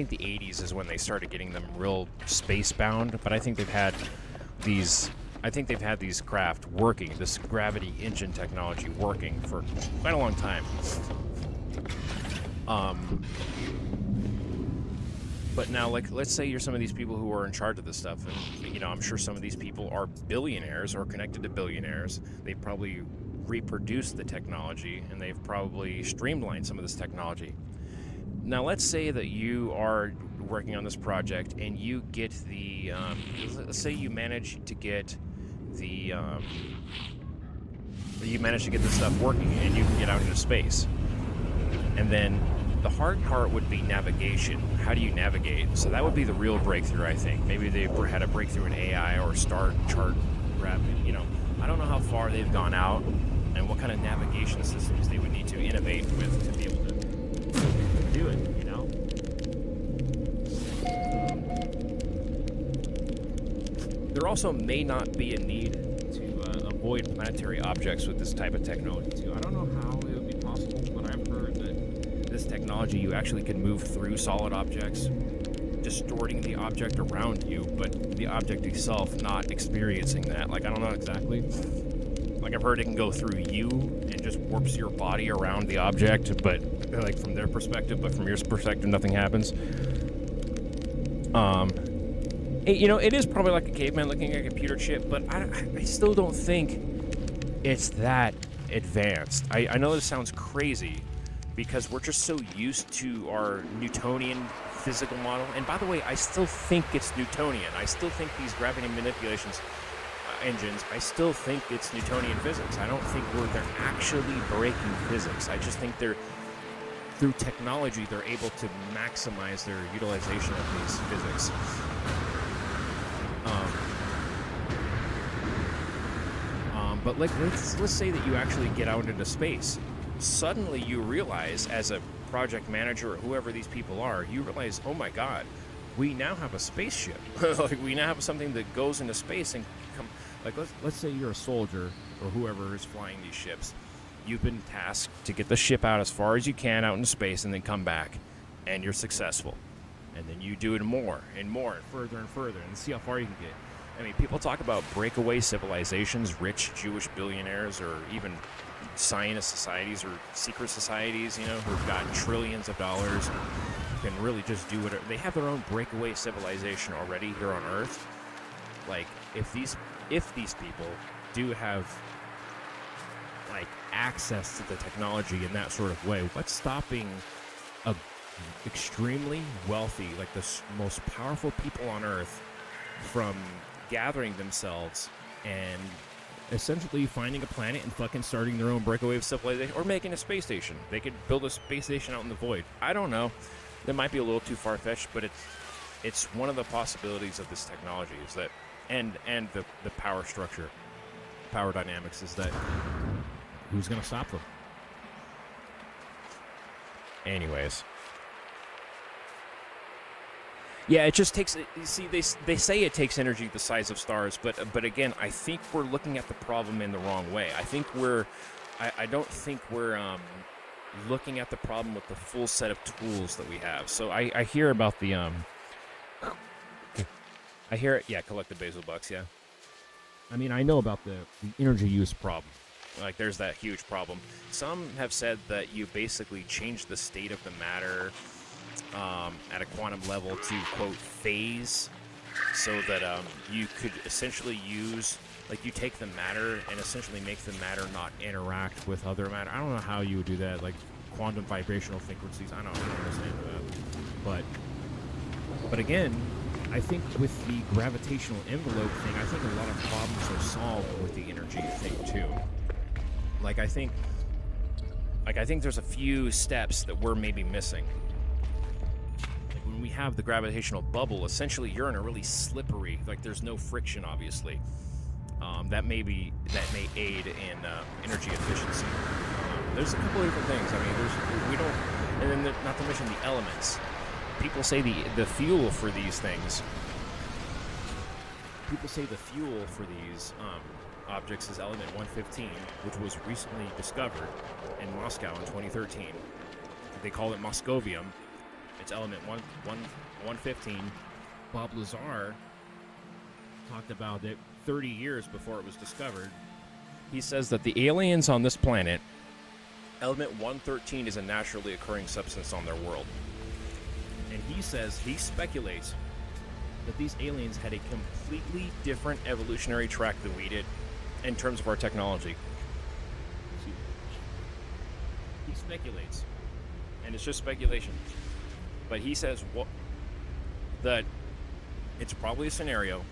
the 80s is when they started getting them real space bound, but I think they've had these craft working, this gravity engine technology working for quite a long time. But now, like, let's say you're some of these people who are in charge of this stuff, and, you know, I'm sure some of these people are billionaires or connected to billionaires. They probably reproduced the technology, and they've probably streamlined some of this technology. Now, let's say that you are working on this project, and you get the, let's say you manage to get the, this stuff working, and you can get out into space. And then the hard part would be navigation. How do you navigate? So that would be the real breakthrough, I think. Maybe they had a breakthrough in AI or star chart grabbing. You know, I don't know how far they've gone out and what kind of navigation systems they would need to innovate with to be able to do it, you know? There also may not be a need to avoid planetary objects with this type of technology, too. I don't know how it would be possible, but I've heard that this technology, you actually can move through solid objects, distorting the object around you, but the object itself not experiencing that. Like, I don't know exactly. Like, I've heard it can go through you and just warps your body around the object, but, like, from their perspective, but from your perspective, nothing happens. You know, it is probably like a caveman looking at a computer chip, but I still don't think it's that advanced. I know this sounds crazy because we're just so used to our Newtonian physical model. And by the way, I still think it's Newtonian. I still think these gravity manipulations engines, I still think it's Newtonian physics. I don't think they're actually breaking physics. I just think through technology, they're able to maximize their utilization of these physics. But like, let's say that you actually get out into space. Suddenly you realize, as a project manager or whoever these people are, you realize, oh my God, we now have a spaceship. Like, we now have something that goes into space and like, let's say you're a soldier or whoever is flying these ships. You've been tasked to get the ship out as far as you can out into space and then come back, and you're successful. And then you do it more and more and further and see how far you can get. I mean, people talk about breakaway civilizations, rich Jewish billionaires, or even Zionist societies or secret societies, you know, who've got trillions of dollars and can really just do whatever. They have their own breakaway civilization already here on Earth. Like, if these people do have, like, access to the technology in that sort of way, what's stopping a extremely wealthy, like the most powerful people on Earth, from gathering themselves and essentially finding a planet and fucking starting their own breakaway civilization, or making a space station? They could build a space station out in the void. I don't know. That might be a little too far-fetched, but it's one of the possibilities of this technology, is that, and the power structure, power dynamics, is that who's going to stop them? Anyways. Yeah, it just takes. You see, they say it takes energy the size of stars, but again, I think we're looking at the problem in the wrong way. I think I don't think we're looking at the problem with the full set of tools that we have. So I hear about the I hear it. Yeah, collect the Basil bucks. Yeah. I mean, I know about the energy use problem. Like, there's that huge problem. Some have said that you basically change the state of the matter at a quantum level to, quote, phase, so that you could essentially use, like, you take the matter and essentially make the matter not interact with other matter. I don't know how you would do that, like quantum vibrational frequencies. I don't understand that. But again, I think with the gravitational envelope thing, I think a lot of problems are solved with the energy thing too. Like, I think there's a few steps that we're maybe missing. Like, when we have the gravitational bubble, essentially you're in a really slippery, like, there's no friction, obviously. That may aid in energy efficiency. There's a couple of different things. I mean, and then not to mention the elements. People say the fuel for these things. People say the fuel for these objects is element 115, which was recently discovered in Moscow in 2013. They call it Moscovium. It's element 115. Bob Lazar talked about it 30 years before it was discovered. He says that the aliens on this planet, element 113 is a naturally occurring substance on their world. And he speculates that these aliens had a completely different evolutionary track than we did in terms of our technology. He speculates, and it's just speculation, but he says that it's probably a scenario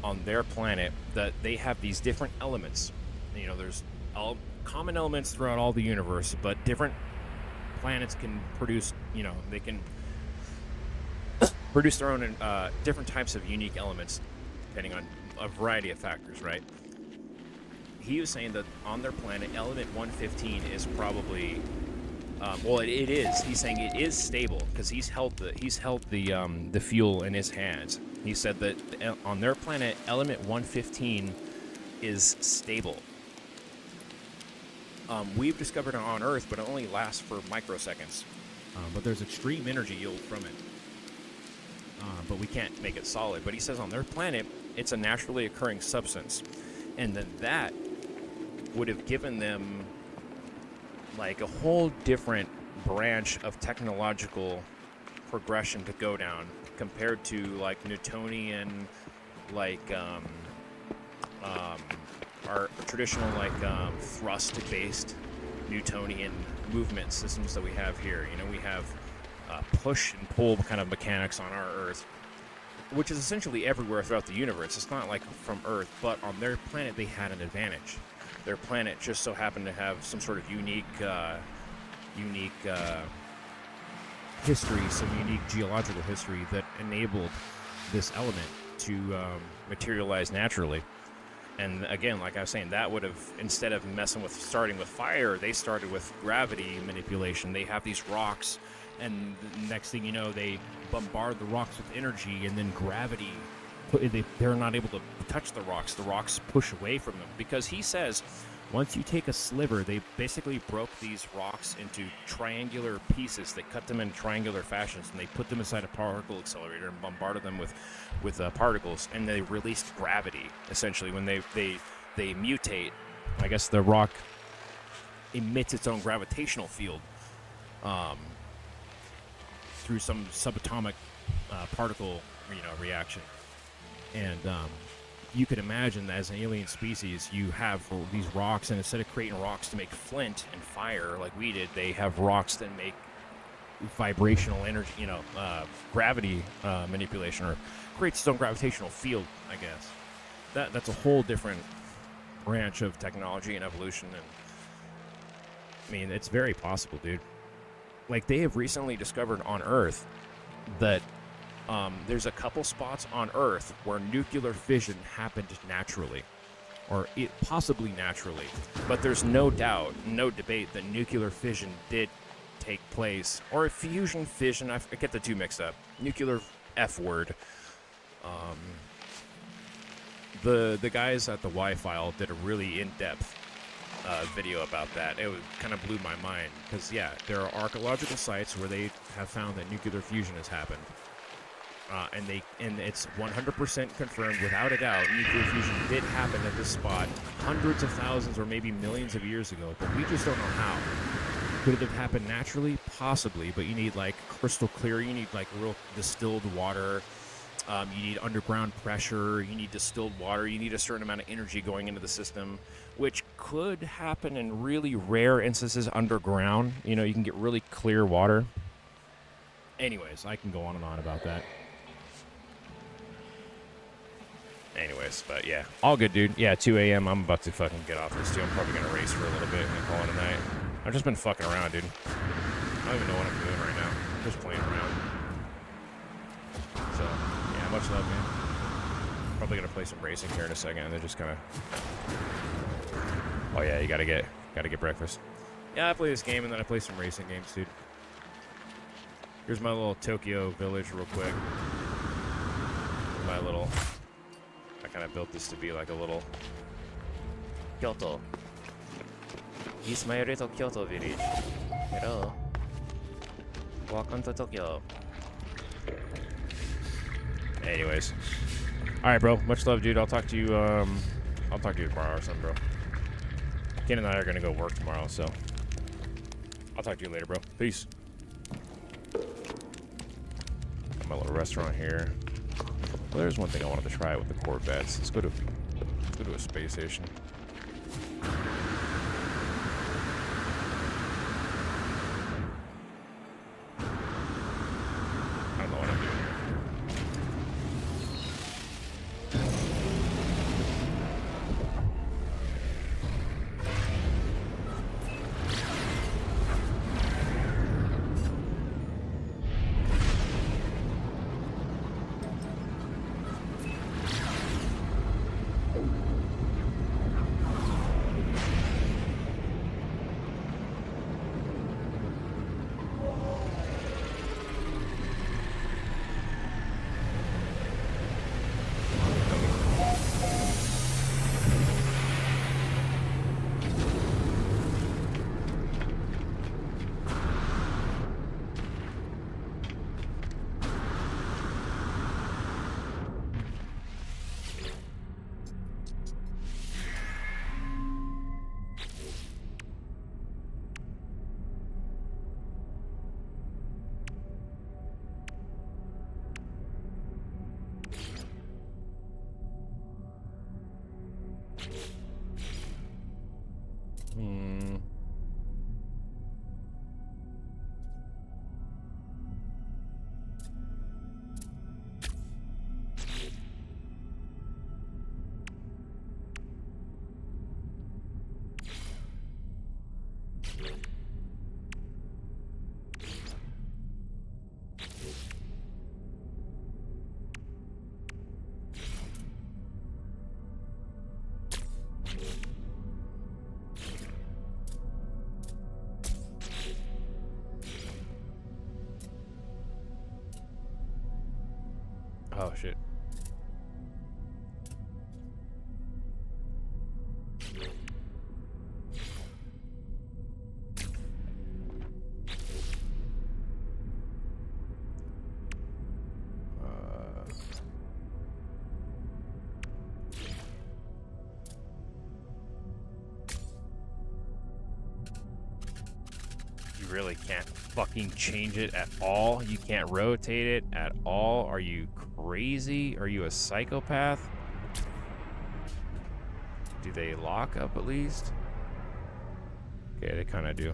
on their planet that they have these different elements. You know, there's all common elements throughout all the universe, but different planets can produce, they can produce their own different types of unique elements depending on a variety of factors, right? He was saying that on their planet, element 115 is probably, it is. He's saying it is stable because he's held the fuel in his hands. He said that on their planet, element 115 is stable. We've discovered it on Earth, but it only lasts for microseconds. But there's extreme energy yield from it. But we can't make it solid. But he says on their planet, it's a naturally occurring substance. And then that would have given them, like, a whole different branch of technological progression to go down compared to, like, Newtonian, like, our traditional like thrust-based Newtonian movement systems that we have here. You know, we have push and pull kind of mechanics on our Earth, which is essentially everywhere throughout the universe. It's not like from Earth, but on their planet they had an advantage. Their planet just so happened to have some sort of unique history, some unique geological history that enabled this element to materialize naturally. And again, like I was saying, that would have, instead of starting with fire, they started with gravity manipulation. They have these rocks, and the next thing you know, they bombard the rocks with energy, and then gravity, they're not able to touch the rocks. The rocks push away from them. Because he says, once you take a sliver, they basically broke these rocks into triangular pieces. They cut them in triangular fashions, and they put them inside a particle accelerator and bombarded them with particles, and they released gravity, essentially. When they mutate, I guess the rock emits its own gravitational field through some subatomic particle reaction. And you could imagine that as an alien species, you have these rocks, and instead of creating rocks to make flint and fire like we did, they have rocks that make vibrational energy, gravity manipulation, or creates its own gravitational field, I guess. That's a whole different branch of technology and evolution, and I mean, it's very possible, dude. Like, they have recently discovered on Earth that there's a couple spots on Earth where nuclear fission happened naturally, or possibly naturally, but there's no doubt, no debate that nuclear fission did take place, or fusion fission. I get the two mixed up. Nuclear F word. The guys at the Y-File did a really in-depth video about that. It kind of blew my mind, because yeah, there are archaeological sites where they have found that nuclear fusion has happened. And it's 100% confirmed, without a doubt, nuclear fusion did happen at this spot hundreds of thousands or maybe millions of years ago, but we just don't know how. Could it have happened naturally? Possibly, but you need like crystal clear, you need like real distilled water, you need underground pressure, you need distilled water, you need a certain amount of energy going into the system, which could happen in really rare instances underground. You know, you can get really clear water. Anyways, I can go on and on about that. Anyways, but yeah, all good, dude. Yeah, 2 a.m. I'm about to fucking get off this too. I'm probably gonna race for a little bit and then call it a night. I've just been fucking around, dude. I don't even know what I'm doing right now. I'm just playing around. So, yeah, much love, man. Probably gonna play some racing here in a second, and then just kind of. Oh yeah, you gotta get breakfast. Yeah, I play this game and then I play some racing games, dude. Here's my little Tokyo village, real quick. I kind of built this to be like a little Kyoto. This is my little Kyoto village. Hello. Welcome to Tokyo. Anyways. Alright, bro. Much love, dude. I'll talk to you tomorrow or something, bro. Ken and I are gonna go work tomorrow, so I'll talk to you later, bro. Peace. Got my little restaurant here. Well, there's one thing I wanted to try with the Corvettes. Let's go to a space station. I don't know what I'm doing here. shit. You really can't fucking change it at all? You can't rotate it at all? Are you crazy? Are you a psychopath? Do they lock up at least? Okay, they kind of do.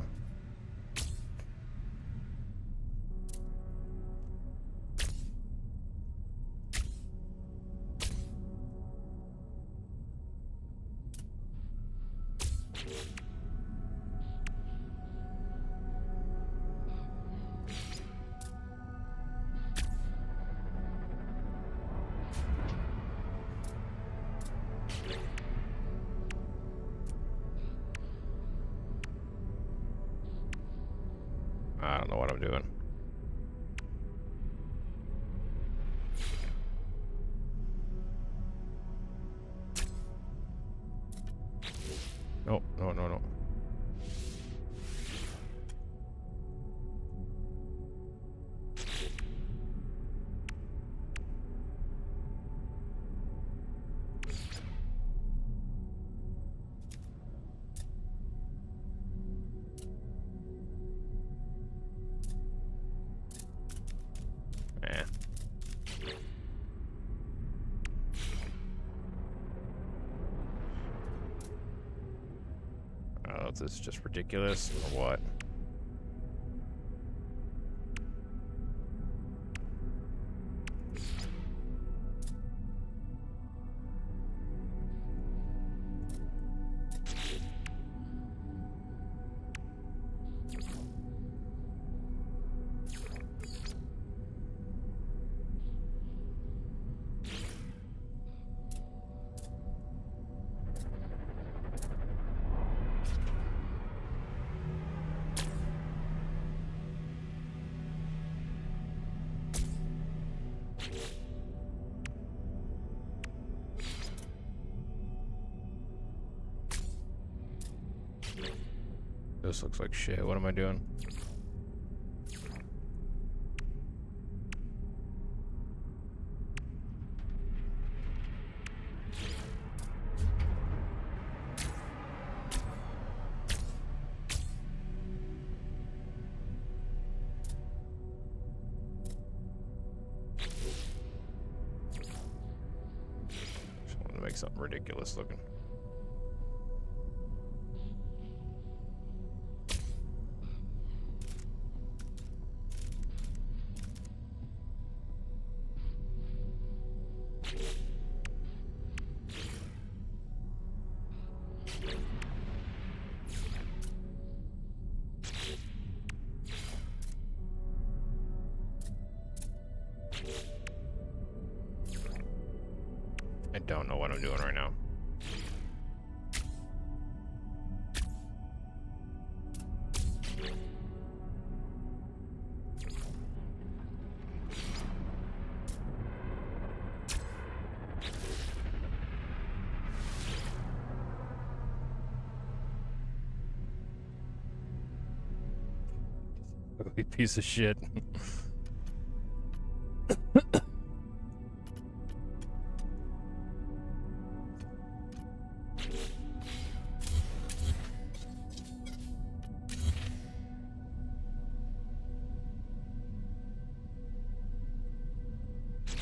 I don't know what I'm doing. No, no, no, no. Eh. Oh, this is just ridiculous, or what? This looks like shit. What am I doing? Just wanted to make something ridiculous looking. I don't know what I'm doing right now. Ugly piece of shit.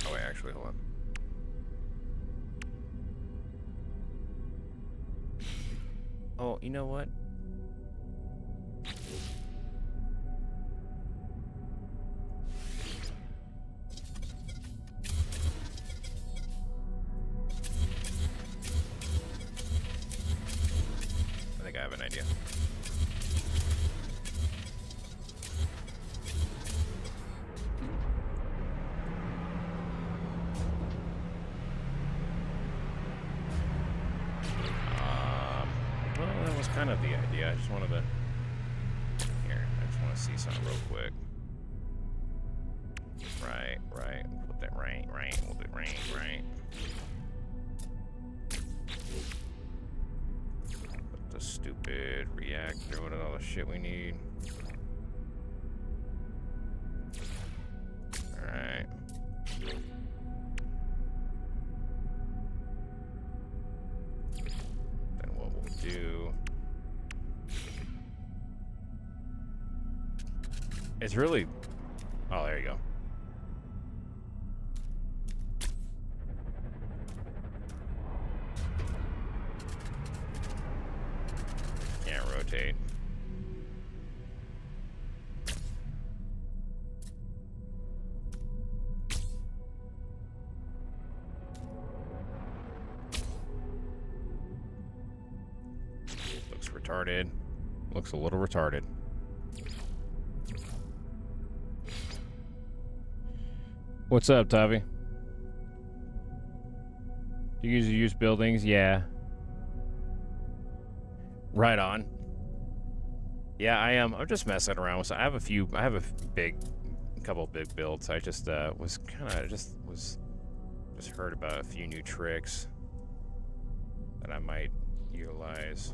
Oh wait, actually, hold on. Oh, you know what? I think I have an idea. Well, that was kind of the idea. I just wanted to... Here, I just want to see something real quick. Right. Put that right. Put it right. Put the stupid reactor, what all the shit we need. Alright. Then what we'll do is really... Oh, there you go. Can't rotate. Looks retarded. Looks a little retarded. What's up, Tavi? Do you use buildings? Yeah. Right on. Yeah, I am. I'm just messing around with. I have a couple big builds. I just was heard about a few new tricks that I might utilize.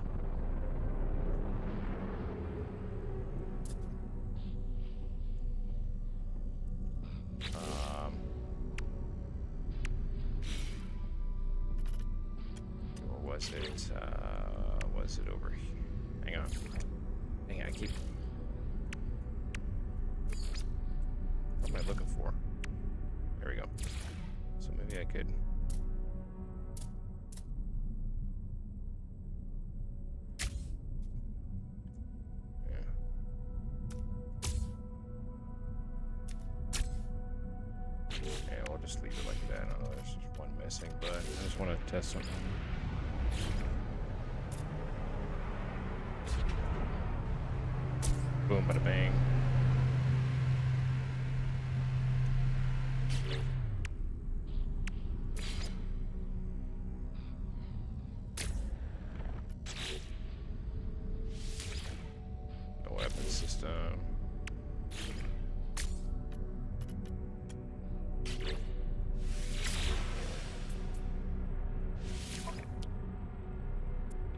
Or was it over here? Hang on. Hang on, what am I looking for? There we go. So maybe I could... Yeah, we'll just leave it like that. I don't know, there's just one missing, but I just want to test something. Boom, bada bang. No weapon system.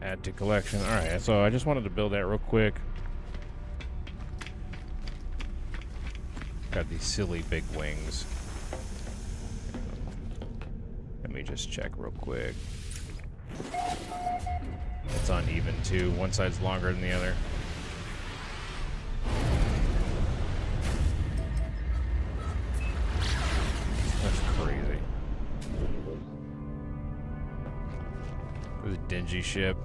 Add to collection. Alright, so I just wanted to build that real quick. Got these silly big wings. Let me just check real quick. It's uneven too. One side's longer than the other. That's crazy. It was a dingy ship.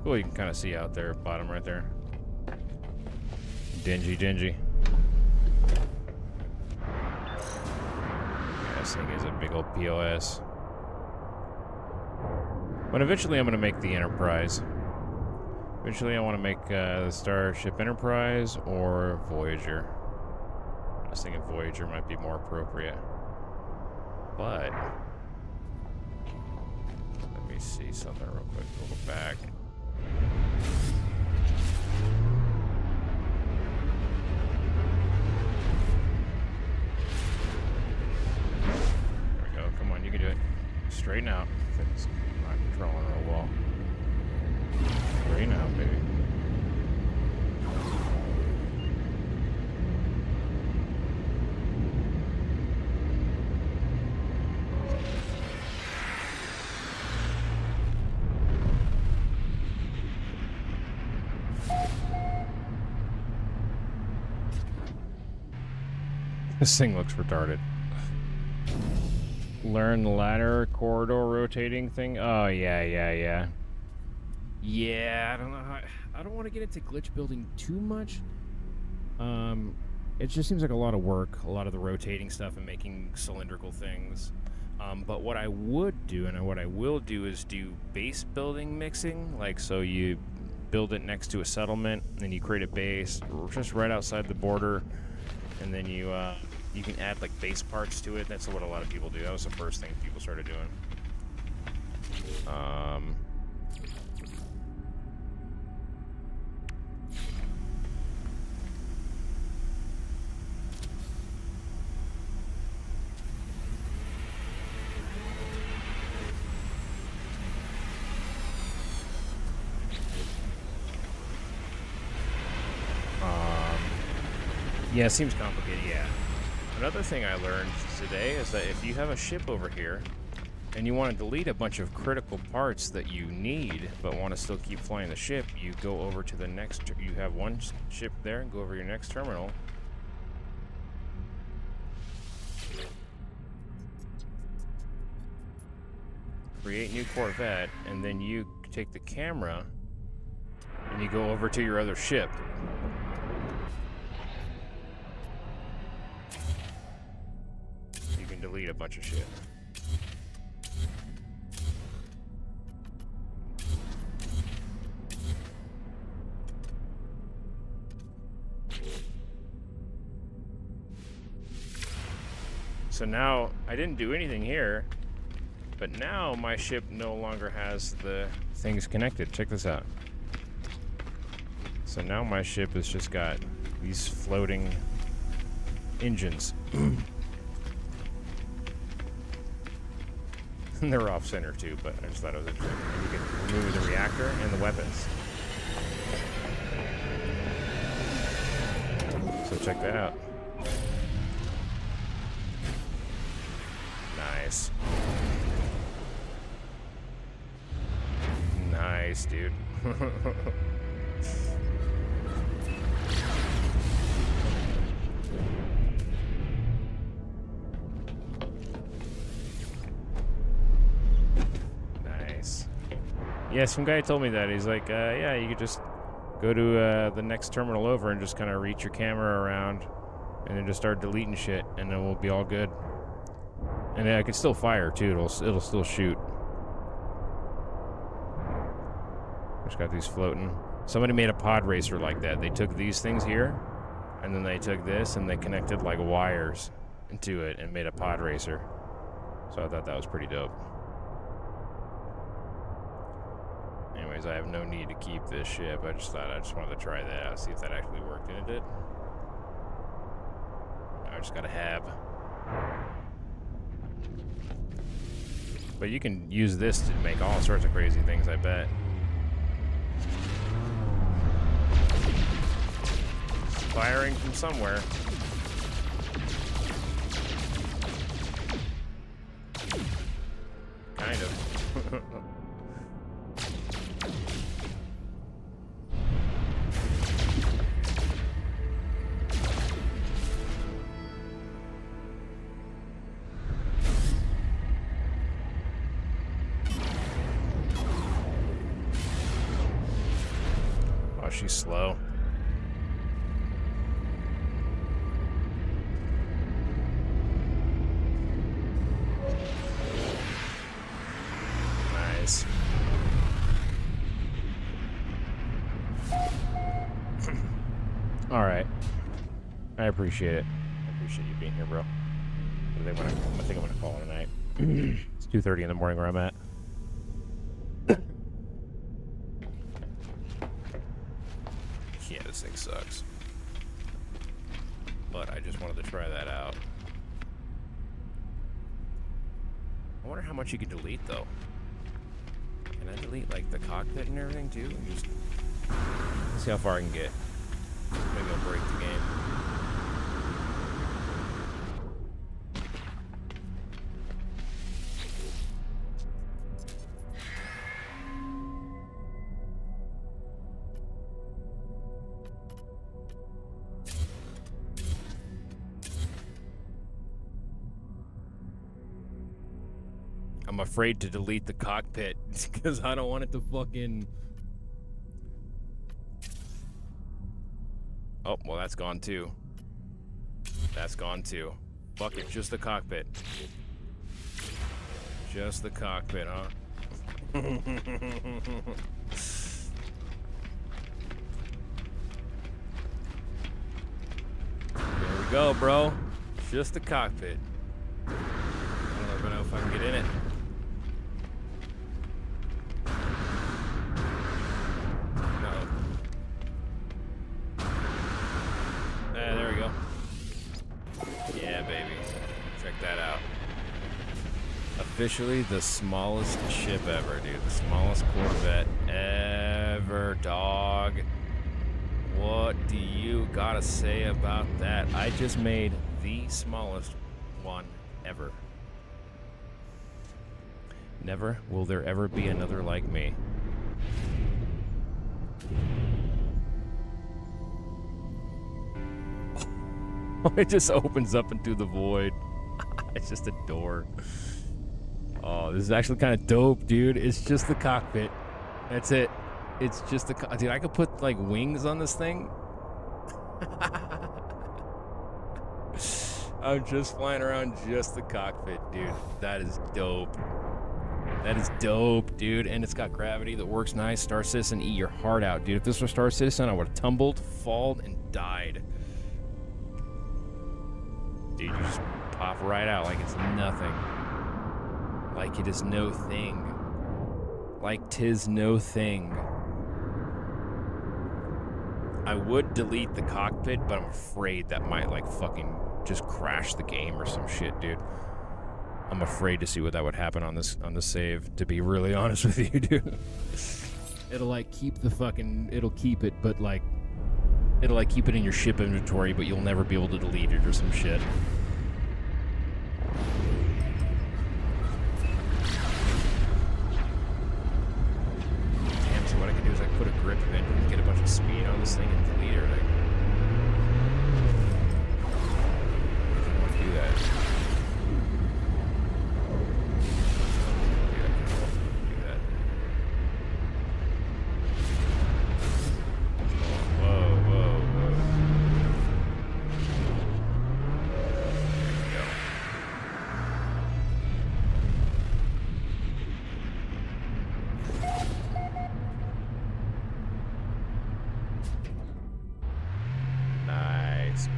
Cool, you can kind of see out there, bottom right there. Dingy. Yeah, this thing is a big old POS. But eventually I'm going to make the Enterprise. Eventually I want to make the Starship Enterprise or Voyager. I was thinking Voyager might be more appropriate. But... let me see something real quick. We'll go back. You can do it. Straighten out. It's not controlling real well. Straighten out, baby. This thing looks retarded. Learn the ladder corridor rotating thing. Oh yeah. Yeah, I don't know how. I don't want to get into glitch building too much. It just seems like a lot of work, a lot of the rotating stuff and making cylindrical things. But what I would do and what I will do is do base building mixing. Like, so you build it next to a settlement, and you create a base just right outside the border, and then you can add like base parts to it. That's what a lot of people do. That was the first thing people started doing. Yeah, it seems complicated, yeah. Another thing I learned today is that if you have a ship over here and you want to delete a bunch of critical parts that you need but want to still keep flying the ship, you go over to the next, you have one ship there and go over your next terminal. Create new Corvette, and then you take the camera and you go over to your other ship. You can delete a bunch of shit. So now, I didn't do anything here, but now my ship no longer has the things connected. Check this out. So now my ship has just got these floating engines. And they're off center too, but I just thought it was interesting. And you can remove the reactor and the weapons. So check that out. Nice. Nice, dude. Nice. Yeah, some guy told me that. He's like, yeah, you could just go to the next terminal over and just kind of reach your camera around and then just start deleting shit, and then we'll be all good. And I can still fire too. It'll still shoot. Just got these floating. Somebody made a pod racer like that. They took these things here, and then they took this and they connected like wires into it and made a pod racer. So I thought that was pretty dope. Anyways, I have no need to keep this ship. I just wanted to try that out, see if that actually worked, and it did. I just got a hab. But you can use this to make all sorts of crazy things, I bet. Firing from somewhere. Kind of. Oh, she's slow. Nice. All right. I appreciate it. I appreciate you being here, bro. I think I'm gonna call it a night. It's 2:30 in the morning where I'm at. Yeah, this thing sucks. But I just wanted to try that out. I wonder how much you could delete, though. Can I delete, like, the cockpit and everything, too? And just see how far I can get. Maybe I'll break the game. I'm afraid to delete the cockpit because I don't want it to fucking... Oh, well, that's gone too. That's gone too. Fuck it, just the cockpit. Just the cockpit, huh? There we go, bro. Just the cockpit. I don't know if I can get in it. There we go. Yeah, baby. Check that out. Officially the smallest ship ever, dude. The smallest Corvette ever, dog. What do you gotta say about that? I just made the smallest one ever. Never will there ever be another like me. It just opens up into the void. It's just a door. Oh, this is actually kind of dope, dude. It's just the cockpit. That's it. It's just the dude. I could put like wings on this thing. I'm just flying around just the cockpit, dude. That is dope. That is dope, dude. And it's got gravity that works nice. Star Citizen, eat your heart out, dude. If this was Star Citizen, I would have tumbled, fallen, and died. Dude, you just pop right out like it's nothing. Like it is no thing. Like 'tis no thing. I would delete the cockpit, but I'm afraid that might like fucking just crash the game or some shit, dude. I'm afraid to see what that would happen on this save, to be really honest with you, dude. It'll like keep the fucking, it'll keep it, but like, it'll like keep it in your ship inventory, but you'll never be able to delete it or some shit. Damn, so what I can do is I can put a grip in and get a bunch of speed on this thing and delete everything. I don't want to do that.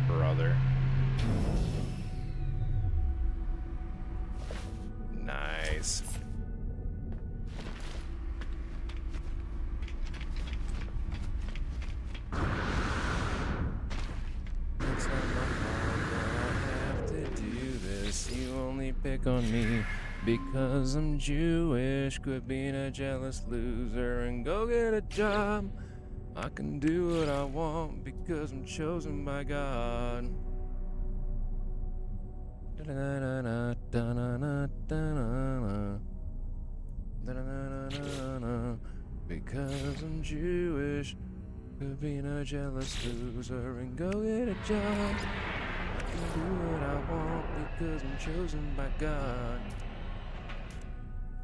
Brother. Nice. It's not my fault that I have to do this. You only pick on me because I'm Jewish. Quit being a jealous loser and go get a job. I can do what I want because I'm chosen by God. Because I'm Jewish, could be a jealous loser and go get a job. I can do what I want because I'm chosen by God.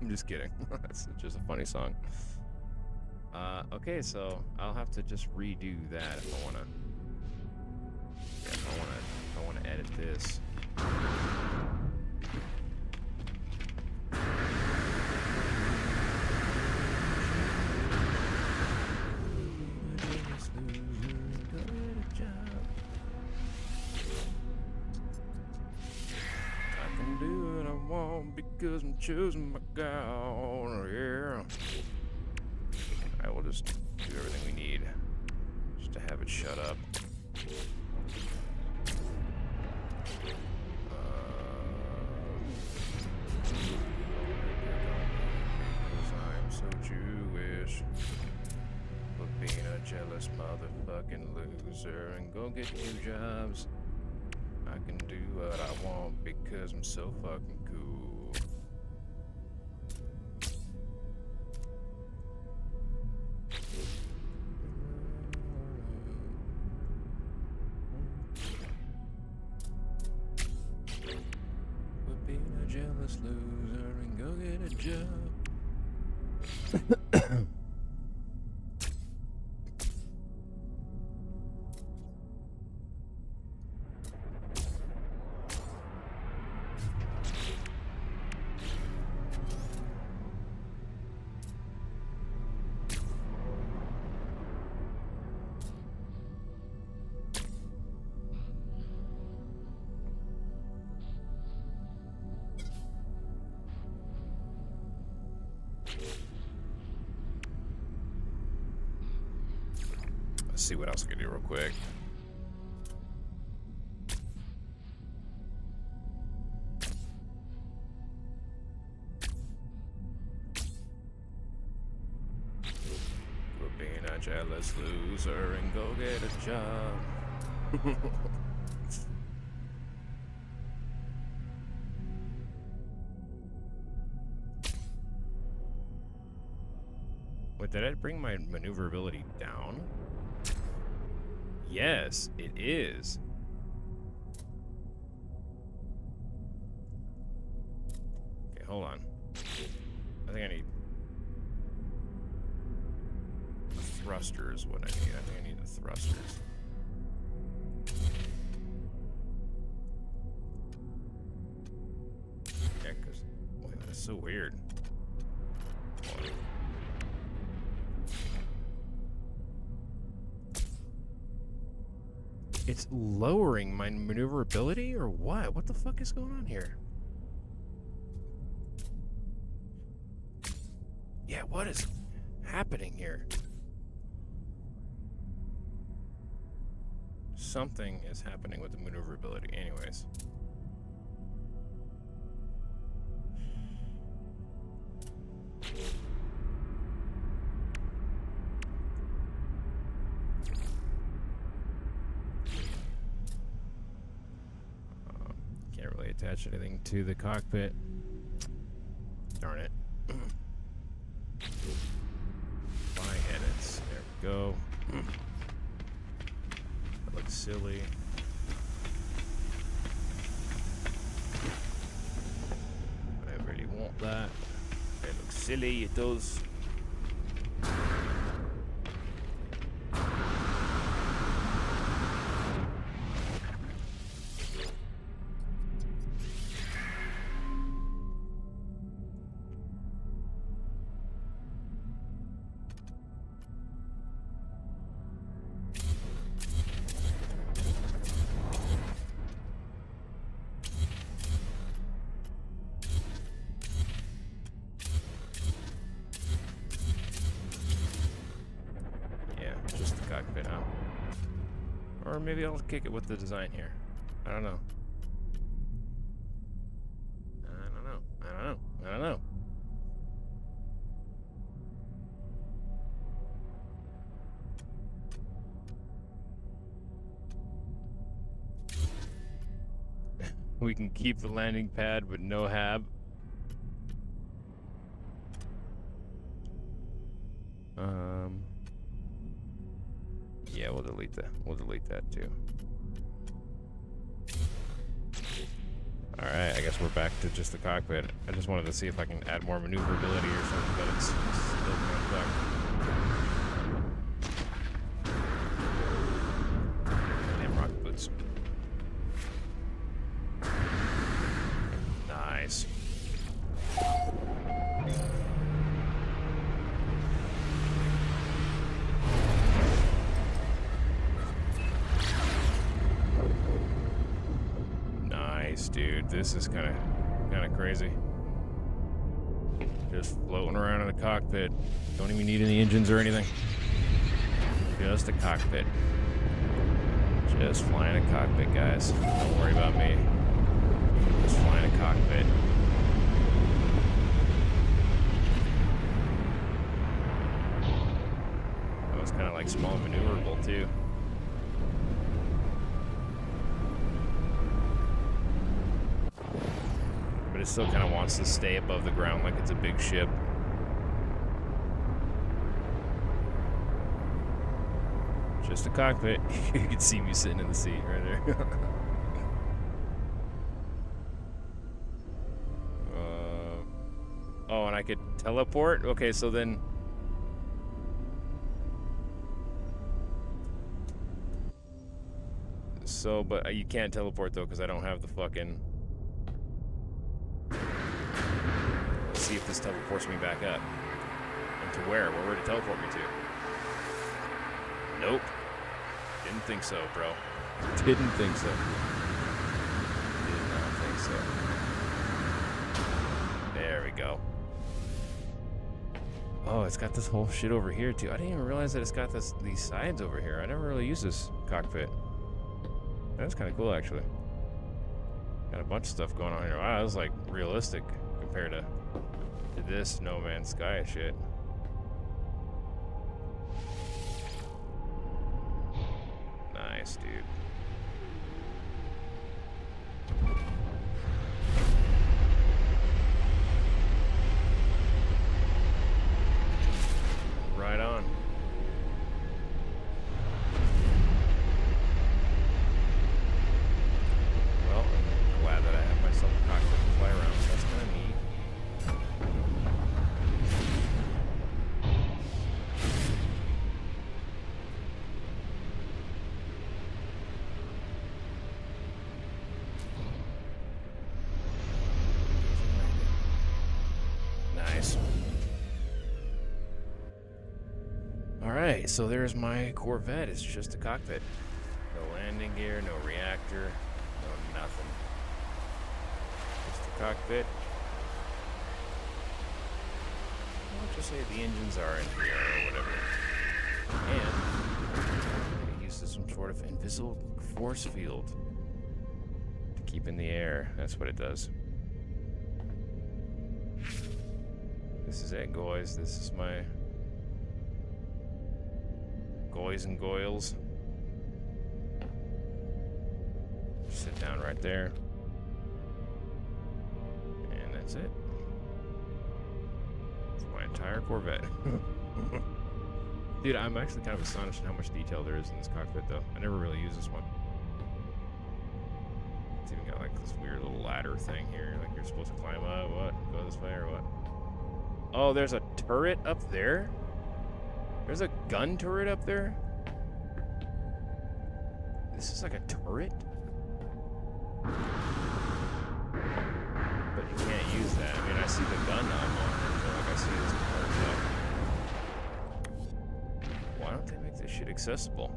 I'm just kidding. That's just a funny song. Okay, so I'll have to just redo that if I wanna. Yeah, if I wanna edit this. I can do what I want because I'm chosen by God. Yeah. I will just do everything we need just to have it shut up. Because I'm so Jewish. But being a jealous motherfucking loser and go get 2 jobs. I can do what I want because I'm so fucking cool. Jealous loser and go get a job. Let's see what else I can do real quick. Quit being a jealous loser and go get a job. Wait, did I bring my maneuverability down? Yes, it is. Okay, hold on. I think I need a thruster is what I need. I think I need the thrusters. Yeah, because wait, that's so weird. Hold on. It's lowering my maneuverability or what? What the fuck is going on here? Yeah, what is happening here? Something is happening with the maneuverability. Anyways. Can't really attach anything to the cockpit. Darn it. Fly edits. There we go. That looks silly. I really want that. It looks silly, it does. Cockpit, huh? Or maybe I'll kick it with the design here. I don't know. I don't know. We can keep the landing pad but no hab. Yeah, we'll delete that. We'll delete that too. Alright, I guess we're back to just the cockpit. I just wanted to see if I can add more maneuverability or something, but it's still kind of fucked. Damn rocket boots. Nice. Dude, this is kind of crazy. Just floating around in a cockpit. Don't even need any engines or anything. Just a cockpit. Just flying a cockpit, guys. Don't worry about me. Just flying a cockpit. That was kind of like small maneuverable too. But it still kind of wants to stay above the ground like it's a big ship. Just a cockpit. You can see me sitting in the seat right there. Oh, and I could teleport? Okay, so then... So, but you can't teleport though because I don't have the fucking... See if this teleports me back up. And to where? Where would it teleport me to? Nope. Didn't think so, bro. Didn't think so. Did not think so. There we go. Oh, it's got this whole shit over here, too. I didn't even realize that it's got these sides over here. I never really used this cockpit. That's kind of cool, actually. Got a bunch of stuff going on here. Wow, that was, like, realistic compared to this No Man's Sky shit. Nice, dude. Right on. Well, I'm glad that I have myself a cockpit to fly around. That's kind of neat. Nice. Alright, so there's my Corvette. It's just a cockpit. No landing gear, no reactor, no nothing. Just a cockpit. I'll just say the engines are in here or whatever. And it uses some sort of invisible force field to keep in the air. That's what it does. This is it, guys. This is my goys and goils. Sit down right there. And that's it. It's my entire Corvette. Dude, I'm actually kind of astonished at how much detail there is in this cockpit, though. I never really use this one. It's even got like this weird little ladder thing here. Like you're supposed to climb up, what? Go this way or what? Oh, there's a turret up there? There's a gun turret up there? This is like a turret? But you can't use that. I mean, I see the gun I'm on. I feel like I see this part. Why don't they make this shit accessible?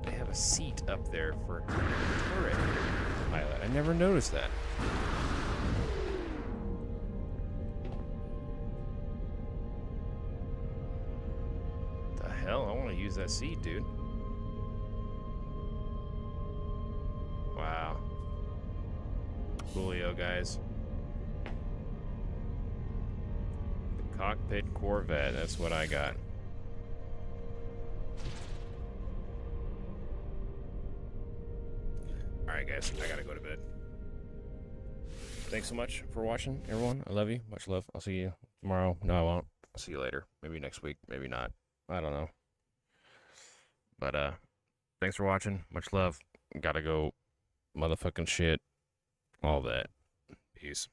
They have a seat up there for a turret pilot. I never noticed that. The hell? I want to use that seat, dude. Wow. Coolio, guys. The cockpit Corvette, that's what I got. Alright, guys, I gotta go to bed. Thanks so much for watching, everyone. I love you. Much love. I'll see you tomorrow. No, I won't. I'll see you later. Maybe next week. Maybe not. I don't know. But, thanks for watching. Much love. Gotta go. Motherfucking shit. All that. Peace.